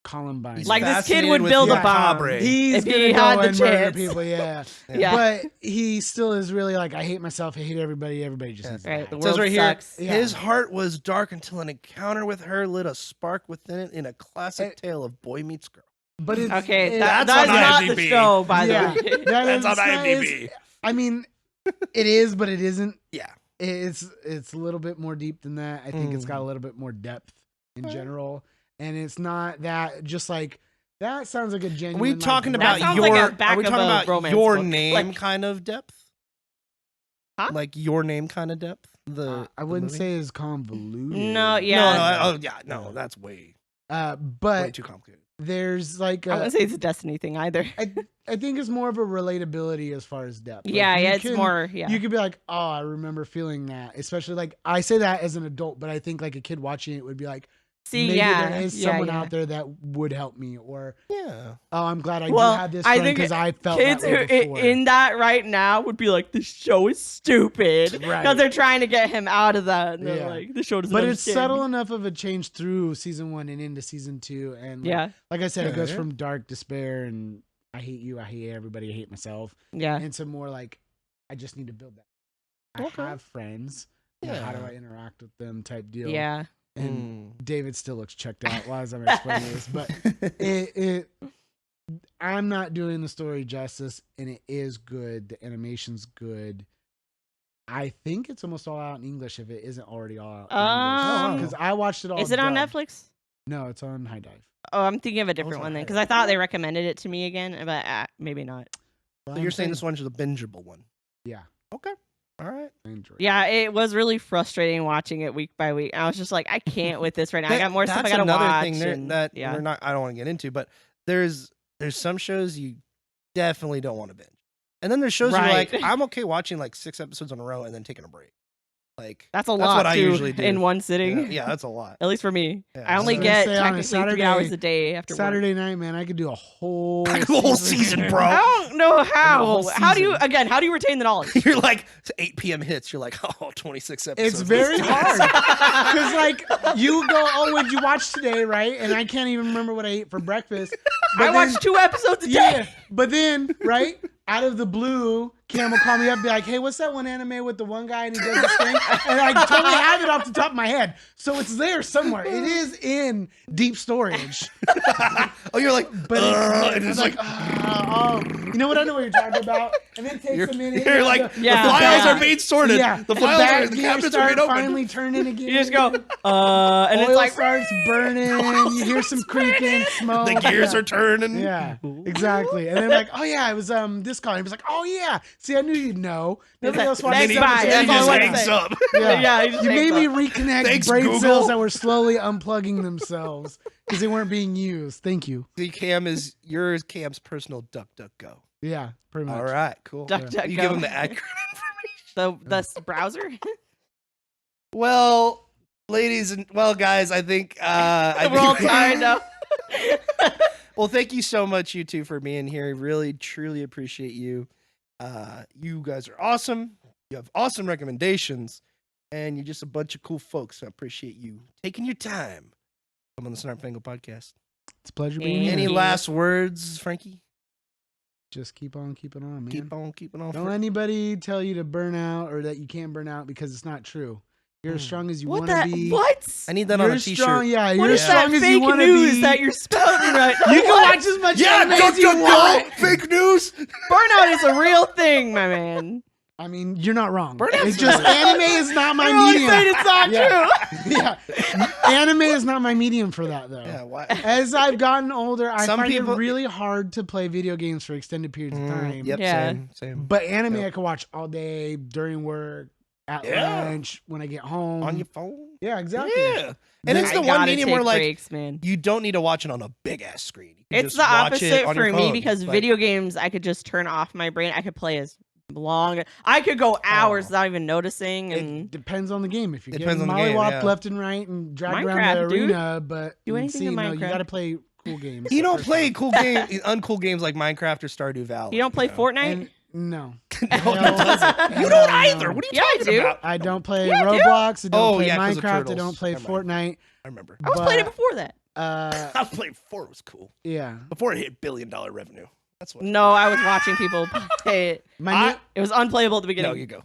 S3: Columbine.
S1: He's
S4: Like, this kid
S1: fascinated
S4: would
S1: with
S4: build a
S1: the
S4: bomb.
S1: macabre.
S3: He's
S4: If
S3: gonna
S4: he
S3: go
S4: had the
S3: and murder
S4: chance.
S3: people. Yeah.
S4: Yeah.
S3: But he still is really like, I hate myself. I hate everybody. Everybody just needs to
S4: Right.
S3: die.
S4: The
S1: It says
S4: world
S1: right here,
S4: sucks.
S3: Yeah.
S1: his heart was dark until an encounter with her lit a spark within it in a classic tale of boy meets girl.
S3: But it's
S4: Okay,
S1: That's
S4: that is
S1: on
S4: not the
S1: IMDb.
S4: show, by
S3: Yeah.
S4: the way.
S1: That's on
S3: it's not-
S1: IMDb.
S3: I mean, it is, but it isn't.
S1: Yeah.
S3: It's a little bit more deep than that. I think it's got
S1: Mm.
S3: a little bit more depth in general, and it's not that just like that sounds like a
S1: Are
S3: genuine.
S1: we
S3: like,
S1: talking
S4: That
S1: about
S4: sounds
S1: your?
S4: like a back
S1: are we
S4: of
S1: talking
S4: a
S1: about
S4: romance
S1: your
S4: book.
S1: name
S4: Like-
S1: kind of depth?
S4: Huh?
S1: Like your name kind of depth? The
S3: I wouldn't
S1: the
S3: say it's convoluted.
S4: No, yeah.
S1: No, no, oh yeah, no, that's way
S3: But
S1: too complicated.
S3: there's like
S4: I wouldn't say it's a Destiny thing either.
S3: I think it's more of a relatability as far as depth. Like,
S4: Yeah,
S3: you
S4: yeah, it's
S3: can-
S4: more. Yeah,
S3: You could be like, oh, I remember feeling that. Especially like I say that as an adult, but I think like a kid watching it would be like,
S4: see,
S3: maybe
S4: yeah,
S3: there is
S4: yeah,
S3: someone
S4: yeah.
S3: out there that would help me, or
S1: Yeah.
S3: oh, I'm glad I
S4: Well,
S3: do have this
S4: I
S3: friend
S4: think
S3: because I felt
S4: Kids
S3: that
S4: who
S3: way before.
S4: in that right now would be like, "This show is stupid," because
S3: Right.
S4: they're trying to get him out of that. And they're
S3: Yeah.
S4: like, "The show doesn't."
S3: But it's
S4: understand
S3: subtle
S4: me."
S3: enough of a change through season 1 and into season 2, and
S4: Yeah,
S3: like I said, it
S1: Yeah,
S3: goes
S1: yeah.
S3: from dark despair and I hate you, I hate everybody, I hate myself,
S4: yeah.
S3: into more like I just need to build that. I
S1: Okay.
S3: have friends. Now, how do
S1: Yeah.
S3: I interact with them? Type deal.
S4: Yeah.
S3: And David still looks checked out while I'm explaining this, but I'm not doing the story justice, and it is good. The animation's good. I think it's almost all out in English if it isn't already all out in English. Because I watched it all.
S4: Is it on
S3: dubbed.
S4: Netflix?
S3: No, it's on High Dive.
S4: Oh, I'm thinking of a different
S1: on
S4: one then,
S1: High
S4: because I thought they recommended it to me again, but maybe not.
S3: Well,
S1: So
S3: I'm
S1: you're saying this one's a bingeable one?
S3: Yeah,
S1: Okay. All right.
S3: I enjoy it.
S4: Yeah, it was really frustrating watching it week by week. I was just like, I can't with this right now. I got more stuff I
S1: That's
S4: gotta
S1: another
S4: watch.
S1: thing there
S4: and-
S1: that
S4: yeah.
S1: we're not. I don't want to get into, but there's some shows you definitely don't want to binge, and then there's shows you're like,
S4: Right.
S1: I'm okay watching like 6 episodes in a row and then taking a break. Like
S4: That's a
S1: That's
S4: lot
S1: what I
S4: too,
S1: usually do.
S4: in one sitting.
S1: yeah, that's a lot.
S4: At least for me.
S1: Yeah.
S4: I only
S1: So
S4: get
S3: say on a
S4: technically 3 hours a day after work.
S3: Saturday night, man, I could do a whole
S1: The whole season, bro.
S4: I don't know how.
S1: whole
S4: How do you
S1: season.
S4: how do you retain the knowledge?
S1: You're like 8 p.m. hits. You're like, oh, 26 episodes.
S3: It's very
S1: This
S3: hard
S1: sucks.
S3: because, like, you go, "Oh, what'd you watch today?" Right? And I can't even remember what I ate for breakfast. But
S4: I
S3: then-
S4: watch 2 episodes a day.
S3: Yeah, but then, right out of the blue, Cam will call me up, and be like, "Hey, what's that one anime with the one guy and he does this thing?" And I totally have it off the top of my head, so it's there somewhere. It is in deep storage,
S1: Oh, you're like,
S3: but
S1: and
S3: it's like, oh, you know what? I know what you're talking about. And then it takes
S1: you're,
S3: a minute.
S1: you're like,
S4: Yeah.
S1: the files
S3: bag-
S1: are being sorted.
S3: Yeah,
S1: The files are, the
S3: gears
S1: cabinets are
S3: start
S1: being opened.
S3: finally turning again.
S4: You just go, and
S3: Oil
S4: it's like
S3: starts burning. You hear some creaking, smoke.
S1: The gears are turning.
S3: Yeah, exactly. And then like, oh yeah, it was this call. He was like, oh yeah. See, I knew you'd know. Nobody else watched
S1: And
S4: Next
S1: then
S3: this
S4: bye.
S1: he
S4: That's
S3: episode.
S4: all I
S1: just
S4: wanna
S1: hangs
S4: say.
S1: up.
S4: Yeah, he just
S3: You made
S4: hangs
S3: me
S4: up.
S3: reconnect
S1: Thanks,
S3: brain
S1: Google.
S3: cells that were slowly unplugging themselves because they weren't being used. Thank you.
S1: The Cam is yours. Cam's personal DuckDuckGo.
S3: Yeah, pretty much.
S1: All right, cool.
S4: DuckDuckGo.
S1: You give him the accurate information.
S4: the browser.
S1: Well, ladies and guys, I think
S4: We're all tired now.
S1: Well, thank you so much, you two, for being here. Really, truly appreciate you. You guys are awesome. You have awesome recommendations, and you're just a bunch of cool folks. I appreciate you taking your time. Come on the Snarp Fangle Podcast.
S3: It's a pleasure being
S4: Thank
S3: here.
S1: Any
S4: you.
S1: last words, Frankie?
S3: Just keep on keeping on, man.
S1: Keep on keeping on.
S3: Don't let anybody tell you to burn out or that you can't burn out because it's not true. You're as strong as you
S4: What
S3: want to
S4: the
S3: be.
S4: what?
S1: I need that
S3: You're
S1: on a t-shirt.
S3: strong. Yeah,
S4: What
S3: you're
S4: is that
S3: strong as you
S4: fake
S3: want to
S4: news
S3: be.
S4: that you're spouting right now?
S3: You can
S4: What?
S3: watch as much
S1: Yeah,
S3: anime as you
S1: DuckDuckGo.
S3: want.
S1: Fake news.
S4: Burnout is a real thing, my man.
S3: I mean, you're not wrong.
S1: Burnout's
S3: It's just anime is not my
S4: You're only
S3: medium.
S4: saying it's not
S3: Yeah.
S4: true.
S3: Yeah, anime is not my medium for that though.
S1: Yeah. Why?
S3: As I've gotten older, I
S1: Some
S3: find
S1: people-
S3: it really hard to play video games for extended periods of time.
S1: Yep.
S4: Yeah.
S1: Same.
S3: But anime
S1: Yep.
S3: I can watch all day during work, at
S1: Yeah.
S3: lunch, when I get home.
S1: On your phone.
S3: Yeah, exactly.
S1: Yeah. And it's
S4: I
S1: the one
S4: gotta
S1: medium
S4: take
S1: where like
S4: breaks, man.
S1: you don't need to watch it on a big ass screen. You can
S4: It's
S1: just
S4: the
S1: watch it
S4: opposite
S1: on your
S4: for me
S1: phone.
S4: because
S1: Like,
S4: video games, I could just turn off my brain. I could play as long. I could go hours
S1: Oh.
S4: without even noticing. And
S3: It depends on the game. If you're
S1: Depends
S3: getting
S1: on the game,
S3: mollywopped
S1: yeah.
S3: left and right and dragged around
S4: Minecraft,
S3: the
S4: dude.
S3: arena, but
S4: Do anything in
S3: you
S4: Minecraft.
S3: got to play cool games.
S1: You don't
S3: First
S1: play
S3: off.
S1: cool uncool games like Minecraft or Stardew Valley.
S4: you don't play
S1: know?
S4: Fortnite?
S3: And no.
S1: No, he
S3: Hell
S1: doesn't.
S3: no.
S1: You don't
S3: No.
S1: either. What are you
S4: Yeah, I
S1: talking
S4: do.
S1: about?
S3: I don't play
S4: Yeah, dude.
S3: Roblox. I don't
S1: Oh,
S3: play
S1: yeah, 'cause of
S3: Minecraft. I
S1: turtles.
S3: don't play
S1: Never mind.
S3: Fortnite.
S1: I remember.
S4: I was playing it
S3: but,
S4: before that.
S1: I played before it was cool.
S3: Yeah.
S1: Before it hit $1 billion revenue. That's what.
S4: No, I was watching people play it.
S3: My new
S4: It was unplayable at the
S1: No,
S4: beginning.
S1: you go.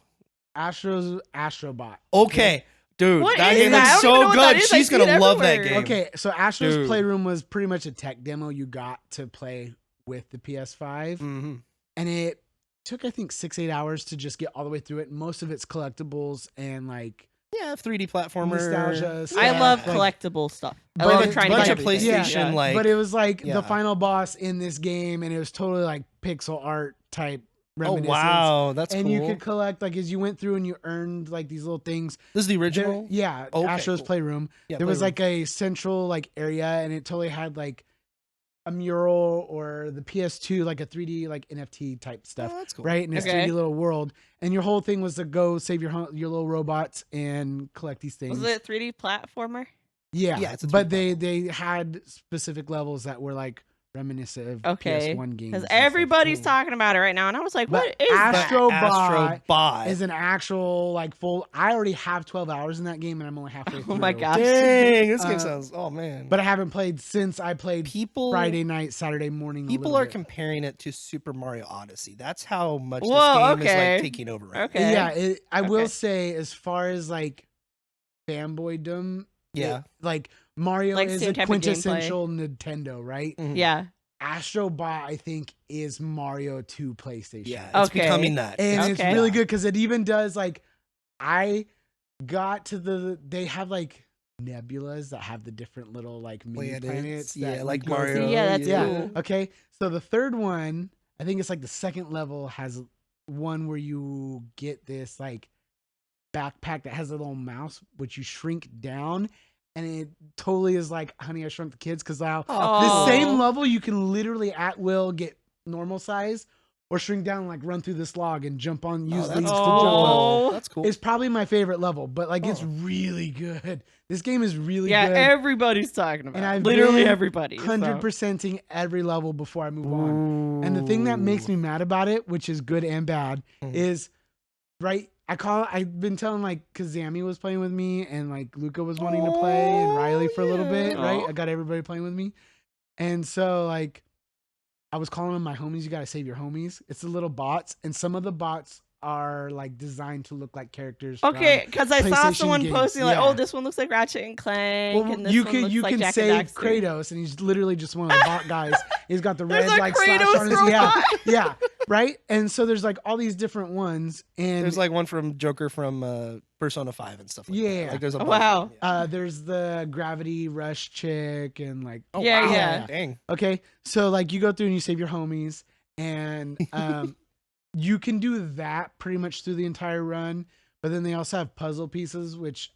S3: Astrobot.
S1: Okay, dude,
S4: What
S1: that
S4: is
S1: game
S4: that? I
S1: is
S4: don't even know
S1: so
S4: what that
S1: good.
S4: is. I
S1: She's
S4: see
S1: gonna
S4: it
S1: love that
S4: everywhere.
S1: game.
S3: Okay, so Astro's
S1: Dude.
S3: Playroom was pretty much a tech demo you got to play with the PS5,
S1: Mm-hmm.
S3: and it took I think 6-8 hours to just get all the way through it. Most of it's collectibles and like
S1: Yeah, 3D platformer.
S3: nostalgia.
S4: I
S3: stuff,
S4: love
S3: like-
S4: collectible stuff. I
S3: But
S4: love
S3: it's
S4: trying to
S1: bunch
S4: get
S1: of
S4: everything.
S1: PlayStation, like-
S3: but it was like
S1: yeah.
S3: the final boss in this game, and it was totally like pixel art type
S1: Oh
S3: reminiscence.
S1: wow, that's
S3: and
S1: cool.
S3: you could collect like as you went through and you earned like these little things.
S1: This is the
S3: There-
S1: original.
S3: yeah,
S1: Okay,
S3: Astro's
S1: cool.
S3: Playroom.
S1: Yeah,
S3: There was
S1: Playroom.
S3: like a central like area, and it totally had like a mural or the PS2, like a 3D like NFT type stuff,
S1: Oh, that's cool.
S3: right? In this
S4: Okay.
S3: 3D little world, and your whole thing was to go save your little robots and collect these things.
S4: Was it a 3D platformer?
S3: Yeah,
S1: Yeah, it's a
S3: but
S1: 3D
S3: they had specific levels that were like reminiscent of
S4: Okay.
S3: PS1 games.
S4: Because
S3: and stuff.
S4: everybody's
S1: Mm.
S4: talking about it right now, and I was like,
S3: But
S4: what is that?
S3: Astrobot
S1: Astrobot.
S3: is an actual like full. I already have 12 hours in that game, and I'm only halfway through.
S4: Oh my gosh.
S1: Dang, this game
S3: Uh,
S1: sounds. Oh man.
S3: But I haven't played since I played
S1: people
S3: Friday night, Saturday morning. a
S1: People
S3: little
S1: are
S3: bit.
S1: comparing it to Super Mario Odyssey. That's how much
S4: Whoa,
S1: this game is
S4: okay.
S1: like taking over right
S4: Okay.
S3: Yeah, I will
S4: Okay.
S3: say, as far as like fanboydom,
S1: Yeah.
S3: like Mario
S4: Like
S3: is
S4: same
S3: a
S4: type of
S3: quintessential Nintendo, right?
S1: now. Mhm.
S4: Yeah.
S3: Astrobot, I think, is Mario 2 PlayStation.
S1: Yeah, it's
S4: Okay.
S1: becoming that.
S3: And it's
S4: Okay.
S3: really good because it even does like, I got to they have like nebulas that have the different little like mini planets.
S1: Yeah,
S3: that
S1: like
S3: you go
S1: Mario.
S3: through.
S4: Yeah, that's
S3: Yeah.
S4: cool.
S3: Okay, so the third one, I think it's like the second level has one where you get this like backpack that has a little mouse, which you shrink down, and it totally is like Honey, I Shrunk the Kids, because now
S1: Oh,
S3: the
S4: Oh.
S3: same level you can literally at will get normal size or shrink down and like run through this log and jump on, use
S1: that's
S3: leads to
S1: cool.
S3: jump up.
S4: Oh.
S1: That's cool.
S3: It's probably my favorite level, but like it's
S1: Oh.
S3: really good. This game is really
S4: Yeah,
S3: good.
S4: everybody's talking about
S3: And
S4: it.
S3: I've
S4: Literally
S3: been
S4: everybody. so.
S3: 100%ing every level before I move on. And the thing that makes me mad about it, which is good and bad,
S1: Mhm.
S3: is right. I've been telling like Kazami was playing with me and like Luca was wanting to play and Riley for a little bit,
S4: yeah.
S3: right?
S4: Aw.
S3: I got everybody playing with me. And so like I was calling them my homies. You got to save your homies. It's the little bots. And some of the bots are like designed to look like characters. from-
S4: Okay, because I saw
S3: PlayStation
S4: someone
S3: games,
S4: posting like,
S3: yeah.
S4: "Oh, this one looks like Ratchet and Clank,
S3: Well,
S4: and this
S3: you
S4: one
S3: can
S4: looks
S3: you
S4: like
S3: can
S4: Jack
S3: save
S4: and Daxter."
S3: Kratos, and he's literally just one of the bot guys. He's got the
S4: There's
S3: red
S4: a
S3: like slash
S4: Kratos
S3: on his yeah,
S4: robot.
S3: yeah, right. And so there's like all these different ones, and
S1: There's like one from Joker from Persona 5 and stuff like
S3: Yeah.
S1: that. Like there's a
S4: Oh,
S1: bunch
S4: wow.
S1: of them, yeah.
S3: there's the Gravity Rush chick, and like
S1: Oh,
S4: Yeah,
S1: wow.
S4: yeah.
S1: Dang.
S3: okay, so like you go through and you save your homies, and you can do that pretty much through the entire run. But then they also have puzzle pieces, which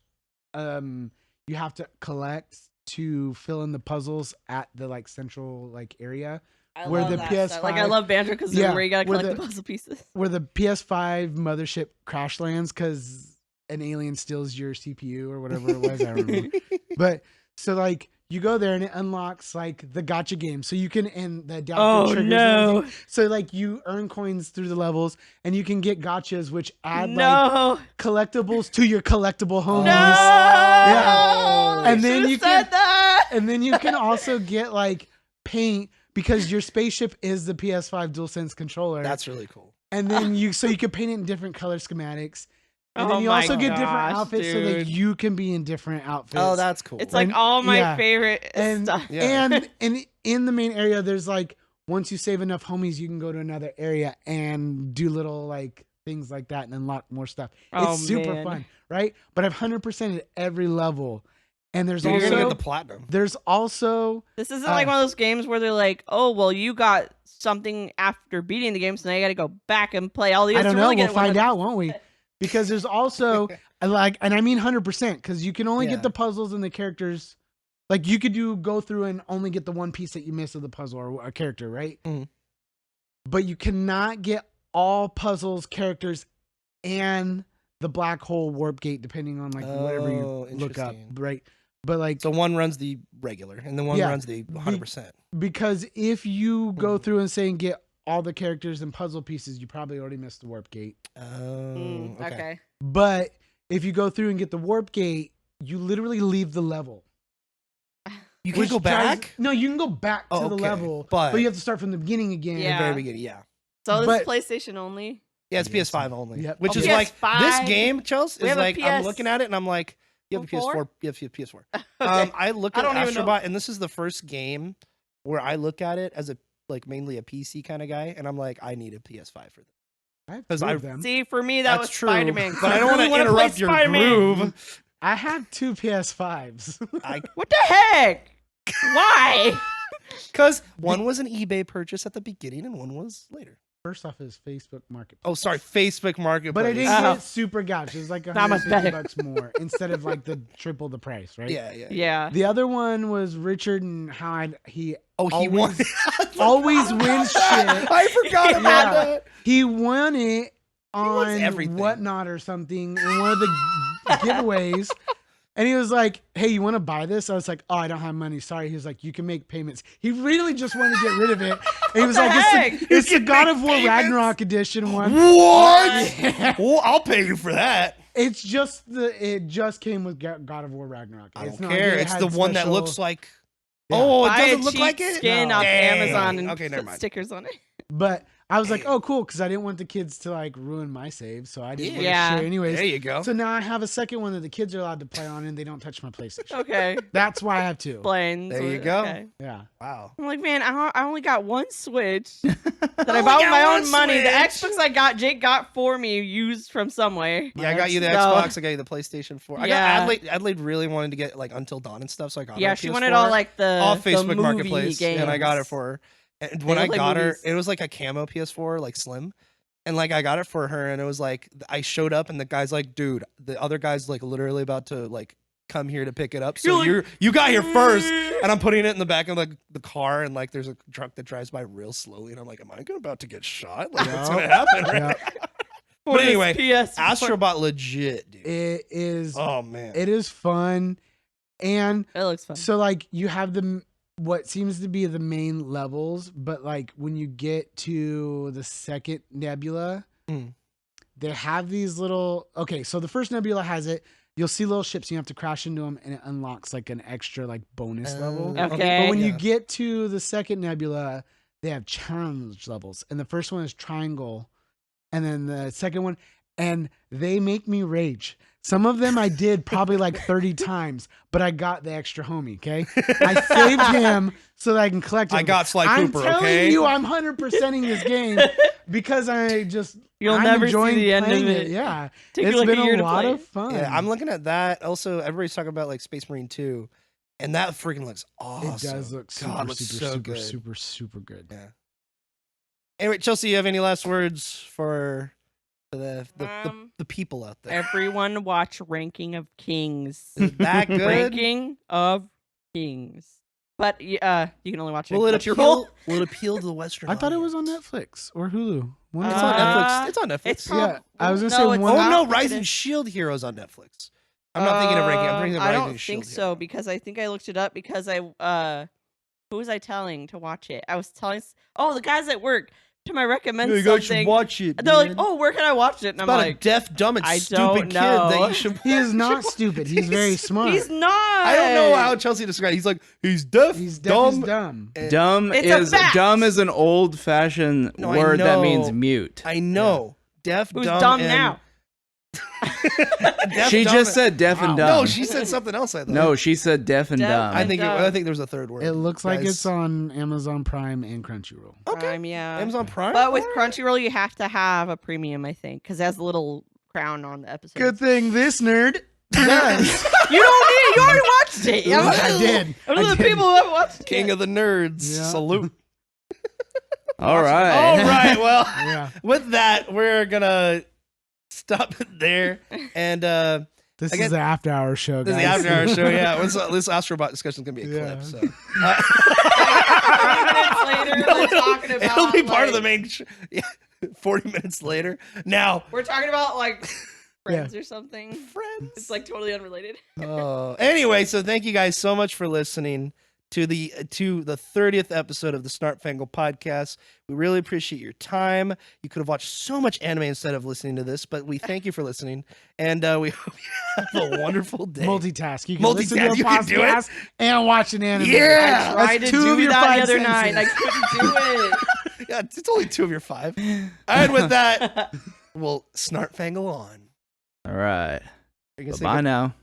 S3: you have to collect to fill in the puzzles at the like central like area
S4: I
S3: where
S4: love
S3: the
S4: that
S3: PS5
S4: stuff. Like I love Banjo because
S3: Yeah,
S4: where you gotta
S3: where
S4: collect the
S3: the-
S4: puzzle pieces.
S3: where the PS5 mothership crash lands because an alien steals your CPU or whatever it was. I don't remember. But so like you go there and it unlocks like the gotcha game, so you can and the adaptive
S4: Oh
S3: triggers and
S4: no,
S3: everything. So like you earn coins through the levels and you can get gotchas which add like
S4: no,
S3: collectibles to your collectible homies.
S4: no!
S3: Yeah. And
S4: You
S3: then
S4: should've
S3: you
S4: said
S3: can-
S4: that.
S3: And then you can also get like paint because your spaceship is the PS5 DualSense controller.
S1: That's really cool.
S3: And then you can paint it in different color schematics. And
S4: Oh
S3: then you
S4: my
S3: also get different
S4: gosh,
S3: outfits so that
S4: dude.
S3: you can be in different outfits.
S1: Oh, that's cool.
S4: It's like
S3: And-
S4: all my
S3: yeah.
S4: favorite
S3: and
S4: stuff.
S1: Yeah.
S3: and in the main area there's like once you save enough homies you can go to another area and do little like things like that and unlock more stuff.
S4: Oh,
S3: It's super
S4: man.
S3: fun, right? But I've 100%ed every level. And there's
S1: Dude, you're gonna
S3: also
S1: get the platinum.
S3: there's also
S4: This isn't like one of those games where they're like, "Oh, well, you got something after beating the game, so now you got to go back and play all the."
S3: I don't know.
S4: Really
S3: We'll
S4: get one
S3: find
S4: of-
S3: out, won't we? Because there's also like, and I mean 100%, because you can only
S1: Yeah.
S3: get the puzzles and the characters. Like you could go through and only get the one piece that you missed of the puzzle or a character, right?
S1: Mhm.
S3: But you cannot get all puzzles, characters, and the black hole warp gate, depending on like whatever you
S1: Oh,
S3: look up,
S1: interesting.
S3: right? But like,
S1: So one runs the regular, and then one
S3: Yeah.
S1: runs the 100%.
S3: because if you go
S1: Mhm.
S3: through and say and get all the characters and puzzle pieces, you probably already missed the warp gate.
S1: Oh, okay.
S4: Okay.
S3: But if you go through and get the warp gate, you literally leave the level.
S1: You can
S3: Which
S1: go
S3: drives-
S1: back.
S3: No, you can go back to
S1: Oh,
S3: the
S1: okay.
S3: level,
S1: But-
S3: but you have to start from the beginning again.
S1: In the
S4: Yeah.
S1: very beginning, yeah.
S4: So this
S3: But-
S4: is PlayStation only.
S1: Yeah, it's
S3: Yes.
S1: PS5 only.
S3: Yep.
S1: Which
S4: Oh,
S1: is like this
S4: PS5.
S1: game, Chelsea,
S4: We
S1: is
S4: have a
S1: like I'm
S4: PS
S1: looking at it and I'm like, you have a PS4,
S4: Four?
S1: you have a PS4.
S4: Okay.
S1: I look
S4: I
S1: at
S4: don't even know.
S1: Astrobot, and this is the first game where I look at it as a like mainly a PC kind of guy, and I'm like, I need a PS5 for this.
S3: I have
S1: 'Cause
S3: two
S1: I-
S3: of them.
S4: See, for me, that
S1: That's
S4: was
S1: true,
S4: Spider-Man.
S1: but I don't want to
S4: wanna play
S1: interrupt your
S4: Spider-Man.
S1: groove.
S3: I have two PS5s.
S4: What the heck? Why?
S1: Because one was an eBay purchase at the beginning, and one was later.
S3: First off, is Facebook Marketplace.
S1: Oh, sorry, Facebook Marketplace.
S3: But I didn't
S4: Oh.
S3: get super gouge. It was like
S4: Not much
S3: $150 more instead of like the triple the price, right?
S1: Yeah.
S4: Yeah.
S3: The other one was Richard and how he
S1: Oh, he
S3: always,
S1: won.
S3: always wins shit.
S1: I forgot about
S3: Yeah.
S1: that.
S3: He won it
S1: wants
S3: on
S1: everything.
S3: Whatnot or something in one of the giveaways. And he was like, hey, you want to buy this? I was like, oh, I don't have money. Sorry. He was like, you can make payments. He really just wanted to get rid of it. And he was like, it's the God of War Ragnarok edition one.
S1: What?
S3: Yeah.
S1: Well, I'll pay you for that.
S3: It's just it just came with God of War Ragnarok.
S1: I
S3: It's
S1: don't
S3: not
S1: care.
S3: like it
S1: It's
S3: had
S1: the one that
S3: special-
S1: looks like.
S3: Yeah.
S1: Oh, it
S4: Buy a
S1: doesn't look
S4: cheap
S1: like it.
S4: skin
S3: No.
S4: off
S1: Dang.
S4: Amazon and
S1: Okay, never
S4: put
S1: mind.
S4: stickers on it.
S3: But I was like, oh, cool, because I didn't want the kids to like ruin my save, so I didn't want
S4: Yeah.
S3: to share anyways.
S1: There you go.
S3: So now I have a second one that the kids are allowed to play on, and they don't touch my PlayStation.
S4: Okay.
S3: That's why I have two.
S4: Planes.
S1: There you go.
S4: Okay.
S3: Yeah.
S1: Wow.
S4: I'm like, man, I only got one Switch that I
S1: Only
S4: bought with
S1: got
S4: my
S1: one
S4: own money. The
S1: Switch.
S4: Xbox I got, Jake got for me, used from somewhere.
S1: Yeah, I got you the
S4: So-
S1: Xbox. I got you the PlayStation 4. I got
S4: Yeah.
S1: Adelaide really wanted to get like Until Dawn and stuff, so I got her
S4: Yeah,
S1: a
S4: she
S1: PS4
S4: wanted all like the
S1: off
S4: the
S1: Facebook
S4: movie
S1: Marketplace,
S4: games.
S1: and I got it for her. And when
S4: They
S1: I
S4: look like
S1: got her,
S4: movies.
S1: it was like a camo PS4, like slim. And like I got it for her, and it was like I showed up, and the guy's like, "Dude, the other guy's like literally about to like come here to pick it up, so
S4: You're like,
S1: you got here first." And I'm putting it in the back of like the car, and like there's a truck that drives by real slowly, and I'm like, "Am I about to get shot? Like what's gonna happen?" Right?
S3: Yeah.
S4: For
S1: But
S4: this
S1: anyway,
S4: PS4.
S1: Astrobot legit, dude.
S3: It is.
S1: Oh man,
S3: It is fun, and
S4: It looks fun.
S3: so like you have what seems to be the main levels, but like when you get to the second nebula,
S1: Mm.
S3: they have these little. Okay, so the first nebula has it. You'll see little ships, and you have to crash into them, and it unlocks like an extra like bonus level.
S4: Okay.
S3: But when you
S1: Yeah.
S3: get to the second nebula, they have challenge levels, and the first one is triangle, and then the second one, and they make me rage. Some of them I did probably like 30 times, but I got the extra homie. Okay, I saved him so that I can collect him.
S1: I got Sly
S3: I'm
S1: Cooper.
S3: telling
S1: Okay,
S3: you, I'm 100%ing this game because I'm
S4: You'll never see
S3: enjoying
S4: the end of
S3: playing
S4: it.
S3: Yeah,
S4: Take
S3: it's
S4: you like
S3: been
S4: a year
S3: a
S4: to
S3: lot
S4: play
S3: of
S4: it.
S3: fun.
S1: yeah, I'm looking at that. Also, everybody's talking about like Space Marine 2, and that freaking looks awesome.
S3: It does look super,
S1: God, it looks
S3: super,
S1: so
S3: super,
S1: good.
S3: super, super good.
S1: Yeah. Anyway, Chelsea, you have any last words for the people out there?
S4: Everyone watch Ranking of Kings.
S1: Is it that good?
S4: Ranking of Kings. But you can only watch it.
S1: Will it
S4: Crunchyroll.
S1: appeal? Will it appeal to the Western?
S3: I thought it was on
S1: audience?
S3: Netflix or Hulu. One
S1: It's
S3: of
S1: on
S3: the-
S1: Netflix. It's on Netflix.
S4: It's
S3: Yeah, I was gonna
S4: no,
S3: say
S4: it's
S3: one-
S1: Oh
S4: not.
S1: no,
S4: It
S1: Rising
S4: is.
S1: Shield Heroes on Netflix. I'm not thinking of Ranking. I'm thinking of
S4: I
S1: Rising
S4: don't
S1: Shield.
S4: think so because I think I looked it up because who was I telling to watch it? I was telling the guys at work to my recommend something.
S1: watch it.
S4: They're like, "Oh, where can I watch it?" And
S1: it's
S4: I'm
S1: about
S4: like,
S1: a deaf, dumb, and
S4: I
S1: stupid
S4: don't
S1: kid
S4: know.
S1: that you should.
S3: He is not stupid. He's very smart.
S4: "He's not."
S1: I don't know how Chelsea described. He's like, he's deaf,
S3: He's deaf,
S1: dumb.
S3: he's dumb.
S1: and-
S2: Dumb
S4: It's a
S2: is
S4: fact.
S2: dumb is an old fashioned
S1: No, I
S2: word that
S1: know.
S2: means mute.
S1: I know. Deaf,
S4: Who's
S1: dumb,
S4: dumb
S1: and-
S4: now?
S1: Deaf,
S2: She
S1: dumb,
S2: just said deaf and
S3: Wow.
S2: dumb.
S1: No, she said something else. I thought.
S2: No, she said deaf and
S4: Deaf
S2: dumb.
S1: I
S4: and
S1: think.
S4: dumb.
S1: I think there was a third word.
S3: It looks like
S1: Guys.
S3: it's on Amazon Prime and Crunchyroll.
S1: Okay.
S4: Prime, yeah.
S1: Amazon Prime.
S4: But with
S1: Alright.
S4: Crunchyroll, you have to have a premium, I think, because it has a little crown on the episode.
S3: Good thing this nerd does.
S4: You don't need it. You already watched it. Yeah,
S3: I did.
S4: I'm
S3: I
S4: one of the
S3: did.
S4: people who haven't watched it.
S1: King of the nerds.
S3: Yeah.
S1: Salute.
S2: All right.
S1: All right. Well,
S3: Yeah.
S1: with that, we're gonna stop it there. And
S3: This
S1: Again,
S3: is the after hour show,
S1: this
S3: guys.
S1: is the after hour show. Yeah, this Astrobot discussion is gonna be a
S3: Yeah.
S1: clip. So
S4: 30 minutes later, we're talking about.
S1: it'll be part of the
S4: like,
S1: main. Yeah, 40 minutes later. Now,
S4: We're talking about like friends or something.
S1: friends.
S4: It's like totally unrelated.
S1: Anyway, so thank you guys so much for listening to the 30th episode of the Snarp Fangle Podcast. We really appreciate your time. You could have watched so much anime instead of listening to this, but we thank you for listening, and we hope you have a wonderful day.
S3: Multitask. You can listen to
S1: Multitask,
S3: a
S1: you can do it.
S3: podcast and watch an anime.
S1: Yeah!
S4: I tried
S3: That's
S4: to
S3: two of
S4: do
S3: your
S4: that
S3: 5
S4: the other night. I
S3: senses.
S4: couldn't do it.
S1: Yeah, it's only 2 of your 5. And with that, we'll Snarp Fangle on.
S2: All right.
S1: You're gonna say
S2: Bye now.